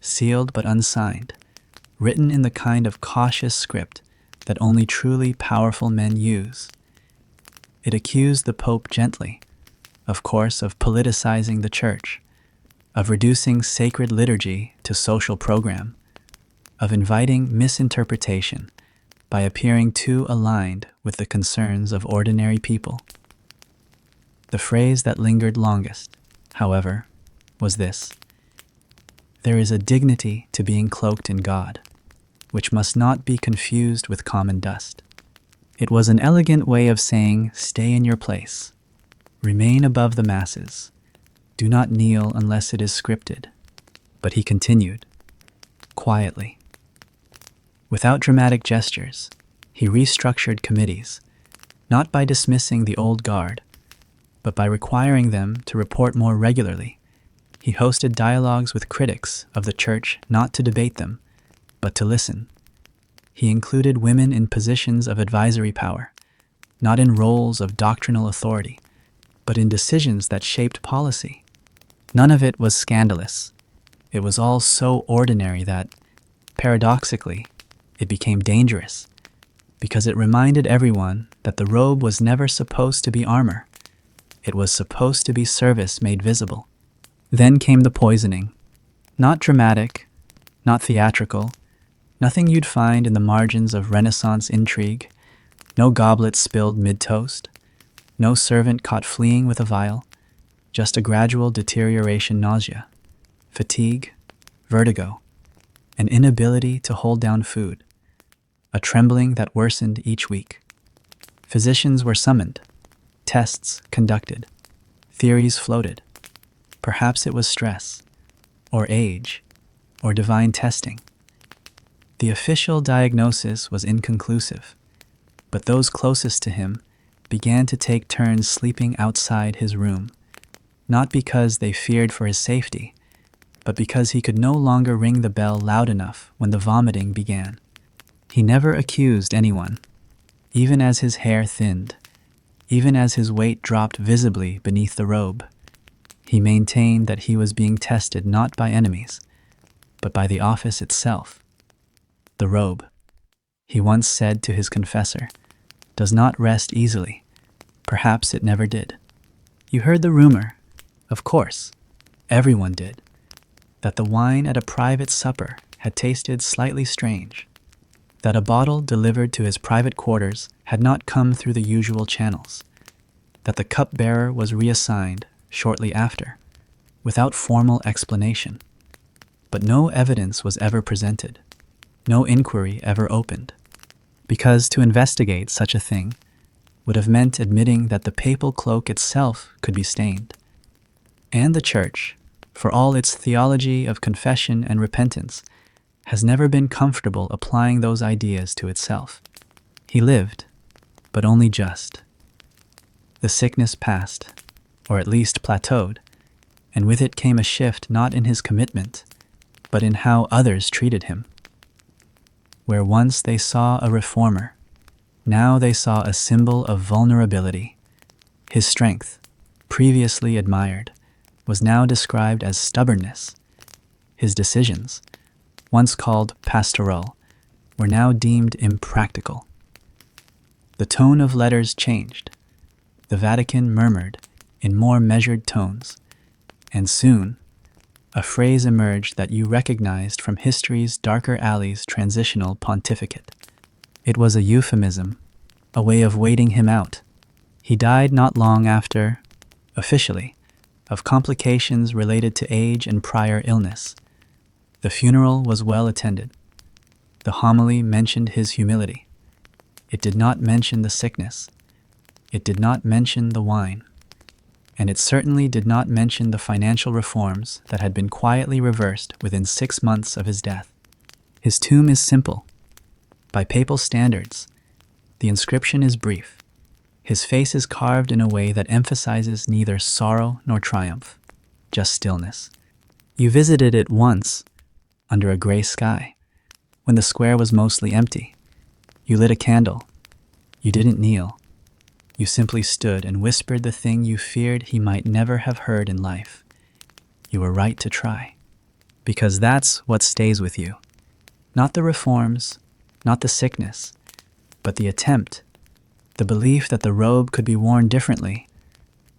sealed but unsigned, written in the kind of cautious script that only truly powerful men use. It accused the Pope gently, of course, of politicizing the church, of reducing sacred liturgy to social program, of inviting misinterpretation by appearing too aligned with the concerns of ordinary people. The phrase that lingered longest, however, was this: there is a dignity to being cloaked in God, which must not be confused with common dust. It was an elegant way of saying, stay in your place, remain above the masses, do not kneel unless it is scripted. But he continued, quietly. Without dramatic gestures, he restructured committees, not by dismissing the old guard, but by requiring them to report more regularly. He hosted dialogues with critics of the church, not to debate them, but to listen. He included women in positions of advisory power, not in roles of doctrinal authority, but in decisions that shaped policy. None of it was scandalous. It was all so ordinary that, paradoxically, it became dangerous, because it reminded everyone that the robe was never supposed to be armor. It was supposed to be service made visible. Then came the poisoning. Not dramatic, not theatrical, nothing you'd find in the margins of Renaissance intrigue, no goblet spilled mid-toast, no servant caught fleeing with a vial, just a gradual deterioration, nausea, fatigue, vertigo, an inability to hold down food, a trembling that worsened each week. Physicians were summoned, tests conducted, theories floated. Perhaps it was stress, or age, or divine testing. The official diagnosis was inconclusive, but those closest to him began to take turns sleeping outside his room, not because they feared for his safety, but because he could no longer ring the bell loud enough when the vomiting began. He never accused anyone, even as his hair thinned, even as his weight dropped visibly beneath the robe. He maintained that he was being tested not by enemies, but by the office itself. The robe, he once said to his confessor, does not rest easily. Perhaps it never did. You heard the rumor, of course, everyone did, that the wine at a private supper had tasted slightly strange, that a bottle delivered to his private quarters had not come through the usual channels, that the cupbearer was reassigned shortly after, without formal explanation. But no evidence was ever presented, no inquiry ever opened, because to investigate such a thing would have meant admitting that the papal cloak itself could be stained. And the Church, for all its theology of confession and repentance, has never been comfortable applying those ideas to itself. He lived, but only just. The sickness passed, or at least plateaued, and with it came a shift not in his commitment, but in how others treated him. Where once they saw a reformer, now they saw a symbol of vulnerability. His strength, previously admired, was now described as stubbornness. His decisions, once called pastoral, were now deemed impractical. The tone of letters changed. The Vatican murmured in more measured tones, and soon a phrase emerged that you recognized from history's darker alleys transitional pontificate. It was a euphemism, a way of waiting him out. He died not long after, officially, of complications related to age and prior illness. The funeral was well attended. The homily mentioned his humility. It did not mention the sickness. It did not mention the wine. And it certainly did not mention the financial reforms that had been quietly reversed within 6 months of his death. His tomb is simple. By papal standards, the inscription is brief. His face is carved in a way that emphasizes neither sorrow nor triumph, just stillness. You visited it once, under a gray sky, when the square was mostly empty. You lit a candle. You didn't kneel. You simply stood and whispered the thing you feared he might never have heard in life. You were right to try, because that's what stays with you. Not the reforms, not the sickness, but the attempt, the belief that the robe could be worn differently,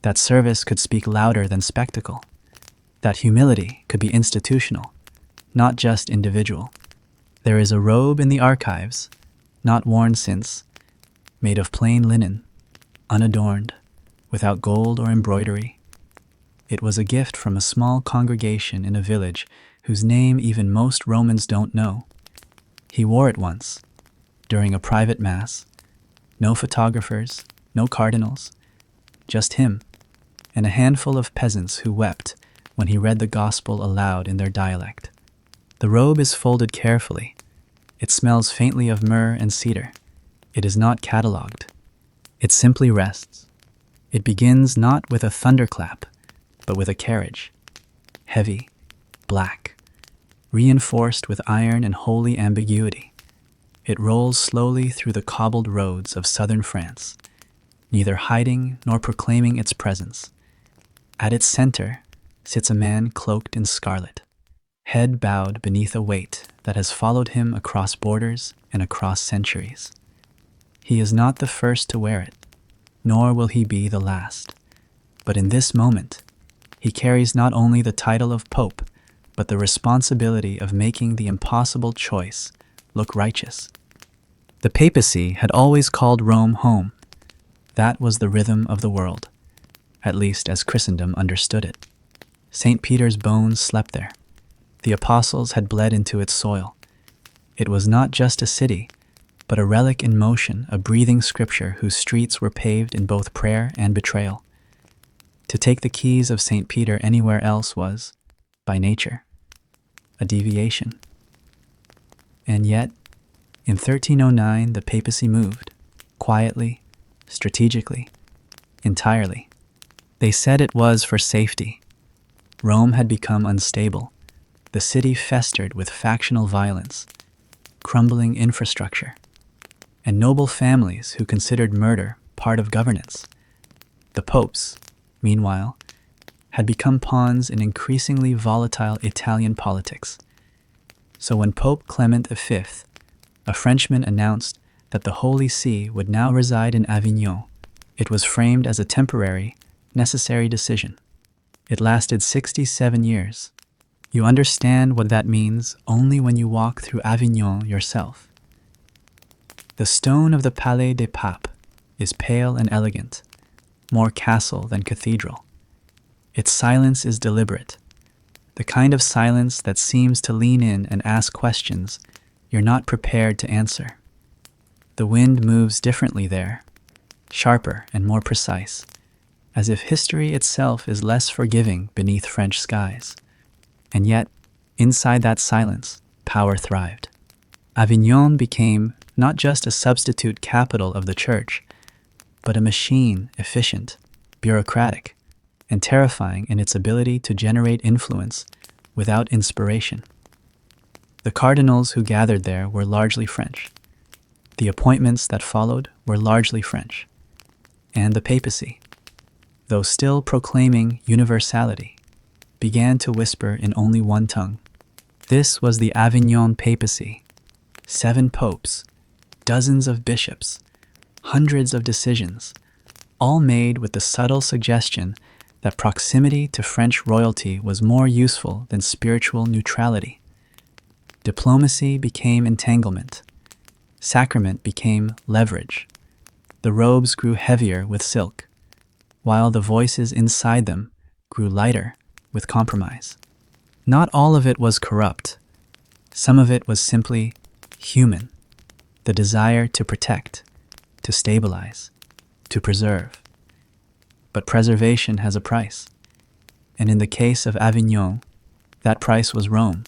that service could speak louder than spectacle, that humility could be institutional, not just individual. There is a robe in the archives, not worn since, made of plain linen, unadorned, without gold or embroidery. It was a gift from a small congregation in a village whose name even most Romans don't know. He wore it once, during a private mass. No photographers, no cardinals, just him, and a handful of peasants who wept when he read the gospel aloud in their dialect. The robe is folded carefully. It smells faintly of myrrh and cedar. It is not catalogued. It simply rests. It begins not with a thunderclap, but with a carriage. Heavy, black, reinforced with iron and holy ambiguity. It rolls slowly through the cobbled roads of southern France, neither hiding nor proclaiming its presence. At its center sits a man cloaked in scarlet, head bowed beneath a weight that has followed him across borders and across centuries. He is not the first to wear it, nor will he be the last. But in this moment, he carries not only the title of Pope, but the responsibility of making the impossible choice look righteous. The papacy had always called Rome home. That was the rhythm of the world, at least as Christendom understood it. St. Peter's bones slept there. The apostles had bled into its soil. It was not just a city, but a relic in motion, a breathing scripture whose streets were paved in both prayer and betrayal. To take the keys of St. Peter anywhere else was, by nature, a deviation. And yet, in 1309, the papacy moved, quietly, strategically, entirely. They said it was for safety. Rome had become unstable. The city festered with factional violence, crumbling infrastructure, and noble families who considered murder part of governance. The popes, meanwhile, had become pawns in increasingly volatile Italian politics. So when Pope Clement V, a Frenchman, announced that the Holy See would now reside in Avignon, it was framed as a temporary, necessary decision. It lasted 67 years. You understand what that means only when you walk through Avignon yourself. The stone of the Palais des Papes is pale and elegant, more castle than cathedral. Its silence is deliberate, the kind of silence that seems to lean in and ask questions you're not prepared to answer. The wind moves differently there, sharper and more precise, as if history itself is less forgiving beneath French skies. And yet, inside that silence, power thrived. Avignon became not just a substitute capital of the church, but a machine, efficient, bureaucratic, and terrifying in its ability to generate influence without inspiration. The cardinals who gathered there were largely French. The appointments that followed were largely French. And the papacy, though still proclaiming universality, began to whisper in only one tongue. This was the Avignon papacy. 7 popes, dozens of bishops, hundreds of decisions, all made with the subtle suggestion that proximity to French royalty was more useful than spiritual neutrality. Diplomacy became entanglement. Sacrament became leverage. The robes grew heavier with silk, while the voices inside them grew lighter with compromise. Not all of it was corrupt. Some of it was simply human, the desire to protect, to stabilize, to preserve. But preservation has a price. And in the case of Avignon, that price was Rome.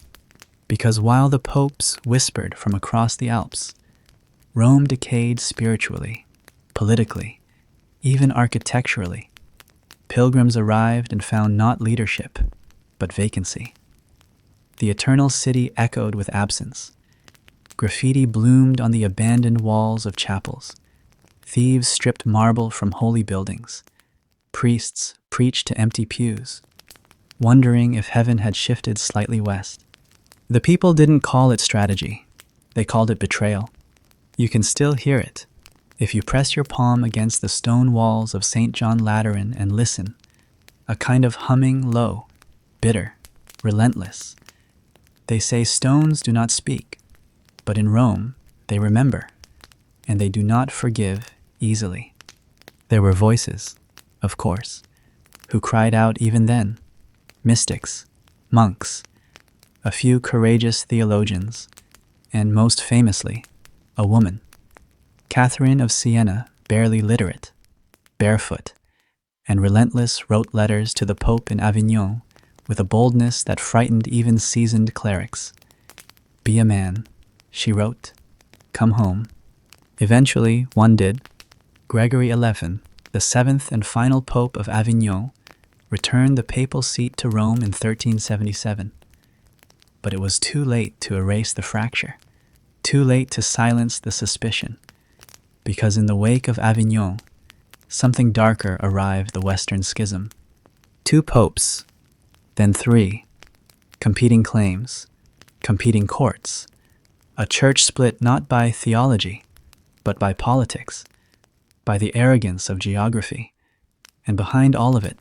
Because while the popes whispered from across the Alps, Rome decayed spiritually, politically, even architecturally. Pilgrims arrived and found not leadership, but vacancy. The eternal city echoed with absence. Graffiti bloomed on the abandoned walls of chapels. Thieves stripped marble from holy buildings. Priests preached to empty pews, wondering if heaven had shifted slightly west. The people didn't call it strategy. They called it betrayal. You can still hear it if you press your palm against the stone walls of St. John Lateran and listen, a kind of humming low, bitter, relentless. They say stones do not speak, but in Rome they remember, and they do not forgive easily. There were voices, of course, who cried out even then, mystics, monks, a few courageous theologians, and most famously, a woman, Catherine of Siena, barely literate, barefoot, and relentless, wrote letters to the Pope in Avignon with a boldness that frightened even seasoned clerics. "Be a man," she wrote. "Come home." Eventually, one did. Gregory XI, the 7th and final Pope of Avignon, returned the papal seat to Rome in 1377. But it was too late to erase the fracture, too late to silence the suspicion, because in the wake of Avignon, something darker arrived: the Western Schism. 2 popes, then 3, competing claims, competing courts, a church split not by theology, but by politics, by the arrogance of geography, and behind all of it,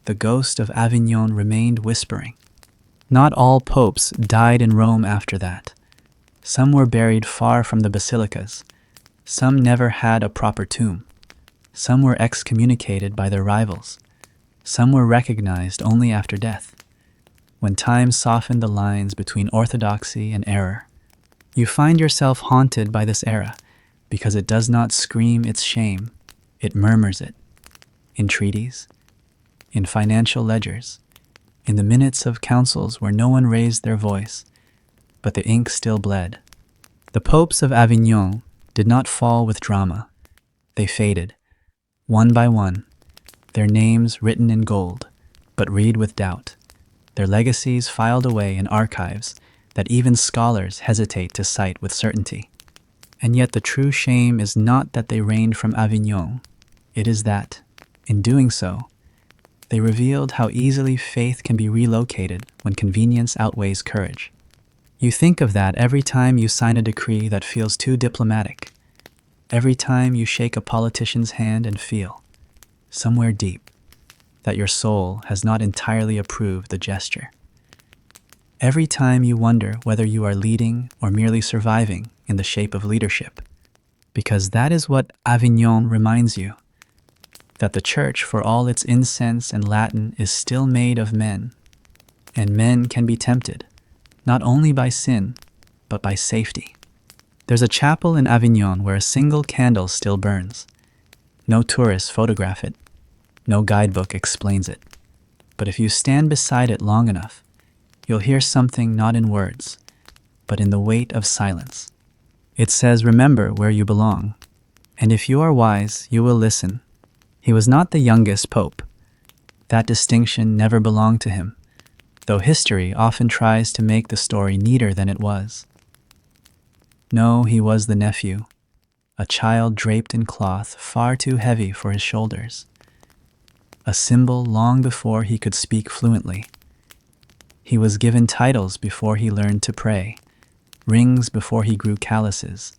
the ghost of Avignon remained whispering, Not all popes died in Rome after that. Some were buried far from the basilicas. Some never had a proper tomb. Some were excommunicated by their rivals. Some were recognized only after death, when time softened the lines between orthodoxy and error. You find yourself haunted by this era because it does not scream its shame, it murmurs it. In treaties, in financial ledgers, in the minutes of councils where no one raised their voice, but the ink still bled. The popes of Avignon did not fall with drama. They faded, one by one, their names written in gold, but read with doubt, their legacies filed away in archives that even scholars hesitate to cite with certainty. And yet the true shame is not that they reigned from Avignon. It is that, in doing so, they revealed how easily faith can be relocated when convenience outweighs courage. You think of that every time you sign a decree that feels too diplomatic, every time you shake a politician's hand and feel, somewhere deep, that your soul has not entirely approved the gesture. Every time you wonder whether you are leading or merely surviving in the shape of leadership, because that is what Avignon reminds you, that the church, for all its incense and Latin, is still made of men, and men can be tempted, not only by sin, but by safety. There's a chapel in Avignon where a single candle still burns. No tourists photograph it, no guidebook explains it, but if you stand beside it long enough, you'll hear something not in words, but in the weight of silence. It says, "Remember where you belong," and if you are wise, you will listen. He was not the youngest pope. That distinction never belonged to him, though history often tries to make the story neater than it was. No, he was the nephew, a child draped in cloth far too heavy for his shoulders, a symbol long before he could speak fluently. He was given titles before he learned to pray, rings before he grew calluses,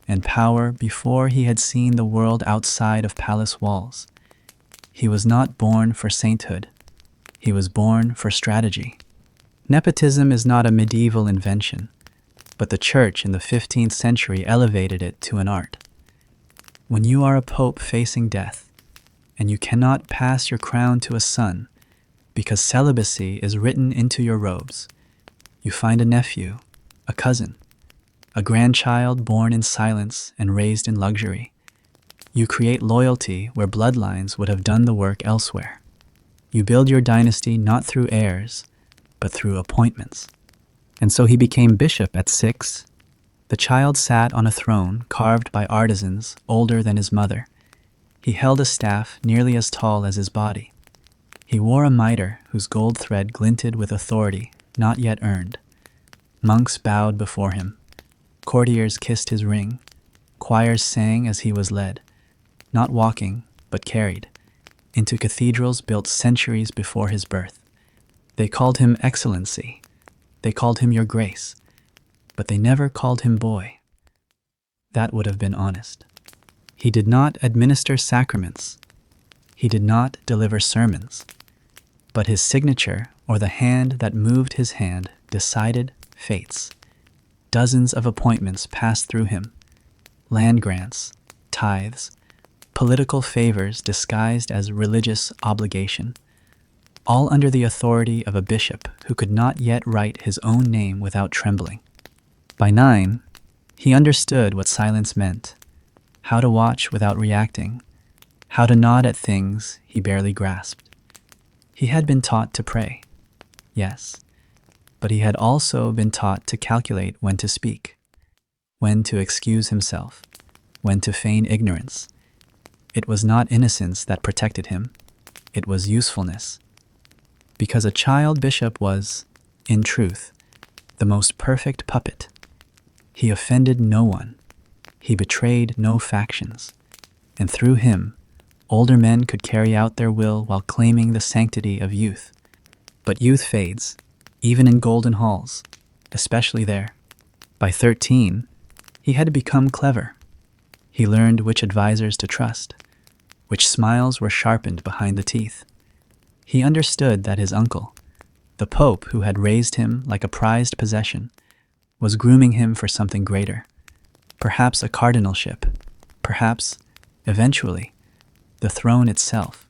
and power before he had seen the world outside of palace walls. He was not born for sainthood. He was born for strategy. Nepotism is not a medieval invention, but the church in the 15th century elevated it to an art. When you are a pope facing death, and you cannot pass your crown to a son because celibacy is written into your robes, you find a nephew, a cousin, a grandchild born in silence and raised in luxury. You create loyalty where bloodlines would have done the work elsewhere. You build your dynasty not through heirs, but through appointments. And so he became bishop at 6. The child sat on a throne carved by artisans older than his mother. He held a staff nearly as tall as his body. He wore a mitre whose gold thread glinted with authority not yet earned. Monks bowed before him. Courtiers kissed his ring. Choirs sang as he was led, not walking, but carried, into cathedrals built centuries before his birth. They called him Excellency. They called him Your Grace. But they never called him boy. That would have been honest. He did not administer sacraments. He did not deliver sermons. But his signature, or the hand that moved his hand, decided fates. Dozens of appointments passed through him. Land grants, tithes, political favors disguised as religious obligation, all under the authority of a bishop who could not yet write his own name without trembling. By 9, he understood what silence meant, how to watch without reacting, how to nod at things he barely grasped. He had been taught to pray, yes, but he had also been taught to calculate when to speak, when to excuse himself, when to feign ignorance. It was not innocence that protected him, it was usefulness. Because a child bishop was, in truth, the most perfect puppet. He offended no one, he betrayed no factions, and through him, older men could carry out their will while claiming the sanctity of youth. But youth fades, even in golden halls, especially there. By 13, he had become clever. He learned which advisors to trust, which smiles were sharpened behind the teeth. He understood that his uncle, The Pope, who had raised him like a prized possession, was grooming him for something greater, perhaps a cardinalship, perhaps, eventually, the throne itself.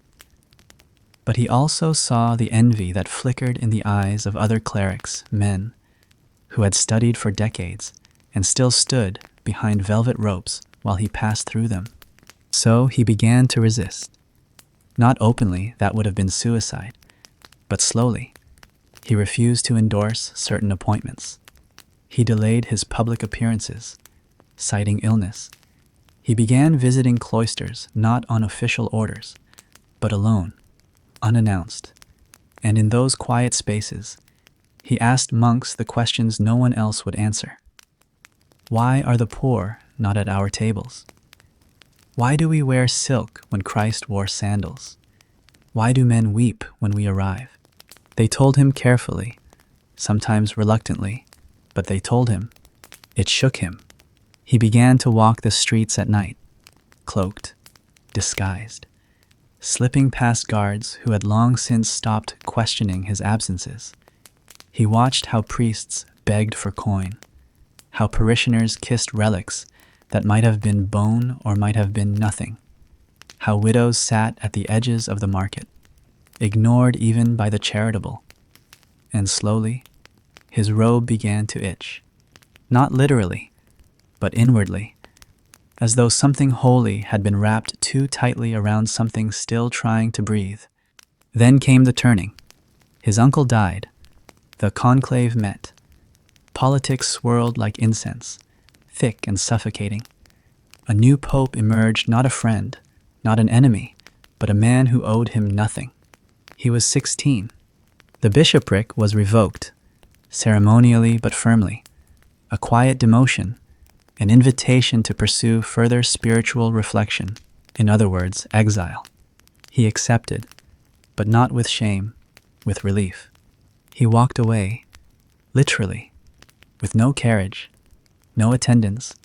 But he also saw the envy that flickered in the eyes of other clerics, men, who had studied for decades and still stood behind velvet ropes while he passed through them. So he began to resist. Not openly, that would have been suicide, but slowly. He refused to endorse certain appointments. He delayed his public appearances, citing illness. He began visiting cloisters not on official orders, but alone, unannounced. And in those quiet spaces, he asked monks the questions no one else would answer. Why are the poor not at our tables? Why do we wear silk when Christ wore sandals? Why do men weep when we arrive? They told him carefully, sometimes reluctantly, but they told him. It shook him. He began to walk the streets at night, cloaked, disguised, slipping past guards who had long since stopped questioning his absences. He watched how priests begged for coin, how parishioners kissed relics that might have been bone or might have been nothing, how widows sat at the edges of the market, ignored even by the charitable. And slowly, his robe began to itch, not literally, but inwardly, as though something holy had been wrapped too tightly around something still trying to breathe. Then came the turning. His uncle died. The conclave met. Politics swirled like incense, thick and suffocating. A new pope emerged, not a friend, not an enemy, but a man who owed him nothing. He was 16. The bishopric was revoked, ceremonially but firmly. A quiet demotion, an invitation to pursue further spiritual reflection, in other words, exile. He accepted, but not with shame, with relief. He walked away, literally, with no carriage, no attendance,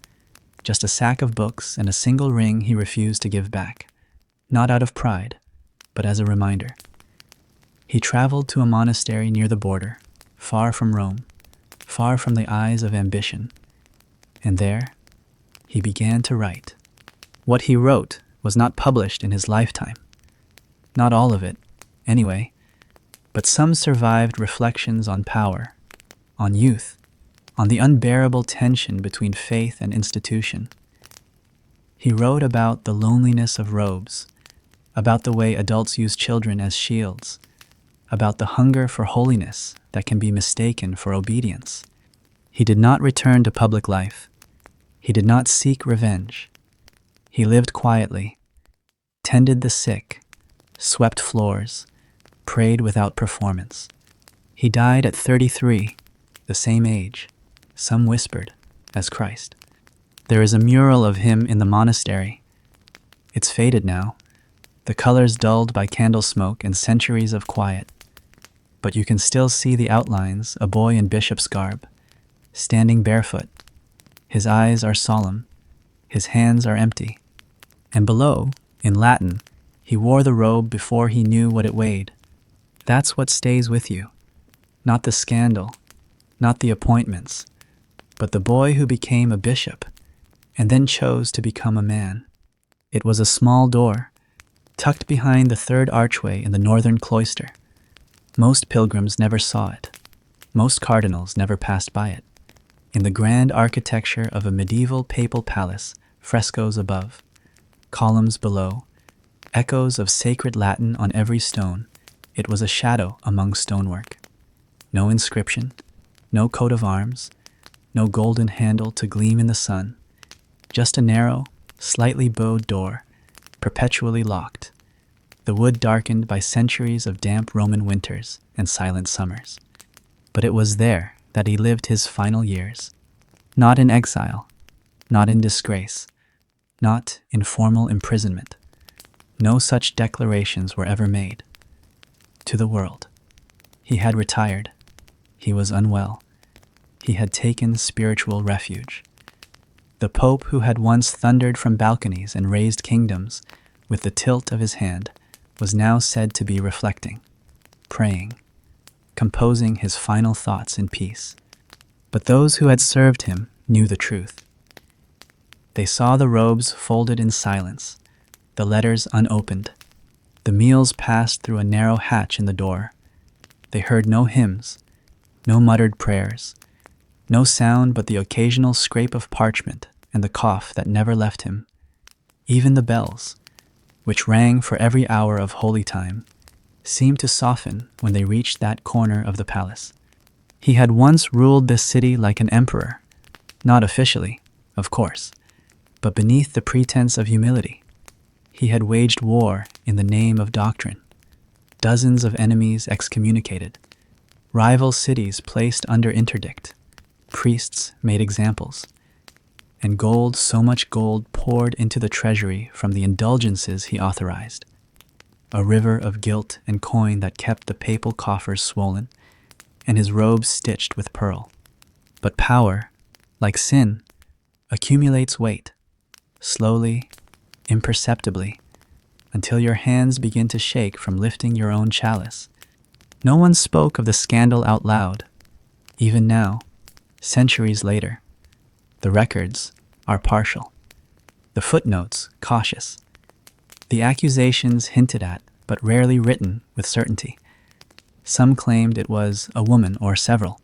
just a sack of books and a single ring he refused to give back, not out of pride, but as a reminder. He traveled to a monastery near the border, far from Rome, far from the eyes of ambition, and there he began to write. What he wrote was not published in his lifetime. Not all of it, anyway, but some survived reflections on power, on youth, on the unbearable tension between faith and institution. He wrote about the loneliness of robes, about the way adults use children as shields, about the hunger for holiness that can be mistaken for obedience. He did not return to public life. He did not seek revenge. He lived quietly, tended the sick, swept floors, prayed without performance. He died at 33, the same age, some whispered, as Christ. There is a mural of him in the monastery. It's faded now, the colors dulled by candle smoke and centuries of quiet. But you can still see the outlines, a boy in bishop's garb, standing barefoot. His eyes are solemn, his hands are empty. And below, in Latin, he wore the robe before he knew what it weighed. That's what stays with you. Not the scandal, not the appointments, but the boy who became a bishop and then chose to become a man. It was a small door, tucked behind the third archway in the northern cloister. Most pilgrims never saw it. Most cardinals never passed by it. In the grand architecture of a medieval papal palace, frescoes above, columns below, echoes of sacred Latin on every stone, it was a shadow among stonework. No inscription, no coat of arms, no golden handle to gleam in the sun, just a narrow, slightly bowed door, perpetually locked, the wood darkened by centuries of damp Roman winters and silent summers. But it was there that he lived his final years, not in exile, not in disgrace, not in formal imprisonment. No such declarations were ever made. To the world, he had retired. He was unwell. He had taken spiritual refuge. The Pope who had once thundered from balconies and raised kingdoms with the tilt of his hand was now said to be reflecting, praying, composing his final thoughts in peace. But those who had served him knew the truth. They saw the robes folded in silence, the letters unopened, the meals passed through a narrow hatch in the door. They heard no hymns, no muttered prayers, no sound but the occasional scrape of parchment and the cough that never left him. Even the bells, which rang for every hour of holy time, seemed to soften when they reached that corner of the palace. He had once ruled this city like an emperor, not officially, of course, but beneath the pretense of humility. He had waged war in the name of doctrine, dozens of enemies excommunicated, rival cities placed under interdict, priests made examples, and gold, so much gold, poured into the treasury from the indulgences he authorized. A river of gilt and coin that kept the papal coffers swollen, and his robes stitched with pearl. But power, like sin, accumulates weight, slowly, imperceptibly, until your hands begin to shake from lifting your own chalice. No one spoke of the scandal out loud. Even now, centuries later, the records are partial, the footnotes cautious, the accusations hinted at but rarely written with certainty. Some claimed it was a woman or several.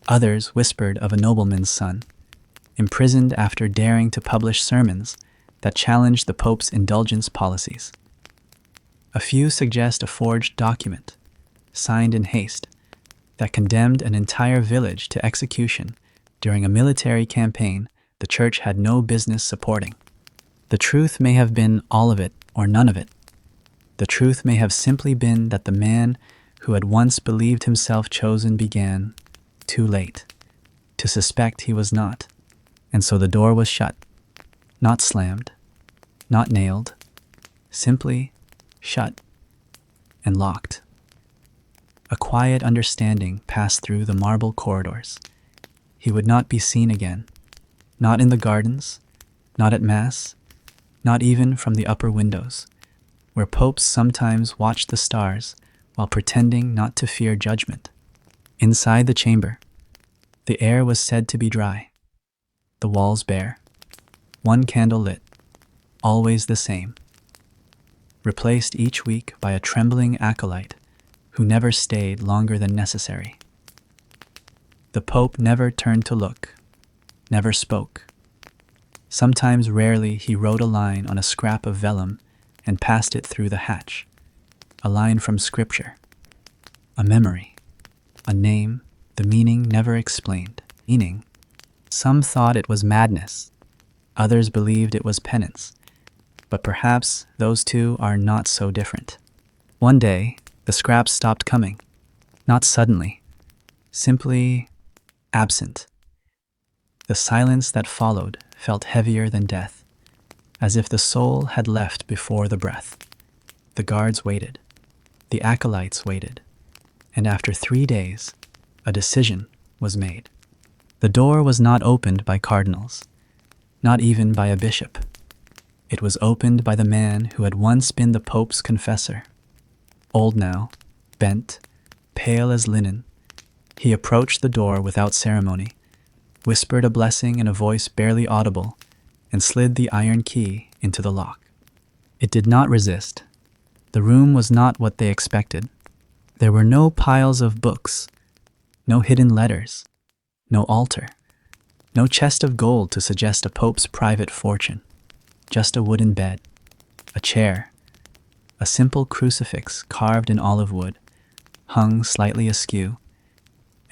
Others whispered of a nobleman's son, imprisoned after daring to publish sermons that challenged the Pope's indulgence policies. A few suggest a forged document, signed in haste, that condemned an entire village to execution during a military campaign the Church had no business supporting. The truth may have been all of it or none of it. The truth may have simply been that the man who had once believed himself chosen began, too late, to suspect he was not, and so the door was shut, not slammed, not nailed, simply shut and locked. A quiet understanding passed through the marble corridors. He would not be seen again, not in the gardens, not at Mass, not even from the upper windows, where popes sometimes watched the stars while pretending not to fear judgment. Inside the chamber, the air was said to be dry, the walls bare, one candle lit, always the same, replaced each week by a trembling acolyte who never stayed longer than necessary. The Pope never turned to look, never spoke. Sometimes rarely he wrote a line on a scrap of vellum and passed it through the hatch, a line from Scripture, a memory, a name, the meaning never explained. Meaning, some thought it was madness, others believed it was penance, but perhaps those two are not so different. One day, the scraps stopped coming, not suddenly, simply absent. The silence that followed felt heavier than death, as if the soul had left before the breath. The guards waited, the acolytes waited, and after 3 days, a decision was made. The door was not opened by cardinals, not even by a bishop. It was opened by the man who had once been the Pope's confessor. Old now, bent, pale as linen, he approached the door without ceremony, whispered a blessing in a voice barely audible, and slid the iron key into the lock. It did not resist. The room was not what they expected. There were no piles of books, no hidden letters, no altar, no chest of gold to suggest a pope's private fortune, just a wooden bed, a chair, a simple crucifix carved in olive wood, hung slightly askew,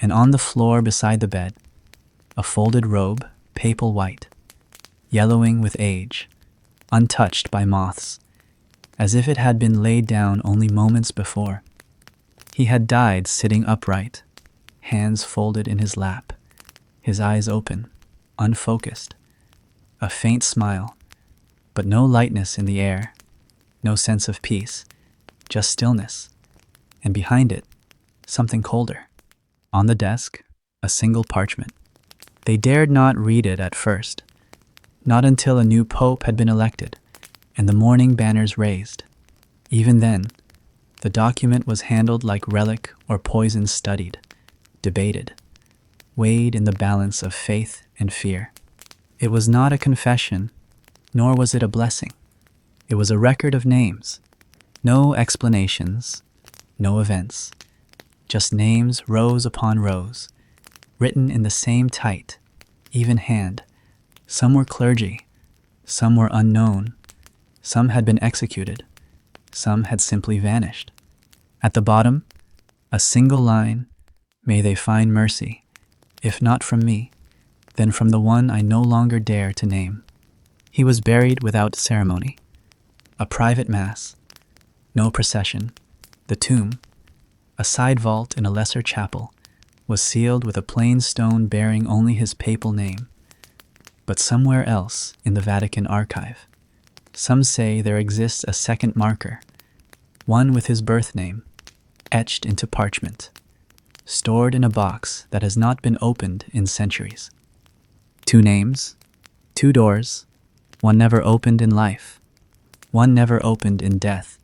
and on the floor beside the bed, a folded robe, papal white, yellowing with age, untouched by moths, as if it had been laid down only moments before. He had died sitting upright, hands folded in his lap, his eyes open, unfocused, a faint smile, but no lightness in the air, no sense of peace, just stillness, and behind it, something colder. On the desk, a single parchment. They dared not read it at first, not until a new pope had been elected and the mourning banners raised. Even then, The document was handled like relic or poison, studied, debated, weighed in the balance of faith and fear. It was not a confession, nor was it a blessing. It was a record of names. No explanations, no events. Just names, rows upon rows, written in the same tight, even hand. Some were clergy, some were unknown, some had been executed, some had simply vanished. At the bottom, a single line, "May they find mercy, if not from me, then from the one I no longer dare to name." He was buried without ceremony. A private mass, no procession. The tomb, a side vault in a lesser chapel, was sealed with a plain stone bearing only his papal name. But somewhere else in the Vatican archive, some say there exists a second marker, one with his birth name, etched into parchment, stored in a box that has not been opened in centuries. Two names, two doors, one never opened in life, one never opened in death.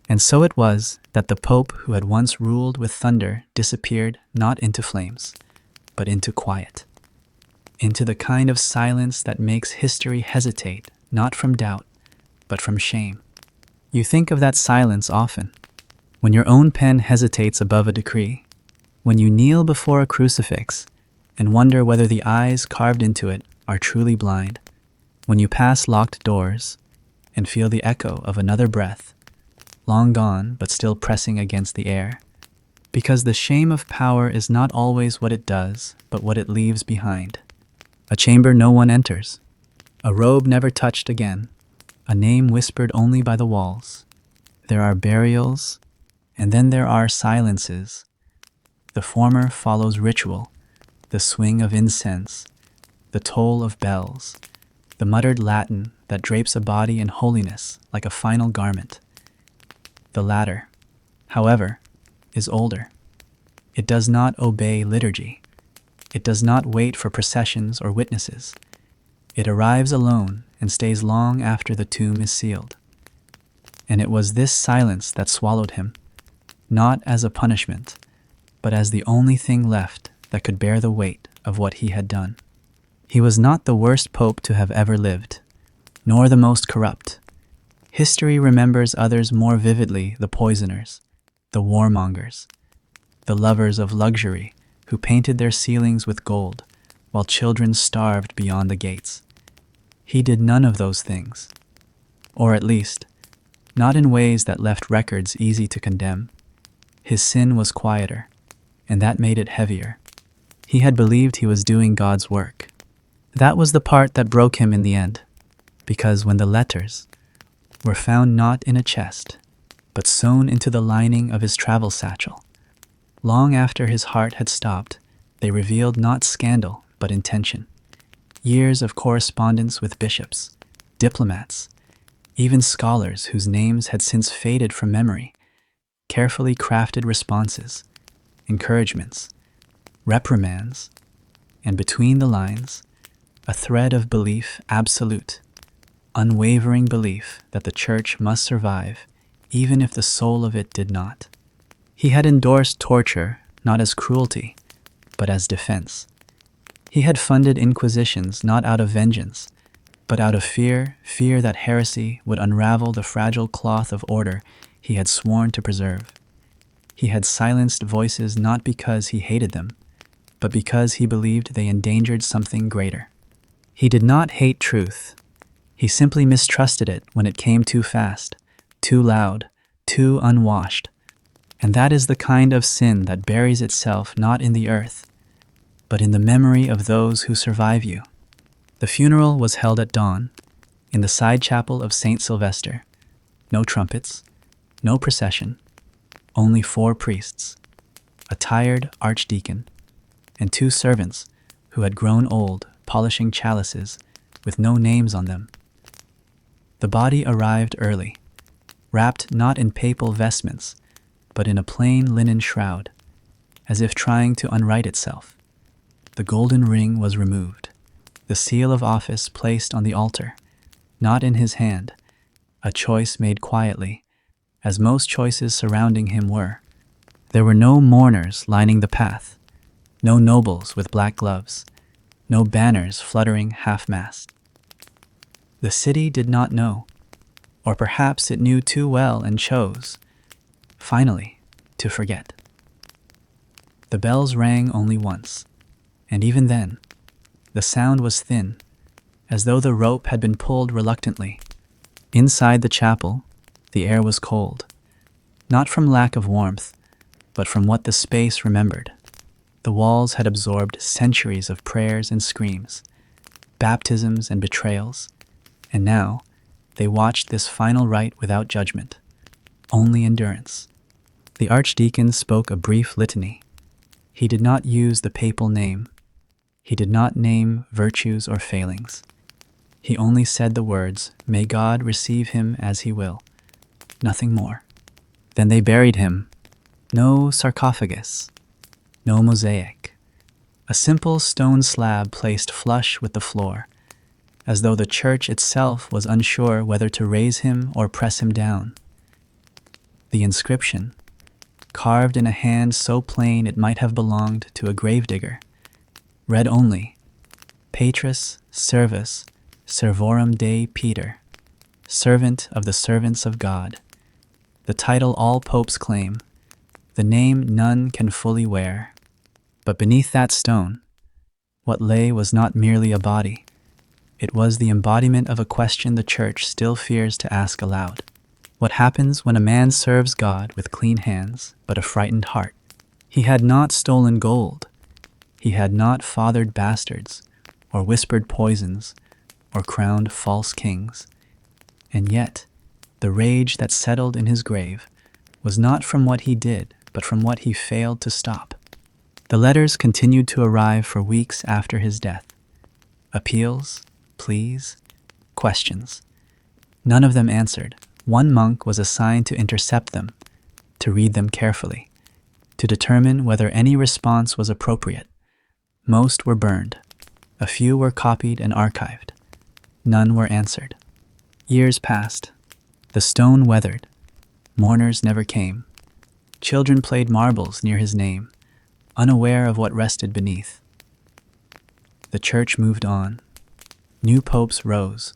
And so it was that the Pope who had once ruled with thunder disappeared not into flames, but into quiet, into the kind of silence that makes history hesitate, not from doubt, but from shame. You think of that silence often, when your own pen hesitates above a decree, when you kneel before a crucifix and wonder whether the eyes carved into it are truly blind, when you pass locked doors and feel the echo of another breath, long gone but still pressing against the air. Because the shame of power is not always what it does, but what it leaves behind. A chamber no one enters, a robe never touched again, a name whispered only by the walls. There are burials, and then there are silences. The former follows ritual, the swing of incense, the toll of bells, the muttered Latin that drapes a body in holiness like a final garment. The latter, however, is older. It does not obey liturgy. It does not wait for processions or witnesses. It arrives alone and stays long after the tomb is sealed. And it was this silence that swallowed him, not as a punishment, but as the only thing left that could bear the weight of what he had done. He was not the worst pope to have ever lived, nor the most corrupt. History remembers others more vividly: the poisoners, the warmongers, the lovers of luxury who painted their ceilings with gold while children starved beyond the gates. He did none of those things, or at least, not in ways that left records easy to condemn. His sin was quieter, and that made it heavier. He had believed he was doing God's work. That was the part that broke him in the end, because when the letters were found not in a chest, but sewn into the lining of his travel satchel, long after his heart had stopped, they revealed not scandal, but intention. Years of correspondence with bishops, diplomats, even scholars whose names had since faded from memory, carefully crafted responses, encouragements, reprimands, and between the lines, a thread of belief absolute, unwavering belief that the Church must survive, even if the soul of it did not. He had endorsed torture not as cruelty, but as defense. He had funded inquisitions not out of vengeance, but out of fear that heresy would unravel the fragile cloth of order he had sworn to preserve. He had silenced voices not because he hated them, but because he believed they endangered something greater. He did not hate truth. He simply mistrusted it when it came too fast, too loud, too unwashed. And that is the kind of sin that buries itself not in the earth, but in the memory of those who survive you. The funeral was held at dawn, in the side chapel of St. Sylvester. No trumpets, no procession, only 4 priests, a tired archdeacon, and 2 servants who had grown old polishing chalices with no names on them. The body arrived early, wrapped not in papal vestments, but in a plain linen shroud, as if trying to unwrite itself. The golden ring was removed, the seal of office placed on the altar, not in his hand, a choice made quietly, as most choices surrounding him were. There were no mourners lining the path, no nobles with black gloves, no banners fluttering half-mast. The city did not know, or perhaps it knew too well and chose, finally, to forget. The bells rang only once, and even then, the sound was thin, as though the rope had been pulled reluctantly. Inside the chapel, the air was cold, not from lack of warmth, but from what the space remembered. The walls had absorbed centuries of prayers and screams, baptisms and betrayals, and now they watched this final rite without judgment, only endurance. The archdeacon spoke a brief litany. He did not use the papal name. He did not name virtues or failings. He only said the words, "May God receive him as he will." Nothing more. Then they buried him. No sarcophagus, no mosaic. A simple stone slab placed flush with the floor, as though the church itself was unsure whether to raise him or press him down. The inscription, carved in a hand so plain it might have belonged to a gravedigger, read only, Petrus Servus Servorum Dei Peter, servant of the servants of God, the title all popes claim, the name none can fully wear. But beneath that stone, what lay was not merely a body. It was the embodiment of a question the church still fears to ask aloud. What happens when a man serves God with clean hands but a frightened heart? He had not stolen gold. He had not fathered bastards, or whispered poisons, or crowned false kings. And yet, the rage that settled in his grave was not from what he did, but from what he failed to stop. The letters continued to arrive for weeks after his death. Appeals, pleas, questions. None of them answered. One monk was assigned to intercept them, to read them carefully, to determine whether any response was appropriate. Most were burned. A few were copied and archived. None were answered. Years passed. The stone weathered. Mourners never came. Children played marbles near his name, unaware of what rested beneath. The church moved on. New popes rose,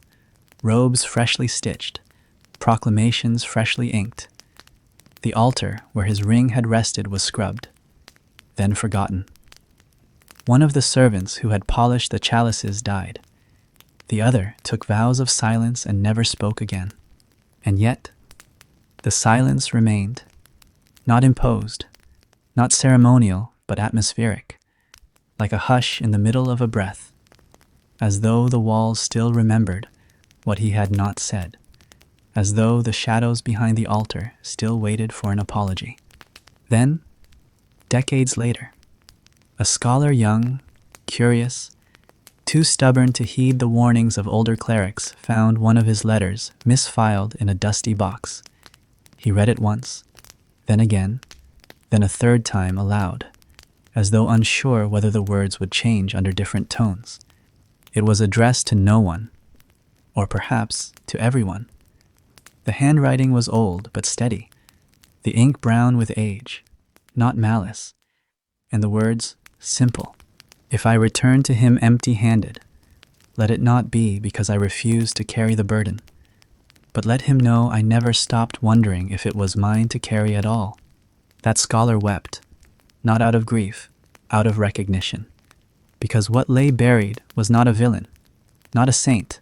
robes freshly stitched, proclamations freshly inked. The altar where his ring had rested was scrubbed, then forgotten. One of the servants who had polished the chalices died. The other took vows of silence and never spoke again. And yet, the silence remained, not imposed, not ceremonial, but atmospheric, like a hush in the middle of a breath, as though the walls still remembered what he had not said, as though the shadows behind the altar still waited for an apology. Then, decades later, a scholar young, curious, too stubborn to heed the warnings of older clerics found one of his letters misfiled in a dusty box. He read it once, then again, then a third time aloud, as though unsure whether the words would change under different tones. It was addressed to no one, or perhaps to everyone. The handwriting was old but steady, the ink brown with age, not malice, and the words simple. If I return to him empty-handed, let it not be because I refuse to carry the burden, but let him know I never stopped wondering if it was mine to carry at all. That scholar wept, not out of grief, out of recognition, because what lay buried was not a villain, not a saint,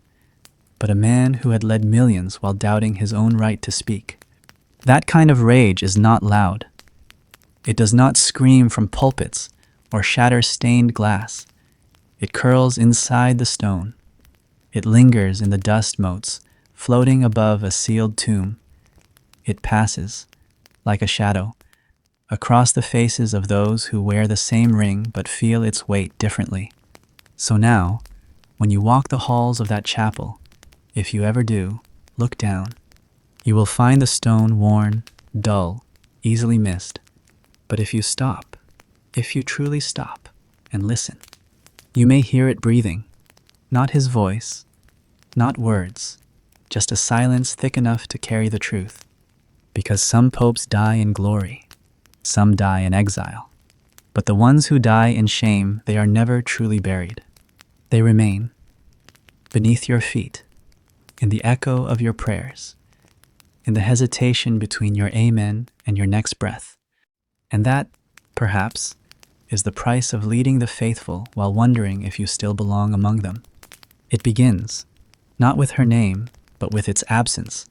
but a man who had led millions while doubting his own right to speak. That kind of rage is not loud. It does not scream from pulpits or shatter stained glass. It curls inside the stone. It lingers in the dust motes, floating above a sealed tomb. It passes, like a shadow, across the faces of those who wear the same ring but feel its weight differently. So now, when you walk the halls of that chapel, if you ever do, look down. You will find the stone worn, dull, easily missed. But if you stop, if you truly stop and listen, you may hear it breathing. Not his voice, not words, just a silence thick enough to carry the truth. Because some popes die in glory, some die in exile. But the ones who die in shame, they are never truly buried. They remain beneath your feet, in the echo of your prayers, in the hesitation between your amen and your next breath. And that, perhaps, is the price of leading the faithful while wondering if you still belong among them. It begins, not with her name, but with its absence.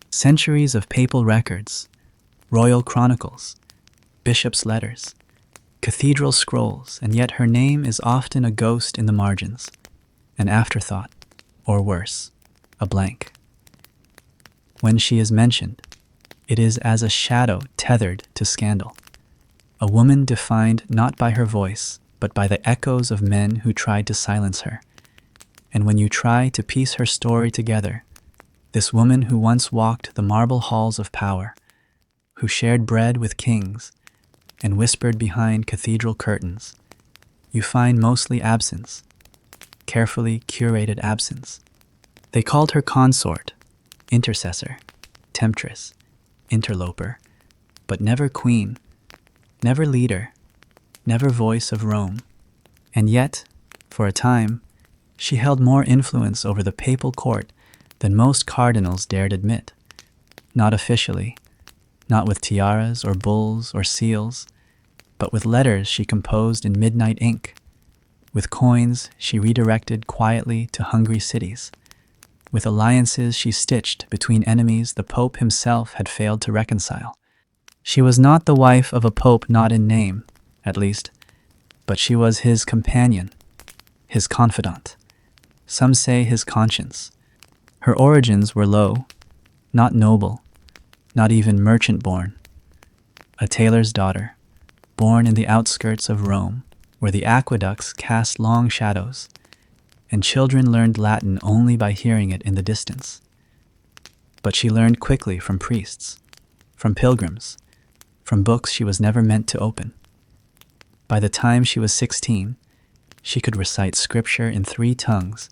Centuries of papal records, royal chronicles, bishops' letters, cathedral scrolls, and yet her name is often a ghost in the margins, an afterthought, or worse, a blank. When she is mentioned, it is as a shadow tethered to scandal, a woman defined not by her voice, but by the echoes of men who tried to silence her. And when you try to piece her story together, this woman who once walked the marble halls of power, who shared bread with kings, and whispered behind cathedral curtains, you find mostly absence, carefully curated absence. They called her consort, intercessor, temptress, interloper, but never queen, never leader, never voice of Rome. And yet, for a time, she held more influence over the papal court than most cardinals dared admit. Not officially, not with tiaras or bulls or seals, but with letters she composed in midnight ink, with coins she redirected quietly to hungry cities, with alliances she stitched between enemies the Pope himself had failed to reconcile. She was not the wife of a pope not in name, at least, but she was his companion, his confidant, some say his conscience. Her origins were low, not noble, not even merchant-born. A tailor's daughter, born in the outskirts of Rome, where the aqueducts cast long shadows, and children learned Latin only by hearing it in the distance. But she learned quickly from priests, from pilgrims, from books she was never meant to open. By the time she was 16, she could recite scripture in 3 tongues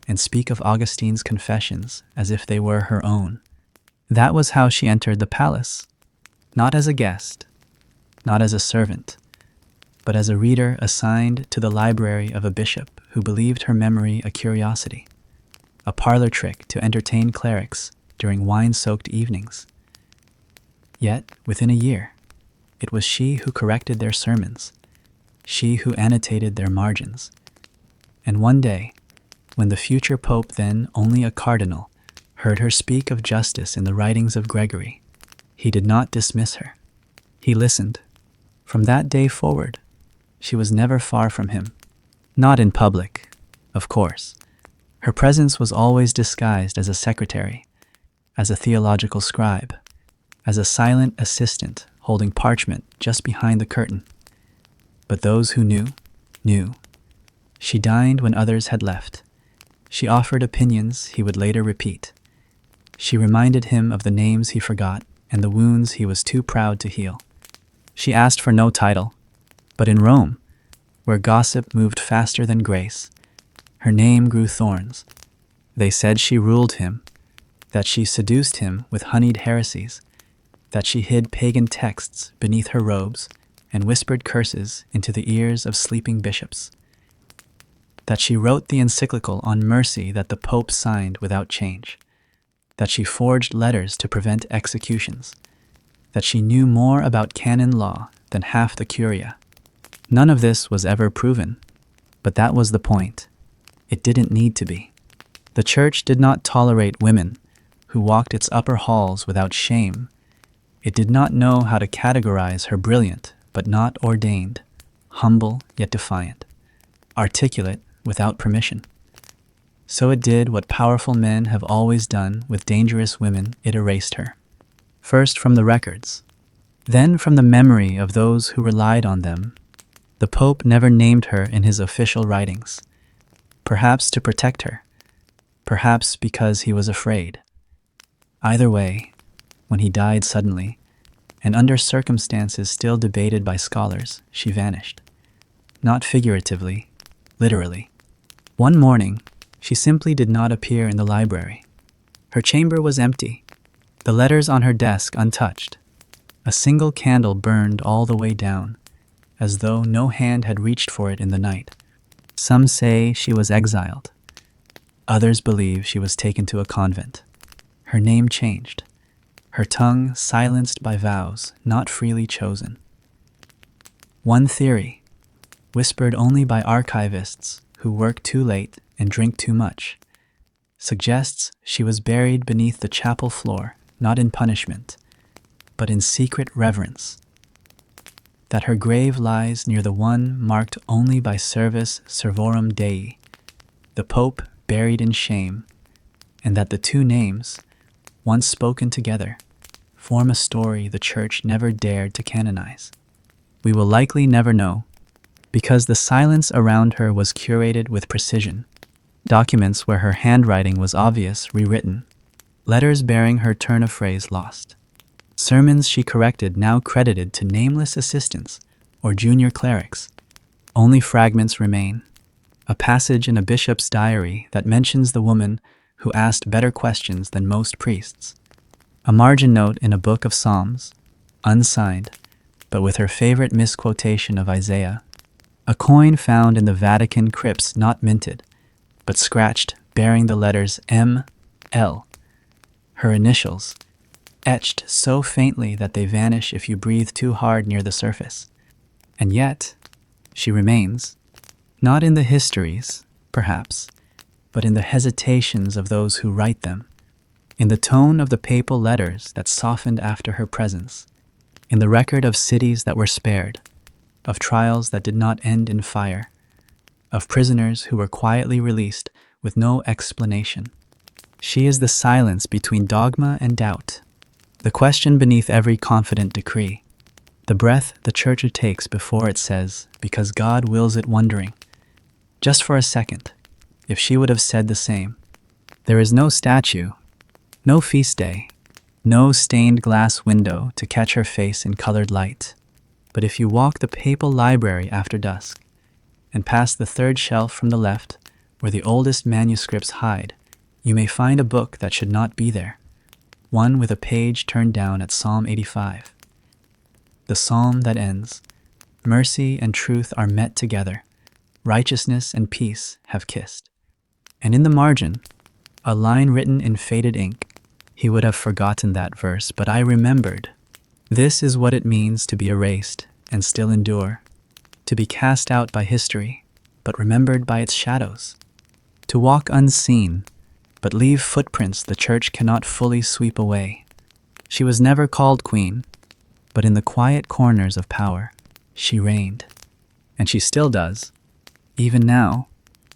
and speak of Augustine's confessions as if they were her own. That was how she entered the palace, not as a guest, not as a servant, but as a reader assigned to the library of a bishop who believed her memory a curiosity, a parlor trick to entertain clerics during wine-soaked evenings. Yet, within a year, it was she who corrected their sermons, she who annotated their margins. And one day, when the future pope, then only a cardinal, heard her speak of justice in the writings of Gregory, he did not dismiss her. He listened. From that day forward, she was never far from him. Not in public, of course. Her presence was always disguised as a secretary, as a theological scribe, as a silent assistant holding parchment just behind the curtain. But those who knew, knew. She dined when others had left. She offered opinions he would later repeat. She reminded him of the names he forgot and the wounds he was too proud to heal. She asked for no title, but in Rome, where gossip moved faster than grace, her name grew thorns. They said she ruled him, that she seduced him with honeyed heresies, that she hid pagan texts beneath her robes and whispered curses into the ears of sleeping bishops, that she wrote the encyclical on mercy that the Pope signed without change, that she forged letters to prevent executions, that she knew more about canon law than half the curia. None of this was ever proven, but that was the point. It didn't need to be. The Church did not tolerate women who walked its upper halls without shame. It did not know how to categorize her brilliant but not ordained, humble yet defiant, articulate without permission. So it did what powerful men have always done with dangerous women. It erased her. First from the records, then from the memory of those who relied on them. The Pope never named her in his official writings, perhaps to protect her, perhaps because he was afraid. Either way, when he died suddenly, and under circumstances still debated by scholars, she vanished. Not figuratively, literally. One morning, she simply did not appear in the library. Her chamber was empty. the letters on her desk untouched. A single candle burned all the way down, as though no hand had reached for it in the night. Some say she was exiled. Others believe she was taken to a convent. Her name changed, her tongue silenced by vows not freely chosen. One theory, whispered only by archivists who work too late and drink too much, suggests she was buried beneath the chapel floor, not in punishment, but in secret reverence. That her grave lies near the one marked only by Servus Servorum Dei, the Pope buried in shame, and that the two names, once spoken together, form a story the Church never dared to canonize. We will likely never know, because the silence around her was curated with precision. Documents where her handwriting was obvious rewritten, letters bearing her turn of phrase lost, sermons she corrected now credited to nameless assistants or junior clerics. Only fragments remain. A passage in a bishop's diary that mentions the woman who asked better questions than most priests. A margin note in a book of Psalms, unsigned, but with her favorite misquotation of Isaiah. A coin found in the Vatican crypts not minted, but scratched, bearing the letters M.L., her initials, etched so faintly that they vanish if you breathe too hard near the surface. And yet, she remains, not in the histories, perhaps, but in the hesitations of those who write them, in the tone of the papal letters that softened after her presence, in the record of cities that were spared, of trials that did not end in fire, of prisoners who were quietly released with no explanation. She is the silence between dogma and doubt, the question beneath every confident decree, the breath the Church takes before it says, because God wills it wondering. Just for a second, if she would have said the same. There is no statue, no feast day, no stained glass window to catch her face in colored light. But if you walk the papal library after dusk, and past the third shelf from the left, where the oldest manuscripts hide, you may find a book that should not be there, one with a page turned down at Psalm 85. The psalm that ends, "Mercy and truth are met together, righteousness and peace have kissed." And in the margin, a line written in faded ink. He would have forgotten that verse, but I remembered. This is what it means to be erased and still endure, to be cast out by history, but remembered by its shadows, to walk unseen, but leave footprints the Church cannot fully sweep away. She was never called queen, but in the quiet corners of power, she reigned. And she still does, even now,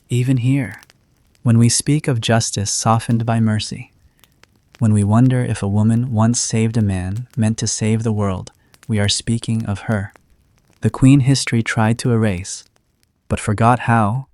even here, when we speak of justice softened by mercy, when we wonder if a woman once saved a man meant to save the world, we are speaking of her. The queen history tried to erase, but forgot how,